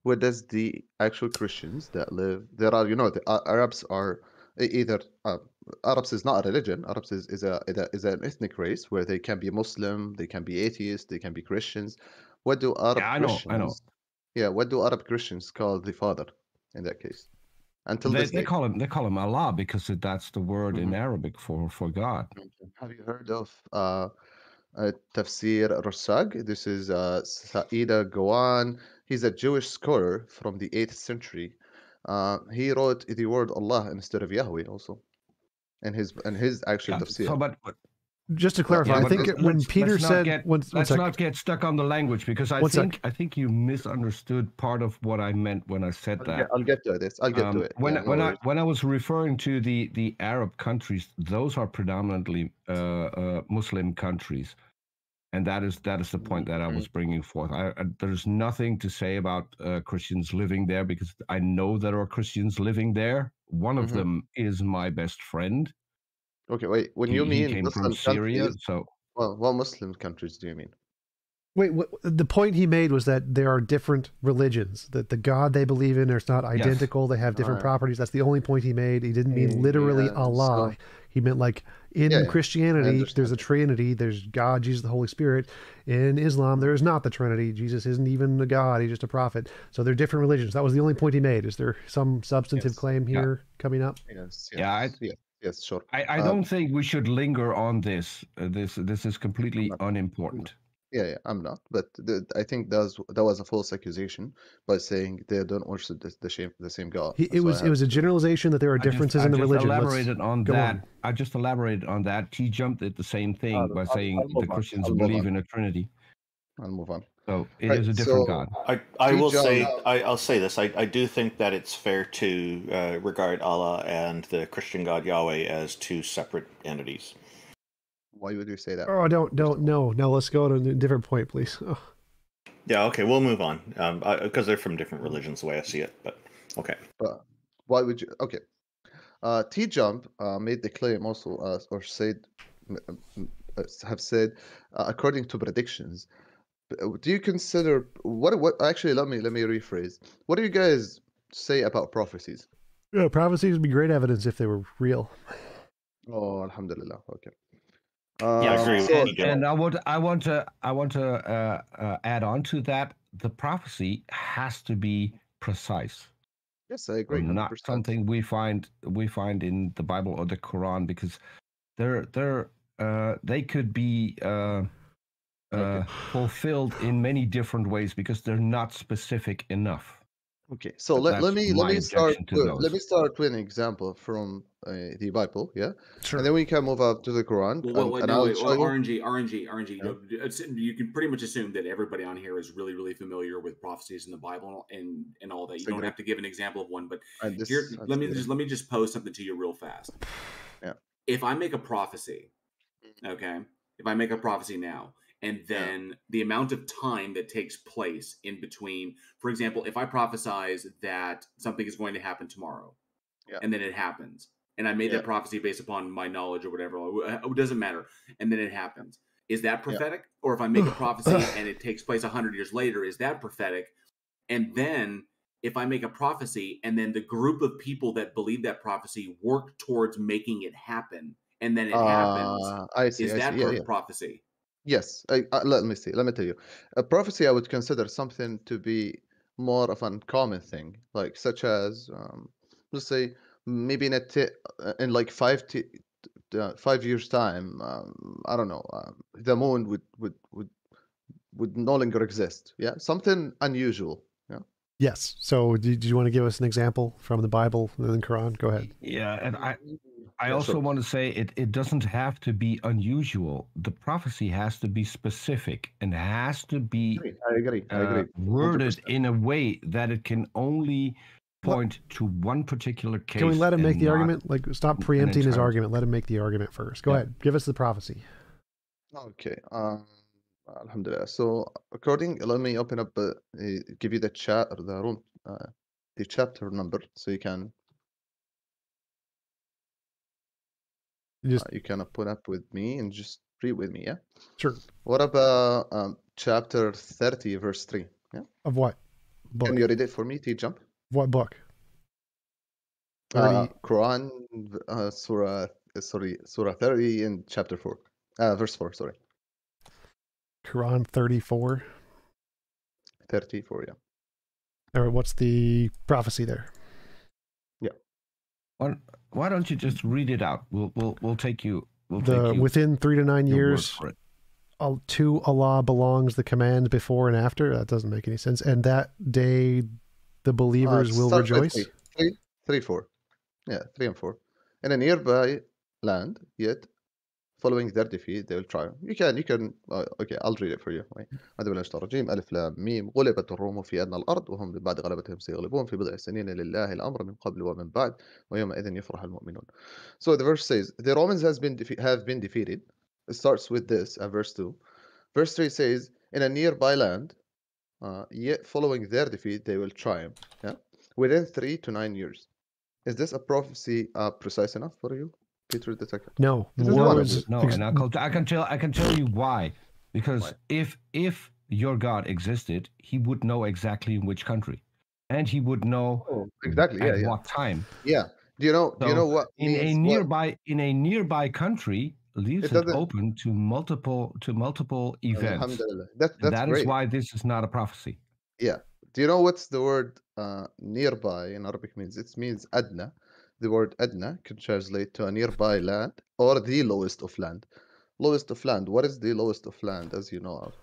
what does the actual Christians that live there are? The Arabs are either Arabs is not a religion. Arabs is an ethnic race where they can be Muslim, they can be atheists, they can be Christians. What do Arab Christians? I know. Yeah, what do Arab Christians call the Father in that case? Until they call him Allah, because that's the word in Arabic for God. Have you heard of Tafsir Rasag? This is Saida Gawan. He's a Jewish scholar from the 8th century. He wrote the word Allah instead of Yahweh also, and his actual tafsir. So, but just to clarify, I think when Peter said, let's not get stuck on the language, because I think you misunderstood part of what I meant when I said that. I'll get to this. I'll get to it. When I was referring to the Arab countries, those are predominantly Muslim countries, and that is the point that I was bringing forth. There's nothing to say about Christians living there, because I know there are Christians living there. One of them is my best friend. Okay, wait. When you mean he came Muslim from Syria, countries, so what Muslim countries do you mean? Wait, the point he made was that there are different religions, that the God they believe in is not identical. They have different properties. That's the only point he made. He didn't mean literally Allah. So, he meant like in Christianity, there's a Trinity. There's God, Jesus, the Holy Spirit. In Islam, there is not the Trinity. Jesus isn't even a God. He's just a prophet. So they're different religions. That was the only point he made. Is there some substantive claim here coming up? Yes, sure. I don't think we should linger on this. This is completely unimportant. Yeah, I'm not. But I think that was a false accusation by saying they don't worship the same God. It was a generalization that there are differences in the religion. I just elaborated on that. TJump did the same thing by saying the Christians believe in a Trinity. I'll move on. So it is a different God. I will say, I'll say this. I do think that it's fair to regard Allah and the Christian God Yahweh as two separate entities. Why would you say that? Oh, don't no. Now let's go to a different point, please. Oh. Yeah, okay, we'll move on. Because they're from different religions, the way I see it. But okay. But why would you? Okay. TJump made the claim also, or said, have said, according to predictions. Do you consider what? Actually, let me rephrase. What do you guys say about prophecies? Yeah, prophecies would be great evidence if they were real. Oh, alhamdulillah. Okay. Yeah, I agree with you. And I want to add on to that. The prophecy has to be precise. Yes, I agree. 100%. Not something we find in the Bible or the Quran, because they could be fulfilled in many different ways because they're not specific enough. Okay, so let me start with an example from the Bible, yeah, sure, and then we can move up to the Quran. RNG. You can pretty much assume that everybody on here is really familiar with prophecies in the Bible and all that. You don't have to give an example of one, but let me just pose something to you real fast. Yeah. If I make a prophecy, okay, if I make a prophecy now, and then the amount of time that takes place in between, for example, if I prophesize that something is going to happen tomorrow, and then it happens, and I made that prophecy based upon my knowledge or whatever, it doesn't matter, and then it happens, is that prophetic? Or if I make a prophecy and it takes place 100 years later, is that prophetic? And then if I make a prophecy and then the group of people that believe that prophecy work towards making it happen, and then it happens, is that prophecy? Yes, let me tell you. A prophecy I would consider something to be more of an uncommon thing, like such as, let's say, maybe in like 5 years' time, I don't know, the moon would no longer exist. Yeah, something unusual. Yeah. Yes. So, do you want to give us an example from the Bible and the Quran? Go ahead. Yeah, and I also want to say it doesn't have to be unusual. The prophecy has to be specific and has to be I agree. worded in a way that it can only point to one particular case. Can we let him make the argument? Like, stop preempting his argument. Let him make the argument first. Go ahead. Give us the prophecy. Okay. Alhamdulillah. So, let me open up, give you the chat or the room, the chapter number, so you can. You can put up with me and just read with me, yeah? Sure. What about chapter 30, verse 3? Yeah. Of what book? Can you read it for me, TJump? What book? Quran, Surah 30 in chapter 4. Verse 4, sorry. Quran 34? 34, yeah. All right, what's the prophecy there? Yeah. Why don't you just read it out? We'll take you. Within 3 to 9 years, to Allah belongs the command before and after. That doesn't make any sense. And that day, the believers will rejoice. 3, 4. Yeah, 3 and 4. In a nearby land, yet following their defeat, they will triumph. You can. Okay, I'll read it for you. أعوذ بالله من الشيطان الرجيم. ألف لام ميم. غلبت الروم في أدنى الأرض وهم من بعد غلبتهم سيغلبون في بضع سنين لله الأمر من قبل ومن بعد ويومئذ يفرح المؤمنون. So the verse says the Romans have been defeated. It starts with this at verse 2. Verse 3 says, in a nearby land, yet following their defeat, they will triumph. Yeah, within 3 to 9 years. Is this a prophecy precise enough for you, Peter the Second? No. And I can tell you why. Because if your God existed, he would know exactly in which country, and he would know exactly at what time. Yeah. Do you know what in a nearby country leaves it open to multiple events. That is why this is not a prophecy. Yeah. Do you know what's the word nearby in Arabic means? It means adna. The word adna can translate to a nearby land or the lowest of land. Lowest of land. What is the lowest of land, as you know of?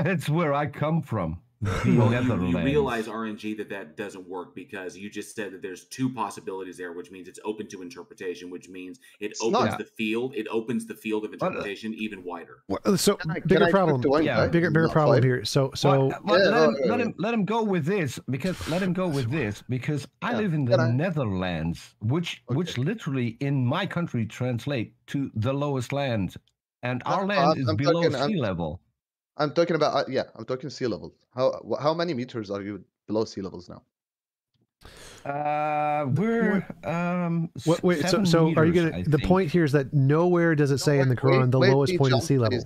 It's where I come from. you realize, RNG, that doesn't work because you just said that there's two possibilities there, which means it's open to interpretation, which means it opens the field. It opens the field of interpretation even wider. So bigger problem. Bigger problem here. So let him go with this because I live in the Netherlands, which literally in my country translate to the lowest land, and our land is below sea level. I'm talking about I'm talking sea level. How many meters are you below sea levels now? We're wait. So are you gonna? The point here is that nowhere does it say in the Quran the lowest point is sea level.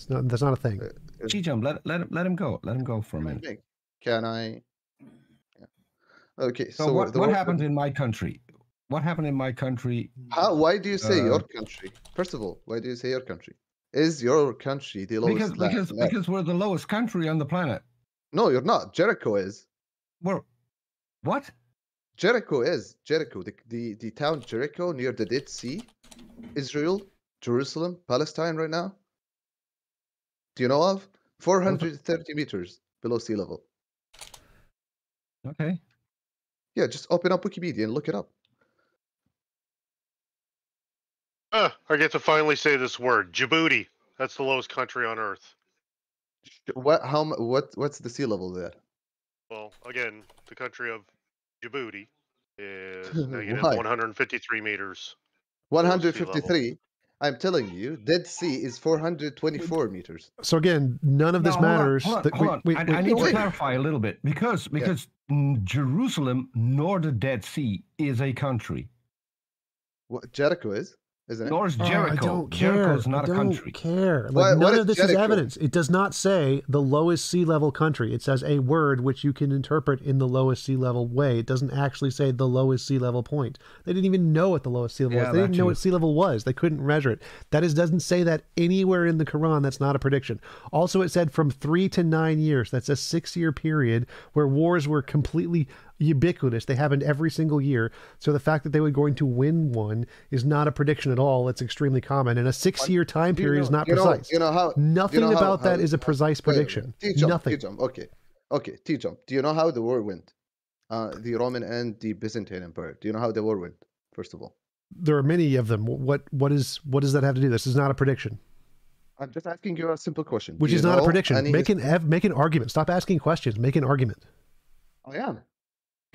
That's not a thing. TJump, let him go. Let him go for a minute. Can I? Yeah. Okay. So what happened in my country? What happened in my country? Why do you say your country? First of all, why do you say your country? Is your country the lowest? Because we're the lowest country on the planet. No, you're not. Jericho is. What? Jericho is. Jericho, the town Jericho near the Dead Sea, Israel, Jerusalem, Palestine right now. Do you know of? 430 meters below sea level. Okay. Yeah, just open up Wikipedia and look it up. I get to finally say this word, Djibouti. That's the lowest country on Earth. What's the sea level there? Well, again, the country of Djibouti is negative 153 meters. 153. I'm telling you, Dead Sea is 424 meters. So again, none of this matters. Hold on. I need to clarify a little bit because Jerusalem nor the Dead Sea is a country. What Jericho is? Isn't it? Nor is Jericho. I don't care. Jericho's not a country. I don't care. Like, none of this is evidence. It does not say the lowest sea level country. It says a word which you can interpret in the lowest sea level way. It doesn't actually say the lowest sea level point. They didn't even know what the lowest sea level was. They didn't know what sea level was. They couldn't measure it. Doesn't say that anywhere in the Quran. That's not a prediction. Also, it said from 3 to 9 years. That's a 6-year period where wars were completely ubiquitous. They happened every single year. So the fact that they were going to win one is not a prediction at all. It's extremely common. And a 6-year time period is not precise. Nothing about that is a precise prediction. Nothing. Okay. TJump. Do you know how the war went? The Roman and the Byzantine Empire. Do you know how the war went? First of all, there are many of them. What does that have to do? This is not a prediction. I'm just asking you a simple question. Which is not a prediction. Make an argument. Stop asking questions. Make an argument. I am.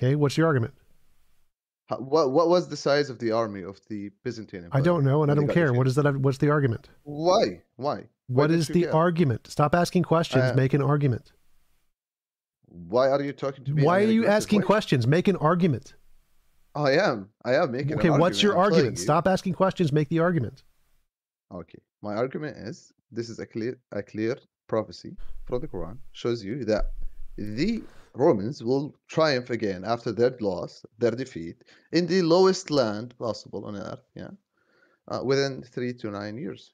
Okay, what's your argument? What was the size of the army of the Byzantine Empire? I don't know, and I don't care. What's the argument? Why? What is the argument? Stop asking questions. Make an argument. Why are you talking to me? Why are you asking questions? Make an argument. I am making an argument. Okay, what's your argument? Stop asking questions. Make the argument. Okay, my argument is this is a clear prophecy from the Quran. Shows you that the Romans will triumph again after their loss, their defeat, in the lowest land possible on earth, within 3 to 9 years,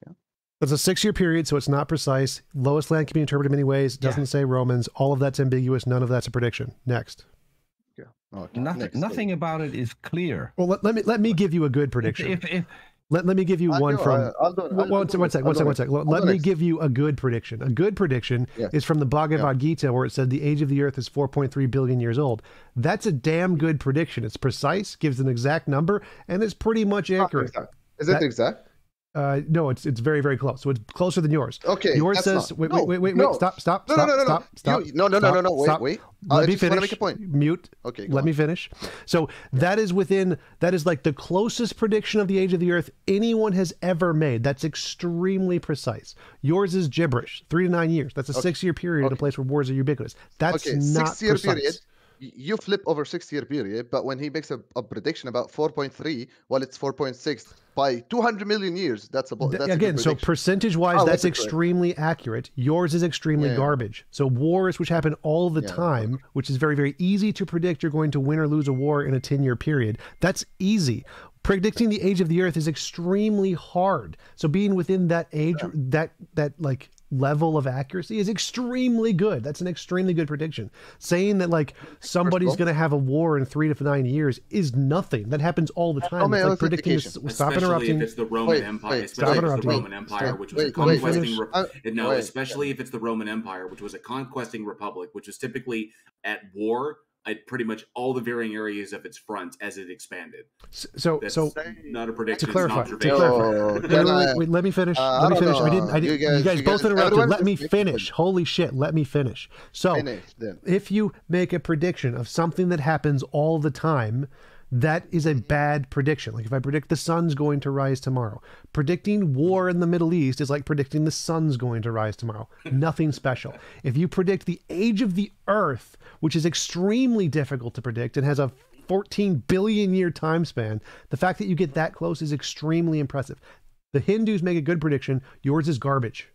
That's a 6-year period, so it's not precise. Lowest land can be interpreted in many ways. It doesn't say Romans. All of that's ambiguous. None of that's a prediction. Next. Yeah. Okay. Nothing about it is clear. Well, let me give you a good prediction. Let me give you one from. One second. Let me give you a good prediction. A good prediction is from the Bhagavad Gita, where it said the age of the earth is 4.3 billion years old. That's a damn good prediction. It's precise, gives an exact number, and it's pretty much accurate. Is it exact? No, it's very, very close. So it's closer than yours. Okay. Yours says wait. Stop. No. Wait. Let me finish. Want to make a point. Mute. Okay. Let me finish. So that is like the closest prediction of the age of the earth anyone has ever made. That's extremely precise. Yours is gibberish. 3 to 9 years. That's a 6-year period in a place where wars are ubiquitous. That's not 6-year precise. Period. You flip over 6-year period, but when he makes a prediction about 4.3, well, it's 4.6 by 200 million years. That's again. So percentage-wise, that's extremely accurate. Yours is extremely garbage. So wars, which happen all the time, which is very, very easy to predict, you're going to win or lose a war in a 10-year period. That's easy. Predicting the age of the earth is extremely hard. So being within that age, that like level of accuracy is extremely good. That's an extremely good prediction. Saying that like somebody's going to have a war in 3 to 9 years is nothing. That happens all the time. It's like predicting this. Stop interrupting. If it's the Roman Empire, especially if it's the Roman Empire, which was a conquesting. Especially if it's the Roman Empire, which was a conquesting republic, which was typically at war at pretty much all the varying areas of its front as it expanded. So not a prediction. To clarify, Wait, let me finish. Let me finish. You guys both interrupted. Let me finish. Holy shit! Let me finish. So, if you make a prediction of something that happens all the time, that is a bad prediction. Like if I predict the sun's going to rise tomorrow, predicting war in the Middle East is like predicting the sun's going to rise tomorrow. Nothing special. If you predict the age of the Earth, which is extremely difficult to predict and has a 14 billion year time span, the fact that you get that close is extremely impressive. The Hindus make a good prediction. Yours is garbage.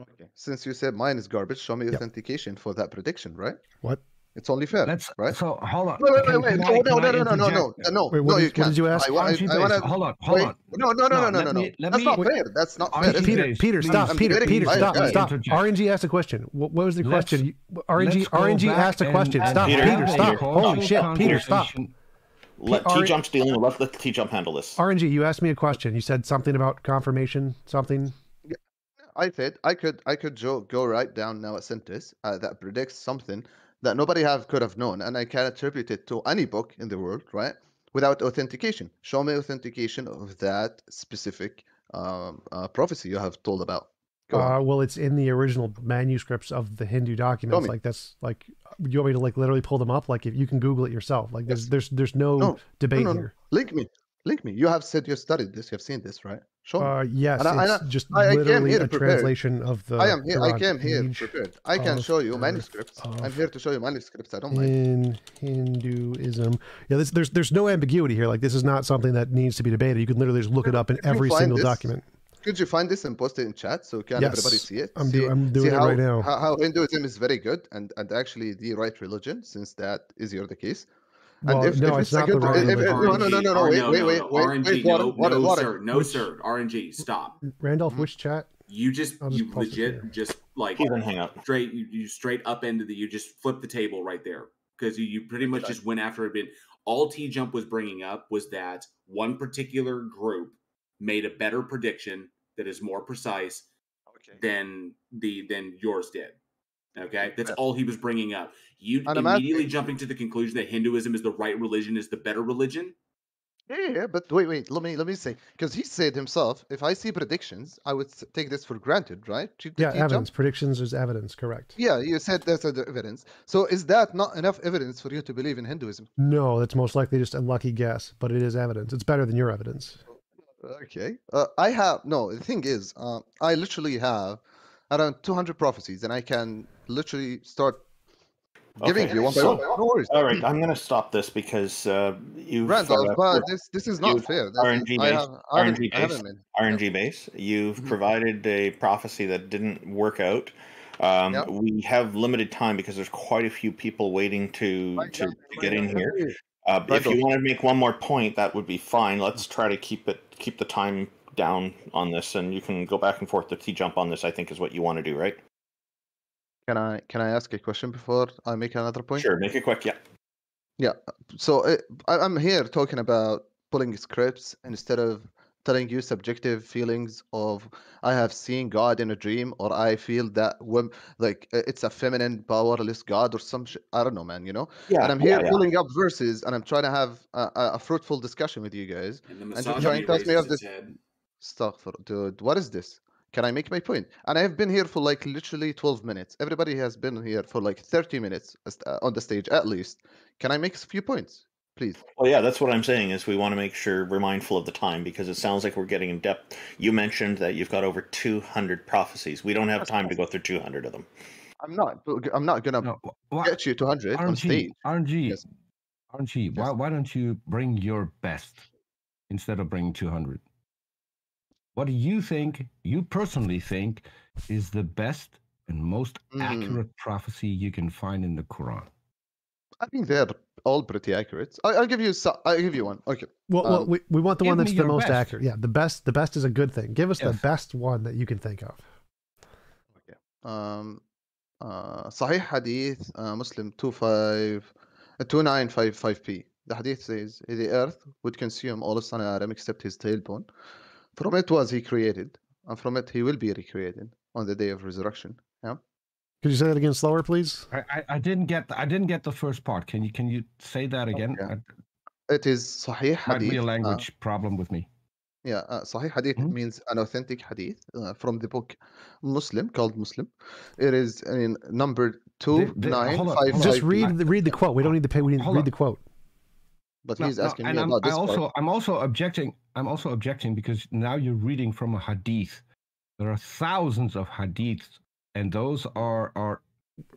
Okay. Since you said mine is garbage, show me authentication for that prediction, right? What? It's only fair, right? So hold on. Wait. No, Wait, what did you ask? Hold on. No. That's not fair. That's not fair. Peter, stop. Stop. RNG asked a question. What was the question? RNG asked a question. Stop. Peter, stop. Holy shit. Peter, stop. Let TJump's dealing. Let the TJump handle this. RNG, you asked me a question. You said something about confirmation, something. I said I could go right down now a sentence that predicts something that nobody could have known, and I can attribute it to any book in the world, right? Without authentication. Show me authentication of that specific prophecy you have told about. Well, it's in the original manuscripts of the Hindu documents. Like that's like, you want me to like literally pull them up? Like if you can Google it yourself. Like there's no debate here. Link me. You have said you studied this. You have seen this, right? Show me. Yes, it's just literally a translation of the. I came here prepared. I can show you manuscripts. I'm here to show you manuscripts. I don't mind. In Hinduism, yeah. There's no ambiguity here. Like this is not something that needs to be debated. You can literally just look it up in every single document. Could you find this and post it in chat so everybody see it? I'm doing it right now. How Hinduism is very good and actually the right religion, since that is the case. Well, and it's not the right religion. Wait. No, sir. RNG, stop. Randolph, which chat? You legit just like hang up. You straight up into you just flip the table right there because you pretty much just went after it. All TJump was bringing up was that one particular group made a better prediction that is more precise than yours did. Okay, that's all he was bringing up. You immediately jumping to the conclusion that Hinduism is the right religion, is the better religion. Yeah, but wait. Let me say, because he said himself, if I see predictions, I would take this for granted, right? Evidence. Predictions is evidence, correct? Yeah, you said that's the evidence. So is that not enough evidence for you to believe in Hinduism? No, that's most likely just a lucky guess, but it is evidence. It's better than your evidence. Okay. The thing is, I literally have around 200 prophecies, and I can literally start giving you one by one. No worries. All right, I'm going to stop this because you've... Randolph, but this is not fair. RNG base. You've provided a prophecy that didn't work out. We have limited time because there's quite a few people waiting to get in here. If you want to make one more point, that would be fine. Let's try to keep the time down on this, and you can go back and forth to TJump on this, I think is what you want to do, right? Can I ask a question before I make another point? Sure, make it quick. Yeah. So I'm here talking about pulling scripts instead of telling you subjective feelings of I have seen God in a dream, or I feel that it's a feminine powerless God or some shit. I don't know, man, And I'm here pulling up verses, and I'm trying to have a fruitful discussion with you guys. And you're trying to tell me of this stuff. Dude, what is this? Can I make my point? And I have been here for like literally 12 minutes. Everybody has been here for like 30 minutes on the stage at least. Can I make a few points, please? Well, yeah, that's what I'm saying is we want to make sure we're mindful of the time because it sounds like we're getting in depth. You mentioned that you've got over 200 prophecies. We don't have time to go through 200 of them. I'm not gonna get you 200 on stage. RNG, why don't you bring your best instead of bringing 200? What do you personally think, is the best and most accurate prophecy you can find in the Quran? I think they're all pretty accurate. I'll give you one. Okay. Well, we want the one that's the most accurate. Yeah, the best is a good thing. Give us the best one that you can think of. Sahih Hadith, Muslim 2955p. The Hadith says, the earth would consume all of son of Adam except his tailbone. From it was he created, and from it he will be recreated on the day of resurrection. Yeah. Could you say that again slower, please? I didn't get the first part. Can you say that again? Okay. It is Sahih Hadith. Might be a language problem with me. Yeah, Sahih Hadith means an authentic Hadith from the book Muslim, called Muslim. It is in number 2955. Just read the quote. We don't need to pay. We need to read the quote. But he's asking me about this part. I'm also objecting because now you're reading from a Hadith. There are thousands of Hadiths, and those are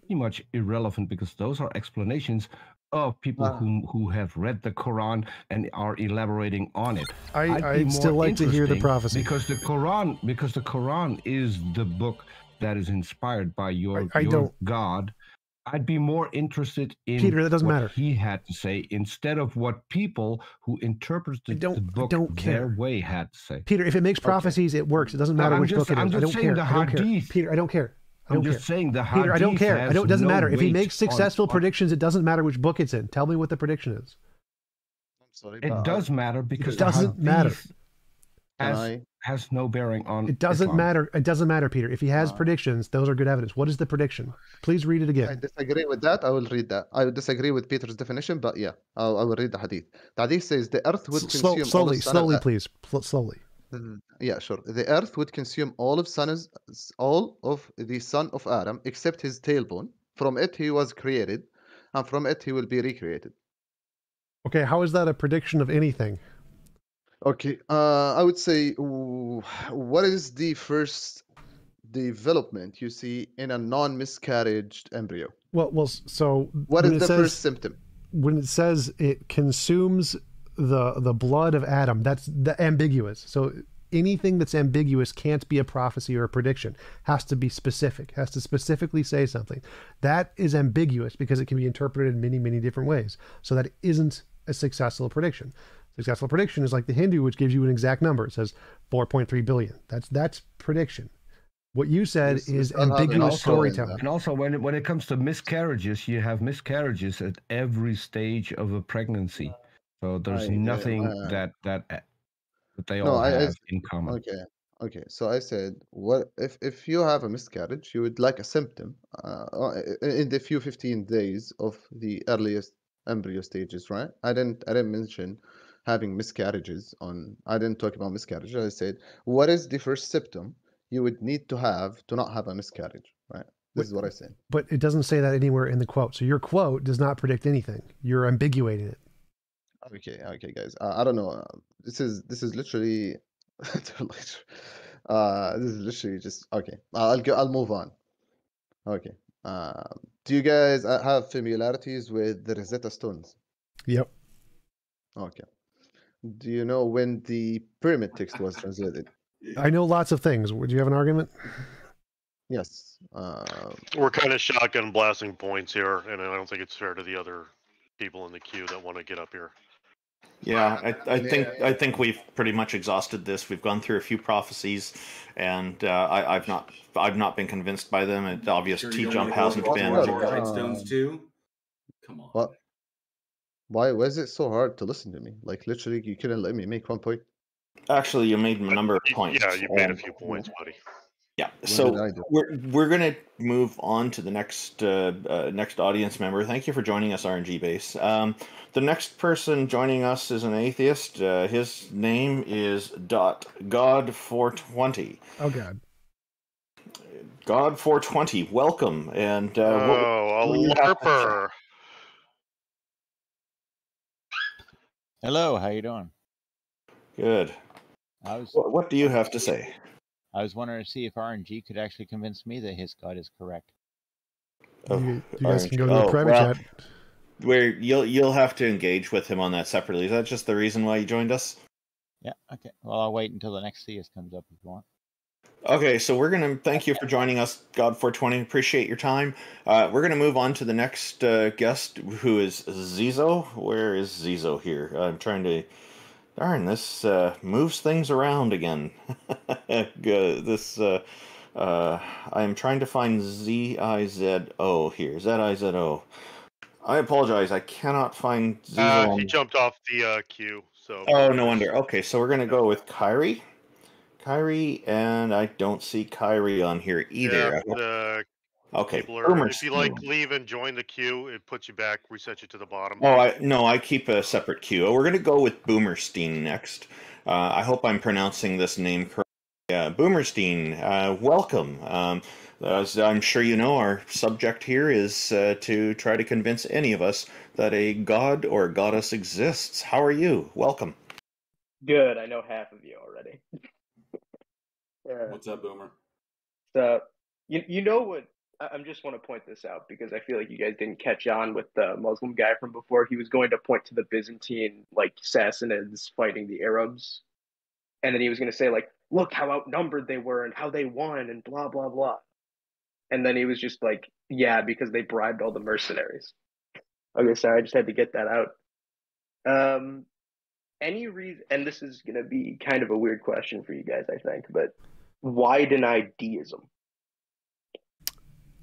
pretty much irrelevant because those are explanations of people who have read the Quran and are elaborating on it. I'd still like to hear the prophecy because the Quran is the book that is inspired by your God. I'd be more interested in Peter, that doesn't what matter. he had to say instead of what people who interpreted the book their way had to say. Peter, if it makes prophecies, it works. It doesn't matter which book it is. I don't care. Peter, I don't care. I'm just saying the Peter, I don't care. It doesn't matter. If he makes successful on predictions, it doesn't matter which book it's in. Tell me what the prediction is. I'm sorry. It does matter because it doesn't matter. Has no bearing on it. Doesn't Islam. matter. It doesn't matter, Peter. If he has predictions, those are good evidence. What is the prediction? Please read it again. I disagree with that. I will read that. I would disagree with Peter's definition, but yeah, I will read the Hadith. The Hadith says the earth would consume slowly, please. Slowly. Yeah, sure. The earth would consume all of the son of Adam except his tailbone. From it he was created, and from it he will be recreated. Okay, how is that a prediction of anything? Okay, I would say, what is the first development you see in a non-miscarriaged embryo? So what is the first symptom? When it says it consumes the blood of Adam, that's ambiguous. So anything that's ambiguous can't be a prophecy or a prediction. Has to be specific. Has to specifically say something. That is ambiguous because it can be interpreted in many, many different ways. So that isn't a successful prediction. Successful prediction is like the Hindu, which gives you an exact number. It says 4.3 billion. That's prediction. What you said is ambiguous storytelling. And also, when it comes to miscarriages, you have miscarriages at every stage of a pregnancy. So there's nothing that they all have in common. Okay. So I said, what if you have a miscarriage, you would like a symptom in the few 15 days of the earliest embryo stages, right? I didn't mention having miscarriages I didn't talk about miscarriages. I said, what is the first symptom you would need to have to not have a miscarriage, right? This is what I said. But it doesn't say that anywhere in the quote. So your quote does not predict anything. You're ambiguating it. Okay, guys. I don't know. This is literally, this is literally just okay. I'll move on. Okay. Do you guys have familiarities with the Rosetta Stones? Yep. Okay. Do you know when the pyramid text was translated? I know lots of things. Would you have an argument? Yes. We're kind of shotgun blasting points here, and I don't think it's fair to the other people in the queue that want to get up here. Yeah, I think we've pretty much exhausted this. We've gone through a few prophecies, and I've not been convinced by them. It's obvious TJump hasn't been. Guidestones too. Come on. What? Why was it so hard to listen to me? Like literally, you couldn't let me make one point. Actually, you made a number of points. Yeah, you made a few points, buddy. Yeah, so we're gonna move on to the next next audience member. Thank you for joining us, RNG Base. The next person joining us is an atheist. His name is God420. Oh God. God420, welcome. And a LARPer. Hello, how you doing? Good. What do you have to say? I was wondering to see if RNG could actually convince me that his God is correct. You guys can go to the private chat. Where you'll have to engage with him on that separately. Is that just the reason why you joined us? Yeah, okay. Well, I'll wait until the next Theist comes up if you want. Okay, so we're going to thank you for joining us, God420. Appreciate your time. We're going to move on to the next guest, who is Zizo. Where is Zizo here? I'm trying to... Darn, this moves things around again. This I am trying to find Z-I-Z-O here. Z-I-Z-O. I apologize. I cannot find Zizalon. He jumped off the queue. So. Oh, no wonder. Okay, so we're gonna go with Kyrie. Kyrie, and I don't see Kyrie on here either. Yeah, okay. if you like leave and join the queue, it puts you back, resets you to the bottom. Oh, I keep a separate queue. We're gonna go with Boomerstein next. I hope I'm pronouncing this name correctly. Boomerstein, welcome. As I'm sure you know, our subject here is to try to convince any of us that a god or goddess exists. How are you? Welcome. Good. I know half of you already. What's up, Boomer? So, you know what? I just want to point this out because I feel like you guys didn't catch on with the Muslim guy from before. He was going to point to the Byzantine Sassanids fighting the Arabs, and then he was going to say look how outnumbered they were and how they won and blah blah blah. And then he was just like, yeah, because they bribed all the mercenaries. Okay, sorry, I just had to get that out. Any reason, and this is going to be kind of a weird question for you guys, I think, but why deny deism?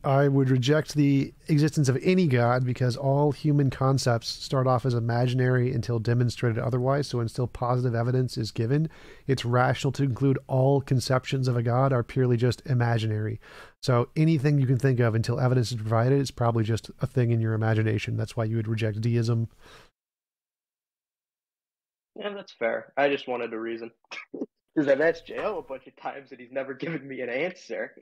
I would reject the existence of any god because all human concepts start off as imaginary until demonstrated otherwise. So until positive evidence is given, it's rational to conclude all conceptions of a god are purely just imaginary. So anything you can think of until evidence is provided is probably just a thing in your imagination. That's why you would reject deism. Yeah, that's fair. I just wanted a reason. Because I've asked JL a bunch of times and he's never given me an answer.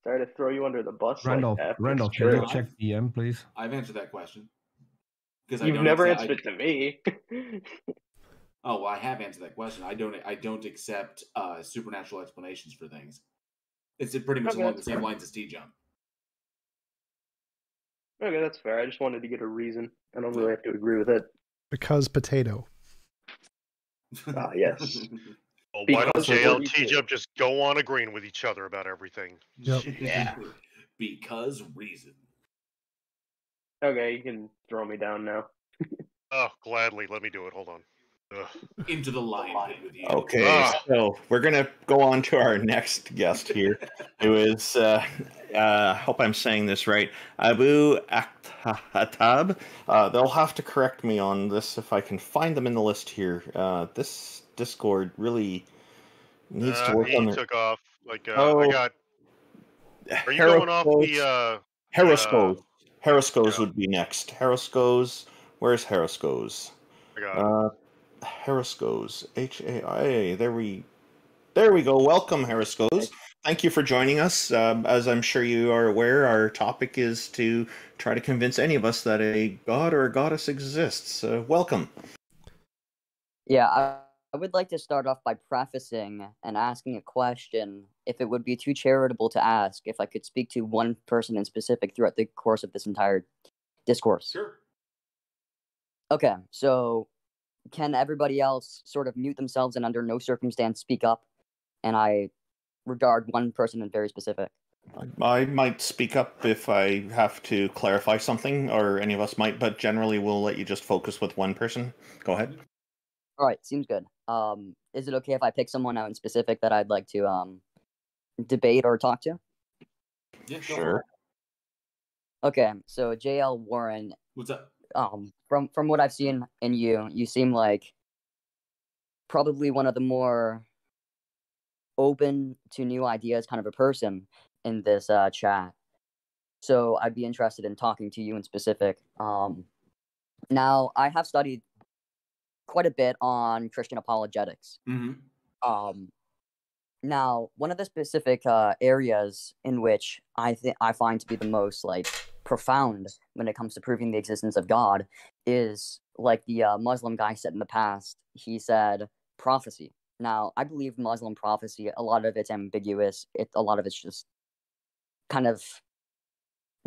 Sorry to throw you under the bus Randolph, like that. Randolph, can you check DM, please? I've answered that question. You've never answered it to me. Oh, well, I have answered that question. I don't accept supernatural explanations for things. It's pretty much along the same lines as TJump. Okay, that's fair. I just wanted to get a reason. I don't really have to agree with it. Because potato. Ah, yes. Well, why don't JL and TJump just go on agreeing with each other about everything? Yep. Yeah. Because reason. Okay, you can throw me down now. Oh, gladly. Let me do it. Hold on. Ugh. Into the lion pit with you. Okay, so we're going to go on to our next guest here, who is, hope I'm saying this right, Abu Akhtab. They'll have to correct me on this if I can find them in the list here. This Discord really needs to work on He their... took off. I got... Are you going off the... Heroscos would be next. Heroscos, where's Heroscos? I got it. Heroscos, H-A-I-A, there we go. Welcome, Heroscos. Thank you for joining us. As I'm sure you are aware, our topic is to try to convince any of us that a god or a goddess exists. Welcome. Yeah, I would like to start off by prefacing and asking a question. If it would be too charitable to ask, if I could speak to one person in specific throughout the course of this entire discourse. Sure. Okay, so can everybody else sort of mute themselves and under no circumstance speak up? And I regard one person in very specific. I might speak up if I have to clarify something, or any of us might, but generally we'll let you just focus with one person. Go ahead. All right, seems good. Is it okay if I pick someone out in specific that I'd like to debate or talk to? Yeah, sure. Okay, so JL Warren. What's up? From what I've seen in you, you seem like probably one of the more open to new ideas kind of a person in this chat. So I'd be interested in talking to you in specific. Now, I have studied quite a bit on Christian apologetics. Mm-hmm. Now, one of the specific areas in which I find to be the most profound when it comes to proving the existence of God is like the Muslim guy said in the past. He said prophecy. Now, I believe Muslim prophecy, a lot of it's ambiguous. A lot of it's just kind of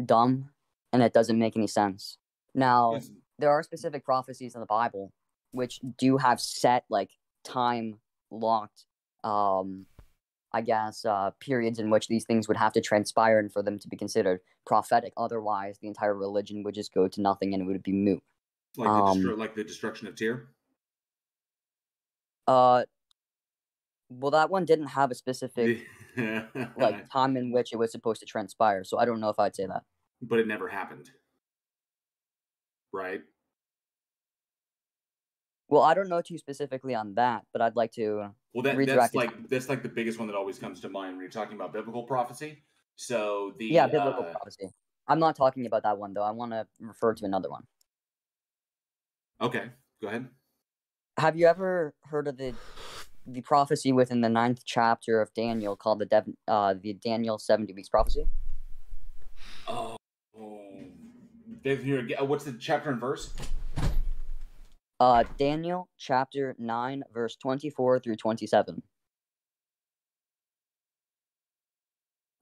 dumb, and it doesn't make any sense. Now, there are specific prophecies in the Bible which do have set time locked periods in which these things would have to transpire and for them to be considered prophetic. Otherwise, the entire religion would just go to nothing and it would be moot. Like the destruction of Tyr? Well, that one didn't have a specific like time in which it was supposed to transpire, so I don't know if I'd say that. But it never happened, right? Well, I don't know too specifically on that, but I'd like to redirect that's like the biggest one that always comes to mind when you're talking about biblical prophecy. So the yeah, biblical prophecy. I'm not talking about that one though. I want to refer to another one. Okay, go ahead. Have you ever heard of the prophecy within the 9th chapter of Daniel called the Daniel 70 weeks prophecy? Oh, what's the chapter and verse? Daniel chapter 9, verse 24 through 27.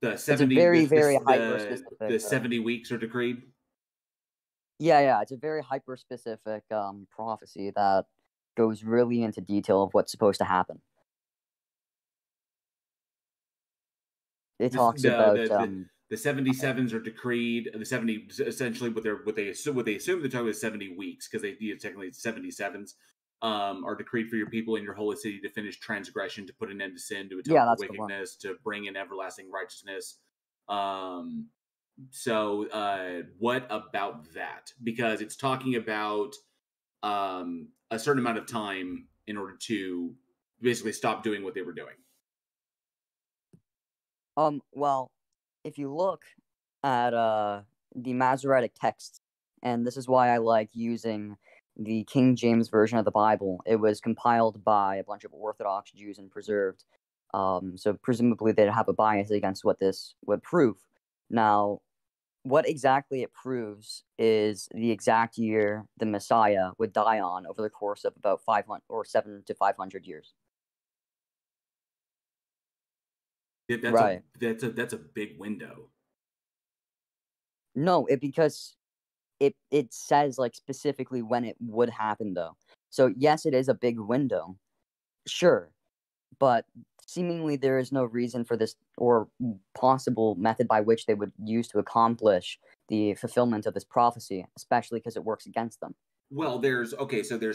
The 70, it's a very, very hyper-specific. The 70 weeks are decreed? Yeah, it's a very hyper-specific prophecy that goes really into detail of what's supposed to happen. It talks about the 77s are decreed. The 70 essentially what they assume they're talking about 70 weeks because technically it's 77s are decreed for your people in your holy city to finish transgression, to put an end to sin, to atone for wickedness, to bring in everlasting righteousness. So what about that? Because it's talking about a certain amount of time in order to basically stop doing what they were doing. Well, if you look at the Masoretic texts, and this is why I like using the King James Version of the Bible. It was compiled by a bunch of Orthodox Jews and preserved. So presumably they'd have a bias against what this would prove. Now, what exactly it proves is the exact year the Messiah would die on over the course of about 500 or 700 to 500 years. That's a big window. No, because it says like specifically when it would happen though. So yes, it is a big window, sure, but seemingly there is no reason for this or possible method by which they would use to accomplish the fulfillment of this prophecy, especially because it works against them. Well, there's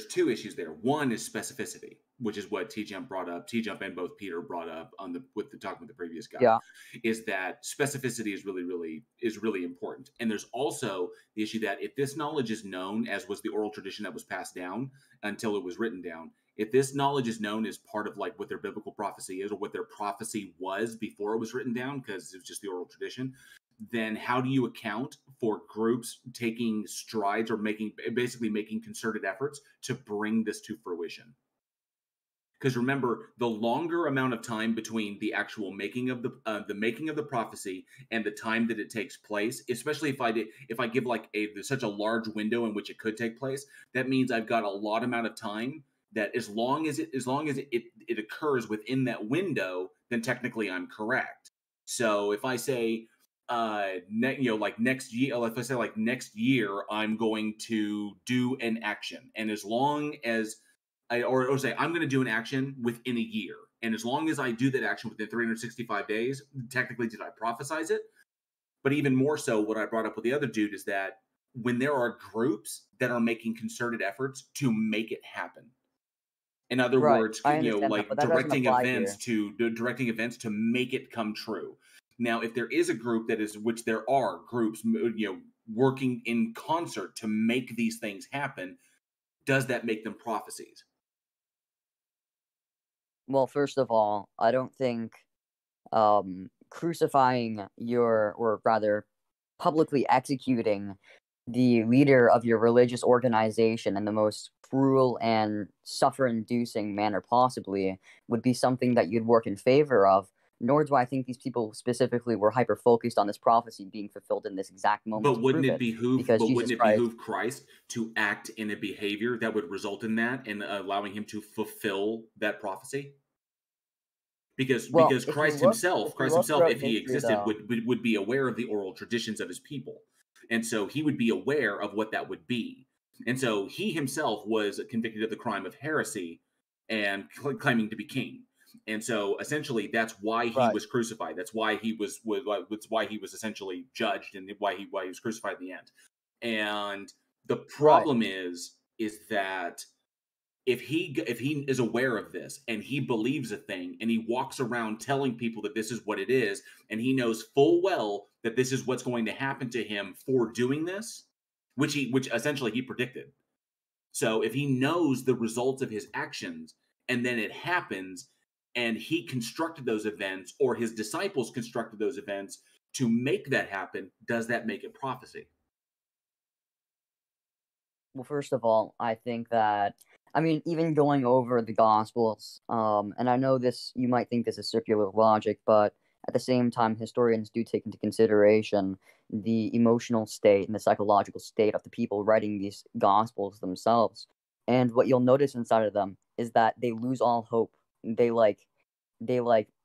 two issues there. One is specificity, which is what TJump brought up. TJump and both Peter brought up with the previous guy. Yeah. Is that specificity is really important. And there's also the issue that if this knowledge is known, as was the oral tradition that was passed down until it was written down, if this knowledge is known as part of like what their biblical prophecy is or what their prophecy was before it was written down, because it was just the oral tradition, then how do you account for groups taking strides or basically making concerted efforts to bring this to fruition? Because remember, the longer amount of time between the actual making of the prophecy and the time that it takes place, especially if I give like such a large window in which it could take place, that means I've got a lot amount of time that as long as it occurs within that window, then technically I'm correct. So if I say next year, if I say like next year I'm going to do an action, and as long as or say I'm going to do an action within a year, and as long as I do that action within 365 days, technically did I prophesize it? But even more so, what I brought up with the other dude is that when there are groups that are making concerted efforts to make it happen, in other words, like directing events to make it come true. Now, if there is a group which there are groups, working in concert to make these things happen, does that make them prophecies? Well, first of all, I don't think crucifying or rather publicly executing the leader of your religious organization in the most cruel and suffer-inducing manner possibly would be something that you'd work in favor of. Nor do I think these people specifically were hyper-focused on this prophecy being fulfilled in this exact moment. But wouldn't it behoove Christ to act in a behavior that would result in that and allowing him to fulfill that prophecy? Because Christ himself, if he existed, would be aware of the oral traditions of his people. And so he would be aware of what that would be. And so he himself was convicted of the crime of heresy and claiming to be king. And so essentially that's why he was crucified. That's why he was essentially judged, and why he was crucified at the end. And the problem is that if he is aware of this and he believes a thing and he walks around telling people that this is what it is, and he knows full well that this is what's going to happen to him for doing this, which essentially he predicted. So if he knows the results of his actions and then it happens and he constructed those events, or his disciples constructed those events to make that happen, does that make it prophecy? Well, first of all, I think that, I mean, even going over the Gospels, and I know this, you might think this is circular logic, but at the same time, historians do take into consideration the emotional state and the psychological state of the people writing these Gospels themselves. And what you'll notice inside of them is that they lose all hope. They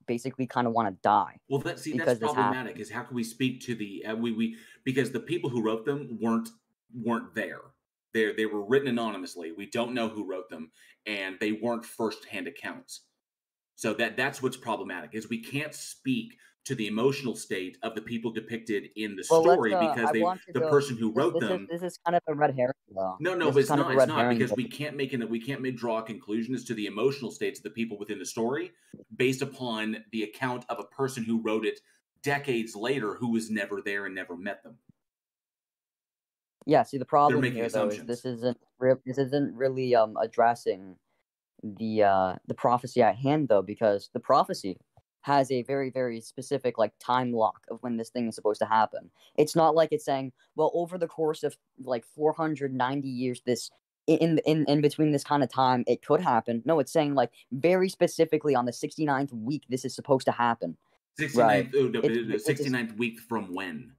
basically kind of want to die. Well, that's problematic. Is how can we speak to the because the people who wrote them weren't there. They were written anonymously. We don't know who wrote them, and they weren't first-hand accounts. So that's what's problematic, is we can't speak to the emotional state of the people depicted in the story because the person who wrote them. This is kind of a red herring, though. No, but it's not because we can't draw a conclusion as to the emotional states of the people within the story based upon the account of a person who wrote it decades later who was never there and never met them. Yeah, see, the problem here, though, is this isn't really addressing the prophecy at hand, though, because the prophecy has a very, very specific time lock of when this thing is supposed to happen. It's not like it's saying, well, over the course of 490 years, this in between this kind of time, it could happen. No, it's saying very specifically on the 69th week, this is supposed to happen. 69th, right? 69th week from when?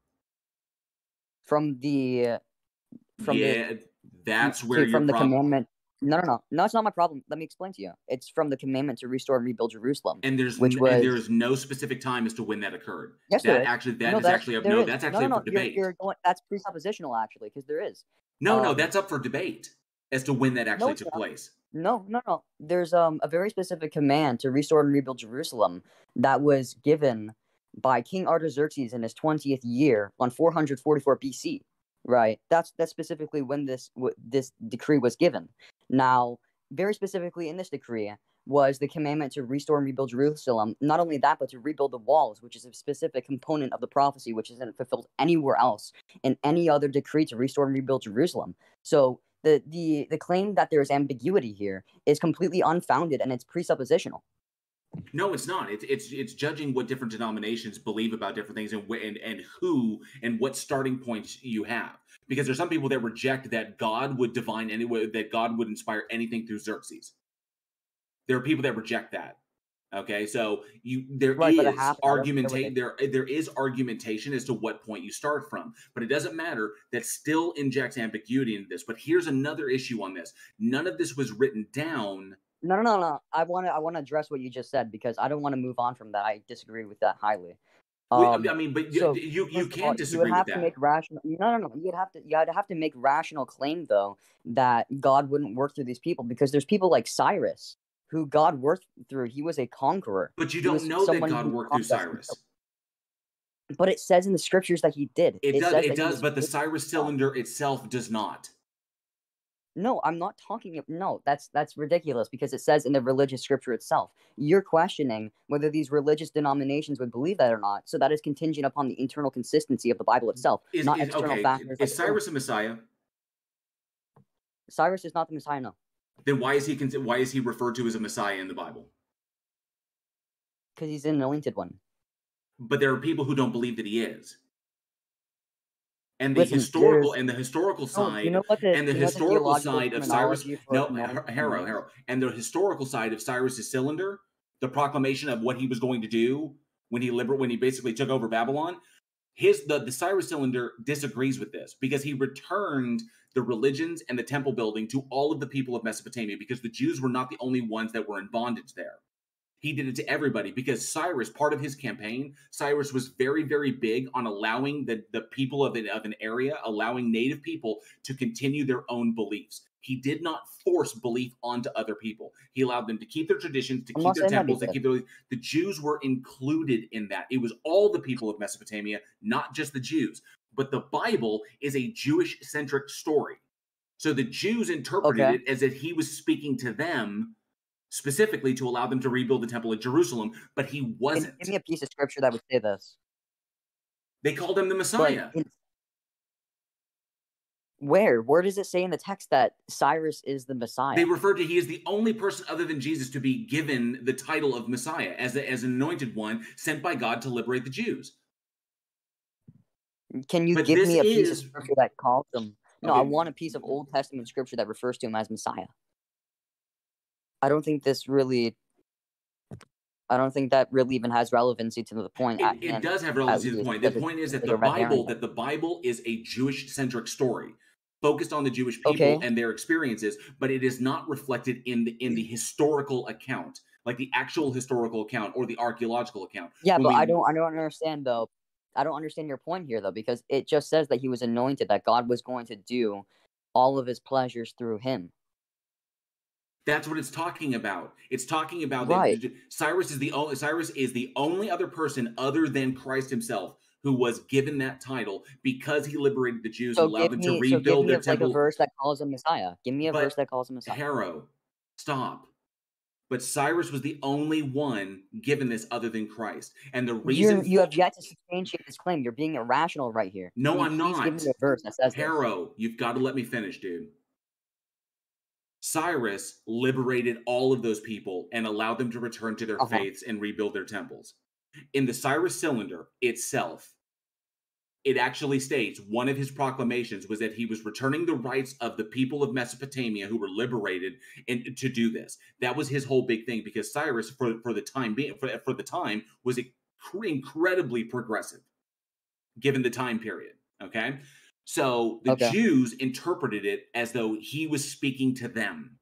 That's where from the commandment. No, it's not my problem. Let me explain to you. It's from the commandment to restore and rebuild Jerusalem. And there's no specific time as to when that occurred. Yes, that's actually up for debate. That's presuppositional, actually, because there is. No, that's up for debate as to when that actually took place. No. There's a very specific command to restore and rebuild Jerusalem that was given by King Artaxerxes in his 20th year on 444 BC. Right. That's specifically when this decree was given. Now, very specifically in this decree was the commandment to restore and rebuild Jerusalem. Not only that, but to rebuild the walls, which is a specific component of the prophecy, which isn't fulfilled anywhere else in any other decree to restore and rebuild Jerusalem. So the claim that there is ambiguity here is completely unfounded, and it's presuppositional. No, it's not. It's judging what different denominations believe about different things and who and what starting points you have. Because there's some people that reject that God would that God would inspire anything through Xerxes. There are people that reject that. Okay, so there is argumentation as to what point you start from, but it doesn't matter. That still injects ambiguity into this. But here's another issue on this: none of this was written down. No. I want to address what you just said because I don't want to move on from that. I disagree with that highly. You can't disagree with that. To make rational. No. You'd have to make rational claim though that God wouldn't work through these people because there's people like Cyrus who God worked through. He was a conqueror. But you don't know that God worked through Cyrus. But it says in the scriptures that he did. It does, but the Cyrus cylinder itself does not. No, I'm not talking. No, that's ridiculous because it says in the religious scripture itself. You're questioning whether these religious denominations would believe that or not. So that is contingent upon the internal consistency of the Bible itself, not external factors. Is Cyrus a Messiah? Cyrus is not the Messiah, no. Then why is he referred to as a Messiah in the Bible? Because he's an anointed one. But there are people who don't believe that he is. And the historical side of Cyrus. No, Harrow. And the historical side of Cyrus's cylinder, the proclamation of what he was going to do when he basically took over Babylon. The Cyrus cylinder disagrees with this because he returned the religions and the temple building to all of the people of Mesopotamia because the Jews were not the only ones that were in bondage there. He did it to everybody because Cyrus, part of his campaign, Cyrus was very, very big on allowing the people of an area, allowing native people to continue their own beliefs. He did not force belief onto other people. He allowed them to keep their traditions, to keep their temples, to keep their... The Jews were included in that. It was all the people of Mesopotamia, not just the Jews. But the Bible is a Jewish-centric story. So the Jews interpreted Okay. it as if he was speaking to them specifically to allow them to rebuild the temple at Jerusalem, but he wasn't. Give me a piece of scripture that would say this. They called him the Messiah. Where does it say in the text that Cyrus is the Messiah? They referred to he is the only person other than Jesus to be given the title of Messiah as an anointed one sent by God to liberate the Jews. Can you But give this me a piece of is- scripture that calls him? No, Okay. I want a piece of Old Testament scripture that refers to him as Messiah. I don't think that really even has relevancy to the point. It does have relevancy to the point. The point is that the Bible is a Jewish-centric story, focused on the Jewish people and their experiences, but it is not reflected in the historical account, like the actual historical account or the archaeological account. Yeah, but I don't understand though. I don't understand your point here though, because it just says that he was anointed, that God was going to do all of his pleasures through him. That's what it's talking about. It's talking about Right. that Cyrus is the only other person other than Christ himself who was given that title because he liberated the Jews and allowed them to rebuild their temple. A verse that calls him Messiah. Give me a verse that calls him Messiah. Harrow, stop. But Cyrus was the only one given this other than Christ. And the reason you have yet to substantiate this claim. You're being irrational right here. No, Can you I'm please not. Give me a verse that says Harrow, you've got to let me finish, dude. Cyrus liberated all of those people and allowed them to return to their faiths and rebuild their temples. In the Cyrus Cylinder itself, it actually states one of his proclamations was that he was returning the rights of the people of Mesopotamia who were liberated and to do this. That was his whole big thing, because Cyrus, for the time, was incredibly progressive, given the time period. Okay. So the Jews interpreted it as though he was speaking to them.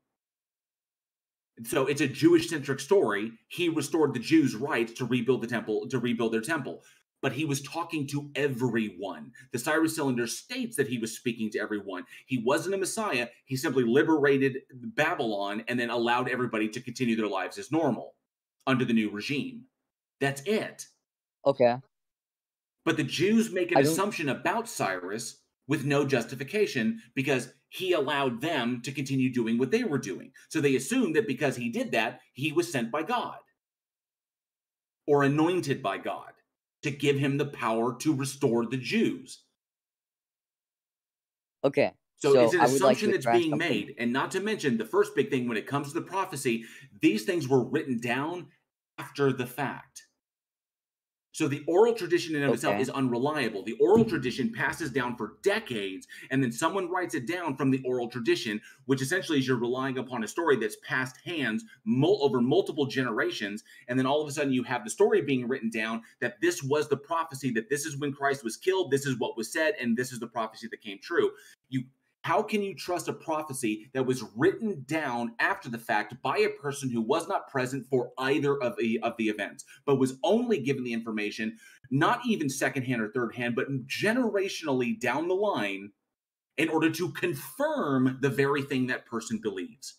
So it's a Jewish-centric story. He restored the Jews' rights to rebuild the temple, to rebuild their temple. But he was talking to everyone. The Cyrus Cylinder states that he was speaking to everyone. He wasn't a Messiah. He simply liberated Babylon and then allowed everybody to continue their lives as normal under the new regime. That's it. Okay. But the Jews make an assumption about Cyrus with no justification, because he allowed them to continue doing what they were doing. So they assumed that because he did that, he was sent by God or anointed by God to give him the power to restore the Jews. Okay. So it's an assumption that's being made. And not to mention, the first big thing when it comes to the prophecy, these things were written down after the fact. So the oral tradition in and of itself is unreliable. The oral tradition passes down for decades, and then someone writes it down from the oral tradition, which essentially is you're relying upon a story that's passed hands over multiple generations, and then all of a sudden you have the story being written down that this was the prophecy, that this is when Christ was killed, this is what was said, and this is the prophecy that came true. How can you trust a prophecy that was written down after the fact by a person who was not present for either of the events, but was only given the information, not even secondhand or third hand, but generationally down the line, in order to confirm the very thing that person believes?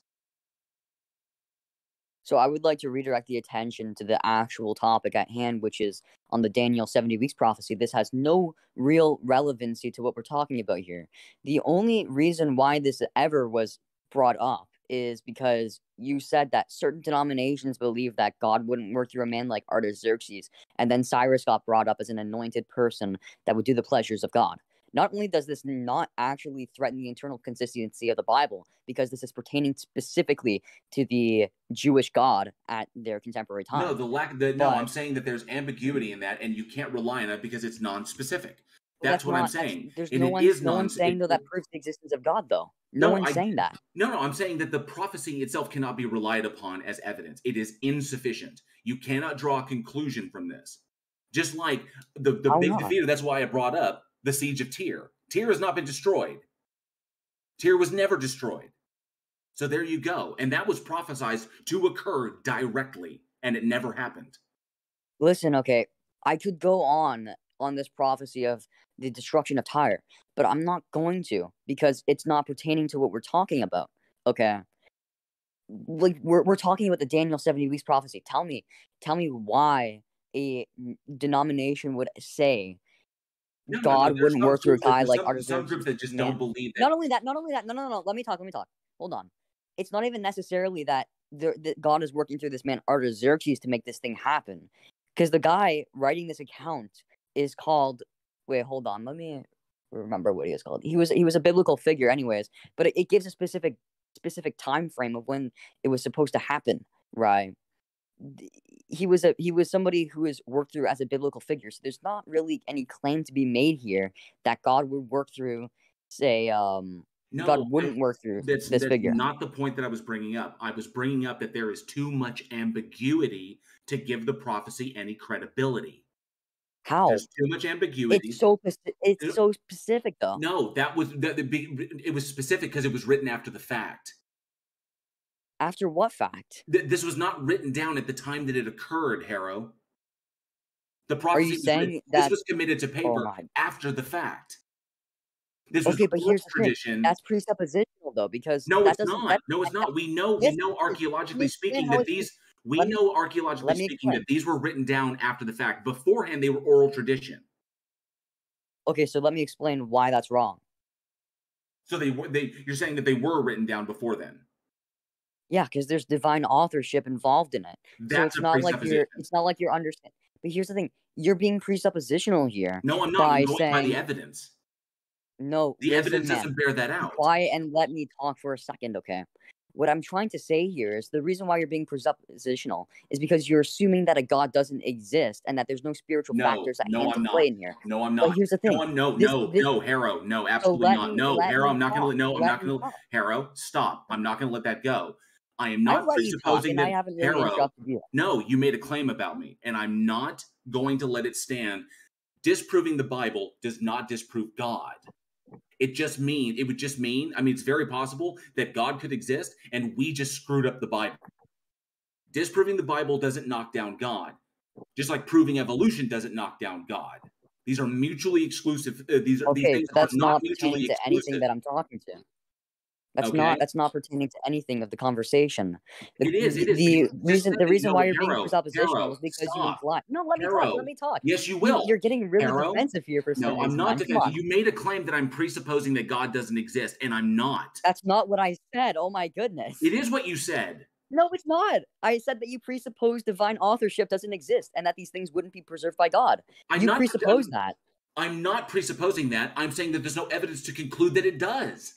So I would like to redirect the attention to the actual topic at hand, which is on the Daniel 70 weeks prophecy. This has no real relevancy to what we're talking about here. The only reason why this ever was brought up is because you said that certain denominations believe that God wouldn't work through a man like Artaxerxes, and then Cyrus got brought up as an anointed person that would do the pleasures of God. Not only does this not actually threaten the internal consistency of the Bible, because this is pertaining specifically to the Jewish God at their contemporary time. No, I'm saying that there's ambiguity in that, and you can't rely on it because it's non-specific. That's what I'm saying. There's no one saying though that proves the existence of God, though. No one's saying that. No, I'm saying that the prophecy itself cannot be relied upon as evidence. It is insufficient. You cannot draw a conclusion from this. Just like the big defeater, that's why I brought up the siege of Tyre. Tyre has not been destroyed. Tyre was never destroyed. So there you go. And that was prophesied to occur directly, and it never happened. Listen, okay, I could go on this prophecy of the destruction of Tyre, but I'm not going to, because it's not pertaining to what we're talking about. Okay, like we're talking about the Daniel 70 weeks prophecy. Tell me why a denomination would say God there's wouldn't some work through a groups that- guy there's like some Artaxerxes. groups that just man. don't believe that. Not only that. No. Let me talk. Hold on. It's not even necessarily that God is working through this man Artaxerxes to make this thing happen, because the guy writing this account is called. Wait, hold on. Let me remember what he was called. He was a biblical figure, anyways. But it gives a specific time frame of when it was supposed to happen, right? He was somebody who is worked through as a biblical figure. So there's not really any claim to be made here that God would work through, say, God wouldn't work through this figure. That's not the point that I was bringing up. I was bringing up that there is too much ambiguity to give the prophecy any credibility. How? There's too much ambiguity. It's so specific, though. No, it was specific because it was written after the fact. After what fact? This was not written down at the time that it occurred, Harrow. The prophecy this was committed to paper after the fact. This was but here's the tradition. Thing. That's presuppositional, though, because no, that it's not. No, it's not. We know archaeologically speaking that these. That these were written down after the fact. Beforehand, they were oral tradition. Okay, so let me explain why that's wrong. So you're saying that they were written down before then? Yeah, because there's divine authorship involved in it. That's so it's not like you're understanding. But here's the thing: you're being presuppositional here. No, I'm not. I'm going by the evidence. No, the evidence doesn't bear that out. Be quiet and let me talk for a second, okay? What I'm trying to say here is the reason why you're being presuppositional is because you're assuming that a God doesn't exist and that there's no spiritual factors that come into play in here. No, I'm not. But here's the thing. No, Harrow. No, absolutely not. No, Harrow, I'm not going to Harrow, stop. I'm not going to let that go. I am not presupposing that Harrow. No, you made a claim about me, and I'm not going to let it stand. Disproving the Bible does not disprove God. It would just mean, I mean, it's very possible that God could exist and we just screwed up the Bible. Disproving the Bible doesn't knock down God. Just like proving evolution doesn't knock down God. These are mutually exclusive. These things are not mutually exclusive. Anything that I'm talking to. That's not pertaining to anything of the conversation. It is. The reason why you're being presuppositional is because you imply. No, let me talk. Yes, you will. You're getting really defensive here for some reason. No, I'm not defensive. You made a claim that I'm presupposing that God doesn't exist, and I'm not. That's not what I said. Oh my goodness. It is what you said. No, it's not. I said that you presuppose divine authorship doesn't exist, and that these things wouldn't be preserved by God. You presuppose that. I'm not presupposing that. I'm saying that there's no evidence to conclude that it does.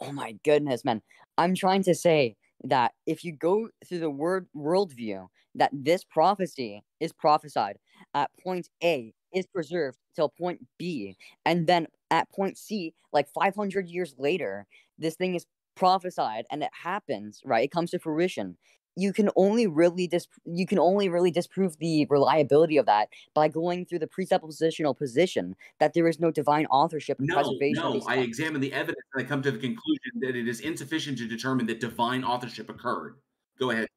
Oh my goodness, man. I'm trying to say that if you go through the worldview, that this prophecy is prophesied at point A, is preserved till point B, and then at point C, like 500 years later, this thing is prophesied and it happens, right? It comes to fruition. You can only really disprove the reliability of that by going through the presuppositional position that there is no divine authorship and preservation. No, I examine the evidence and I come to the conclusion that it is insufficient to determine that divine authorship occurred. Go ahead.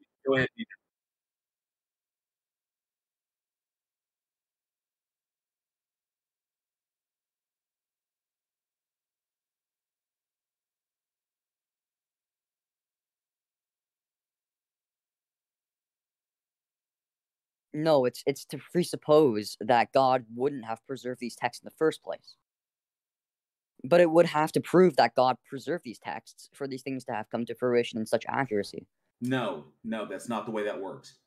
No, it's to presuppose that God wouldn't have preserved these texts in the first place. But it would have to prove that God preserved these texts for these things to have come to fruition in such accuracy. No, that's not the way that works.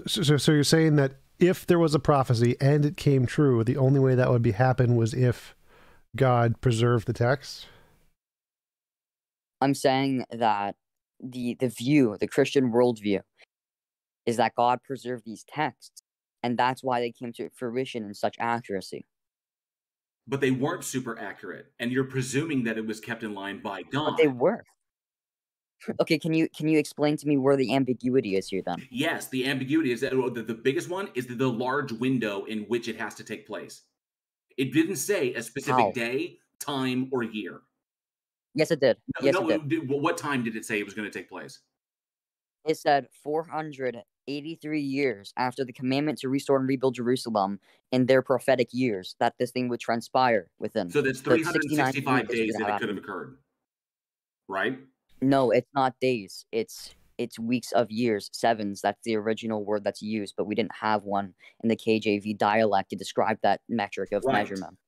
So you're saying that if there was a prophecy and it came true, the only way that would happen was if God preserved the text? I'm saying that the Christian worldview, is that God preserved these texts, and that's why they came to fruition in such accuracy. But they weren't super accurate, and you're presuming that it was kept in line by God. But they were. Okay, can you explain to me where the ambiguity is here then? Yes, the ambiguity is that the biggest one is the large window in which it has to take place. It didn't say a specific day, time, or year. Yes, it did. It did. What time did it say it was going to take place? It said 483 years after the commandment to restore and rebuild Jerusalem in their prophetic years that this thing would transpire within. So that's 365 days that it could have occurred, right? No, it's not days. It's it's weeks of years, sevens. That's the original word that's used, but we didn't have one in the KJV dialect to describe that metric of measurement.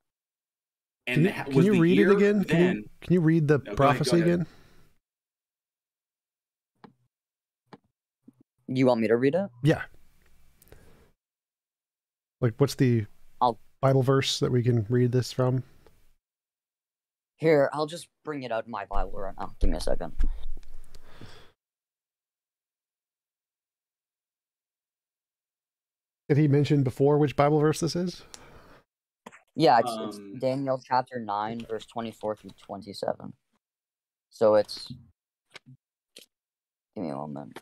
And can you read it again? Can you read the prophecy again? You want me to read it? Yeah. Like, what's the Bible verse that we can read this from? Here, I'll just bring it out in my Bible right now. Give me a second. Did he mention before which Bible verse this is? Yeah, it's Daniel chapter 9, verse 24 through 27. So it's... Give me a moment.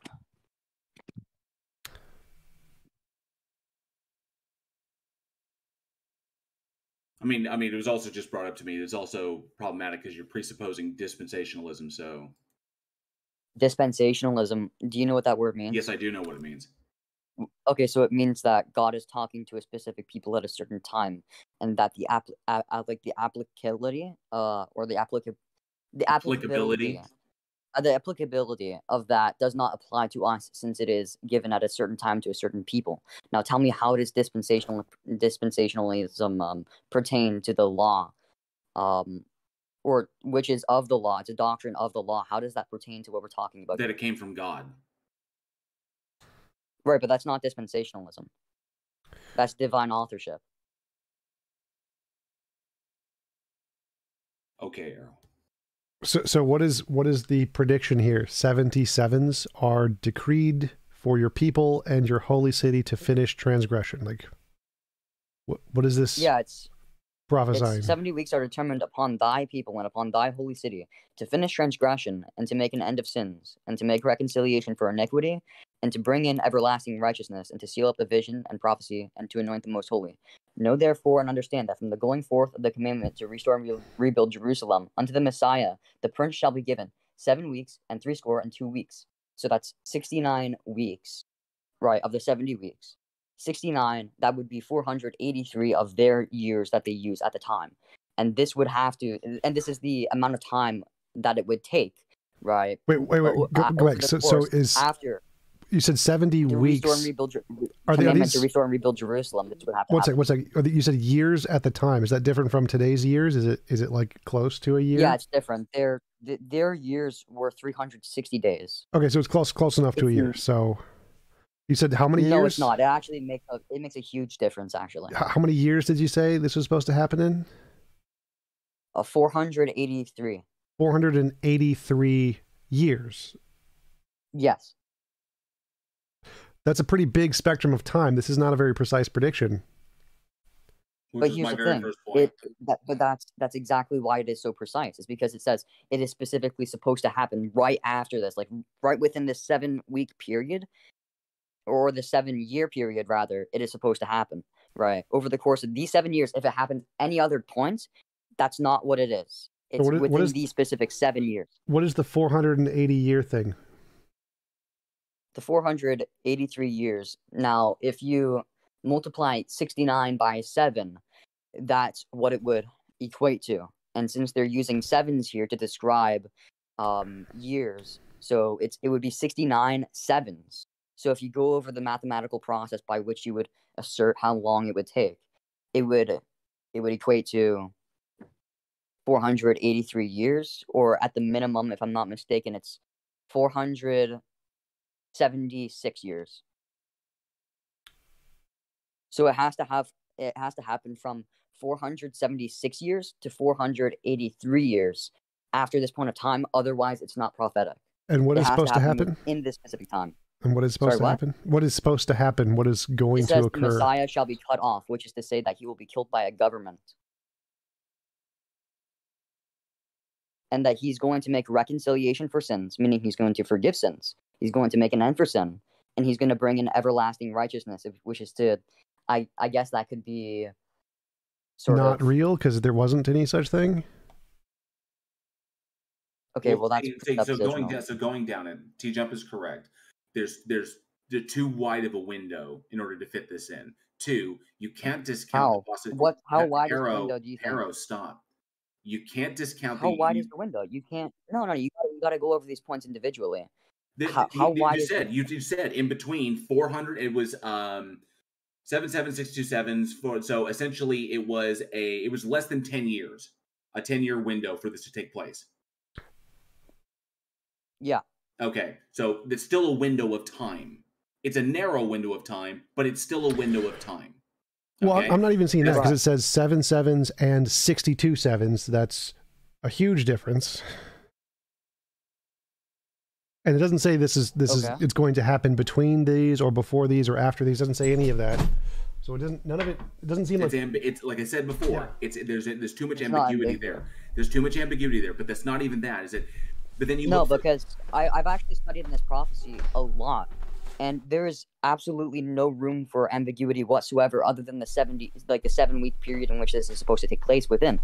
I mean, it was also just brought up to me. It's also problematic because you're presupposing dispensationalism. So, Dispensationalism. Do you know what that word means? yes, I do know what it means. Okay, so it means that God is talking to a specific people at a certain time, and that the applicability of that does not apply to us, since it is given at a certain time to a certain people. Now, tell me, how does dispensationalism pertain to the law, or which is of the law? It's a doctrine of the law. How does that pertain to what we're talking about? That it came from God. Right, but that's not dispensationalism. That's divine authorship. Okay, Errol. So what is the prediction here? 77s are decreed for your people and your holy city to finish transgression. Like, what is this? Yeah, it's prophesying. 70 weeks are determined upon thy people and upon thy holy city to finish transgression and to make an end of sins and to make reconciliation for iniquity and to bring in everlasting righteousness and to seal up the vision and prophecy and to anoint the most holy. Know therefore and understand that from the going forth of the commandment to restore and rebuild Jerusalem unto the Messiah, the prince shall be given 7 weeks and 62 weeks. So that's 69 weeks, right, of the 70 weeks. 69, that would be 483 of their years that they use at the time. And this would have to, and this is the amount of time that it would take, right? Wait, go back. So is after you said 70 weeks. Restore and rebuild, to restore and rebuild Jerusalem. That's what happened. One second. You said years at the time. Is that different from today's years? Is it like close to a year? Yeah, it's different. Their years were 360 days. Okay, so it's close enough to a year. So you said how many years? No, it's not. It actually makes a huge difference. Actually, how many years did you say this was supposed to happen in? 483. 483 years. Yes. That's a pretty big spectrum of time. This is not a very precise prediction. But here's the thing. But that's exactly why it is so precise. It's because it says it is specifically supposed to happen right after this, like right within this 7-week period, or the 7-year period, rather. It is supposed to happen, right? Over the course of these 7 years. If it happens any other point, that's not what it is. It's within these specific 7 years. What is the 480-year thing? The 483 years. Now, if you multiply 69 by 7, that's what it would equate to. And since they're using sevens here to describe years, so it would be 69 sevens. So if you go over the mathematical process by which you would assert how long it would take, it would equate to 483 years, or at the minimum, if I'm not mistaken, it's 476 years. So it has to happen from 476 years to 483 years after this point of time. Otherwise, it's not prophetic. And what is supposed to happen in this specific time? And what is supposed to happen? What is supposed to happen? What is going to occur? The Messiah shall be cut off, which is to say that he will be killed by a government. And that he's going to make reconciliation for sins, meaning he's going to forgive sins. He's going to make an end for sin. And he's going to bring in everlasting righteousness, which is to, I guess that could be not real, because there wasn't any such thing. Okay, well that's so going down it. TJump is correct. There's too wide of a window in order to fit this in. 2, you can't discount the possibility. How wide is the window? Do you think? Arrow, stop. You can't discount. How wide is the window? You can't. No. You got to go over these points individually. How wide you is said you said in between 400. It was 77627s. So essentially, it was less than 10 years, a 10-year window for this to take place. Yeah. Okay, so it's still a window of time. It's a narrow window of time, but it's still a window of time. Well, Okay? I'm not even seeing that because Right. it says 7 sevens and 62 sevens. That's a huge difference. And it doesn't say this is it's going to happen between these or before these or after these. It doesn't say any of that. So it doesn't. None of it. It doesn't seem like It's like I said before. Yeah. There's too much It's not ambiguity ambiguous. there. There's too much ambiguity there. But that's not even that, is it? But then you No, look for- because I've actually studied in this prophecy a lot, and there is absolutely no room for ambiguity whatsoever, other than the 7-week period in which this is supposed to take place within.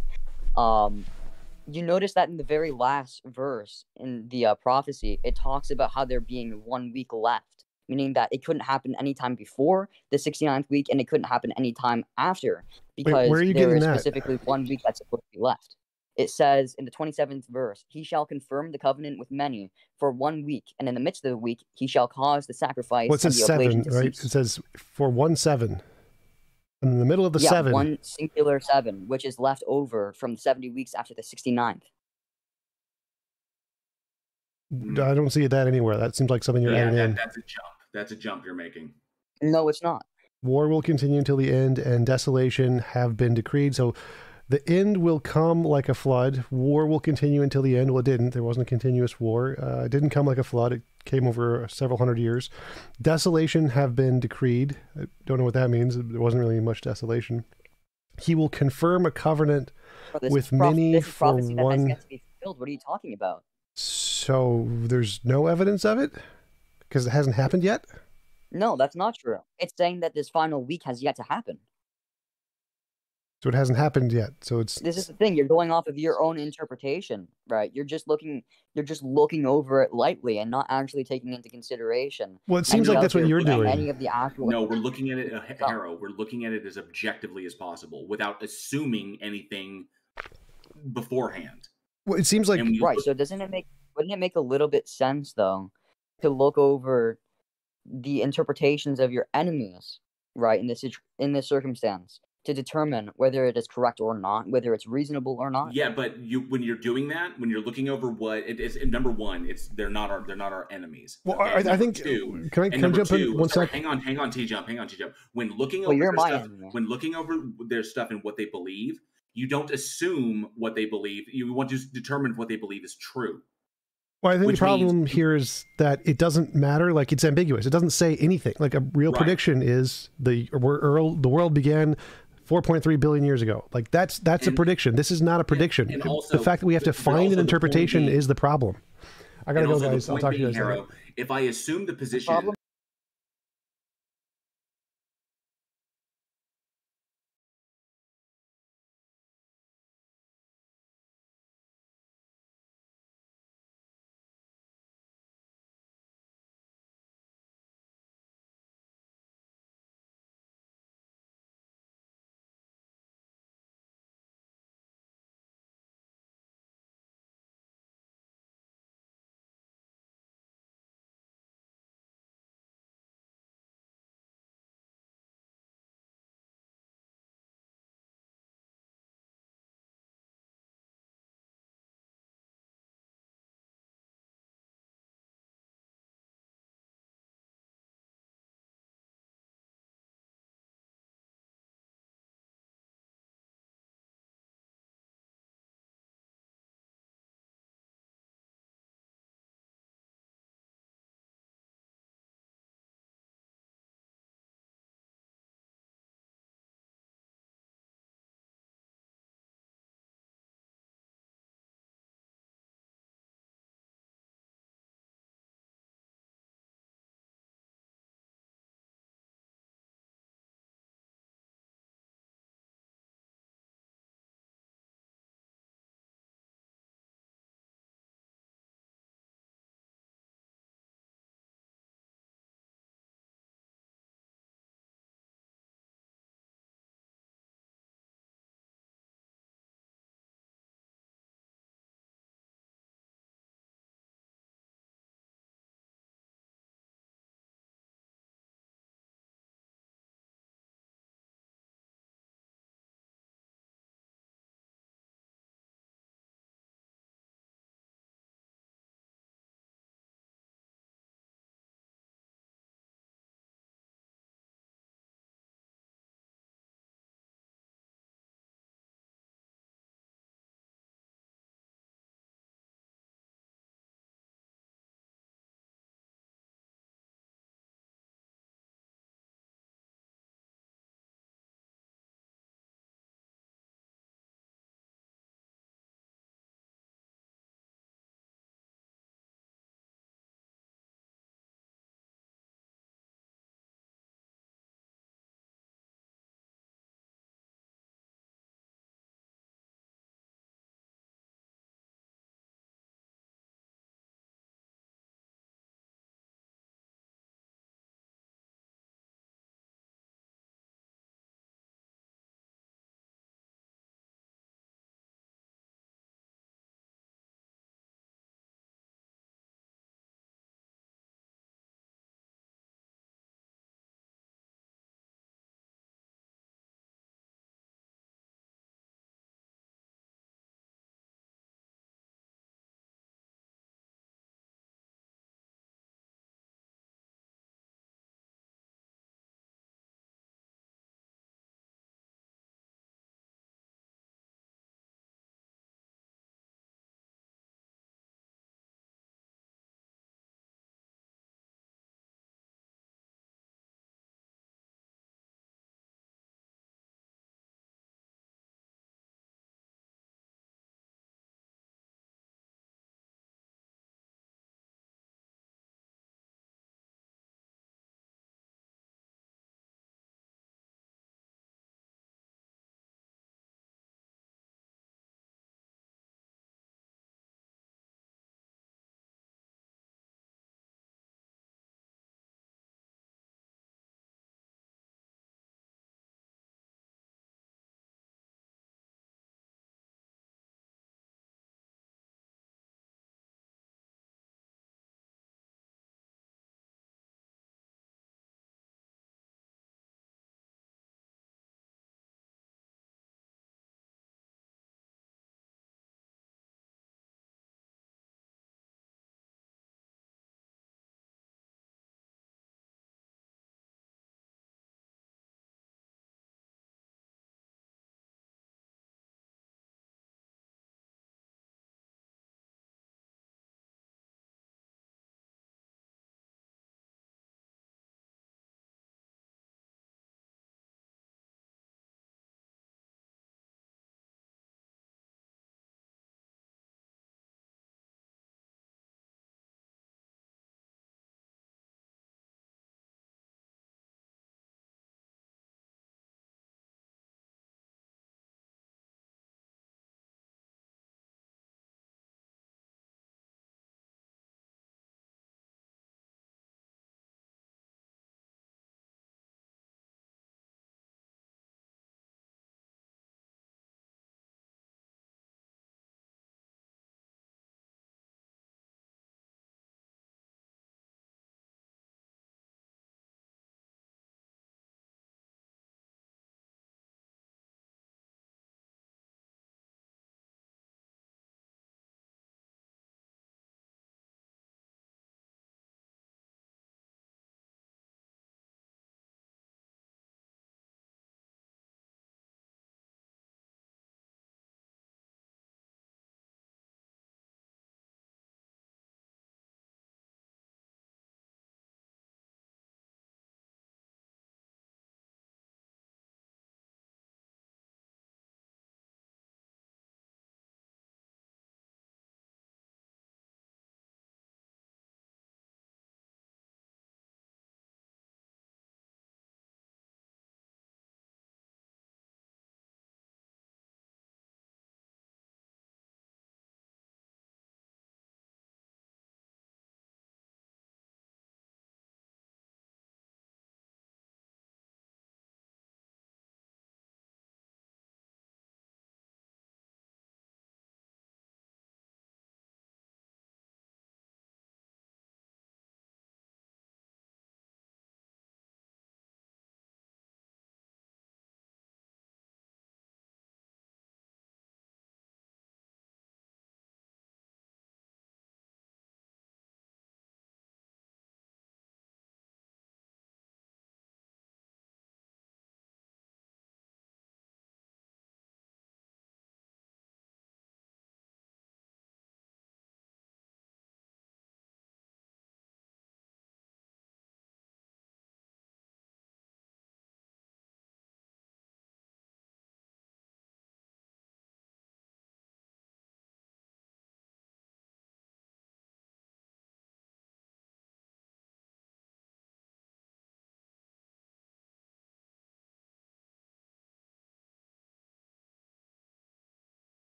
You notice that in the very last verse in the prophecy, it talks about how there being 1 week left, meaning that it couldn't happen anytime before the 69th week, and it couldn't happen anytime after, because where are you there getting is that? specifically 1 week that's supposed to be left. It says in the 27th verse, he shall confirm the covenant with many for 1 week, and in the midst of the week, he shall cause the sacrifice well, it and says the oblation 7, to right? cease. It says for 1 7. And in the middle of the 7. One singular 7, which is left over from the 70 weeks after the 69th. I don't see that anywhere. That seems like something you're adding in. that's a jump. That's a jump you're making. No, it's not. War will continue until the end, and desolation have been decreed. So the end will come like a flood. War will continue until the end. Well, it didn't. There wasn't a continuous war. It didn't come like a flood. It came over several hundred years. Desolation have been decreed. I don't know what that means. There wasn't really much desolation. He will confirm a covenant with many This is for prophecy that has one. yet to be fulfilled. What are you talking about? So there's no evidence of it because it hasn't happened yet. No, that's not true. It's saying that this final week has yet to happen. So it hasn't happened yet. So it's This is the thing. You're going off of your own interpretation, right? You're just looking over it lightly and not actually taking into consideration. Well, it seems any like that's of what you're doing. Any of the actual. No, we're looking at it, Harrow. We're looking at it as objectively as possible without assuming anything beforehand. Well, it seems like Right. So wouldn't it make a little bit sense though to look over the interpretations of your enemies, right? In this circumstance, to determine whether it is correct or not, whether it's reasonable or not. Yeah, but when you're doing that, when you're looking over what it is, number one, they're not our enemies. Well, okay? I think. Two, Can I number jump in two, 1 sorry, second? hang on, TJump. When looking Well, over you're their my stuff, enemy. when looking over their stuff and what they believe, you don't assume what they believe. You want to determine what they believe is true. Well, I think the Which problem here is that it doesn't matter. Like, it's ambiguous. It doesn't say anything. Like, a real prediction is the world began 4.3 billion years ago. Like, that's a prediction. This is not a prediction. and also- the fact that we have to but find also an the point interpretation being- is the problem. I gotta And go, also guys. the I'll point talk to you being, guys later. Harrow, if I assume the position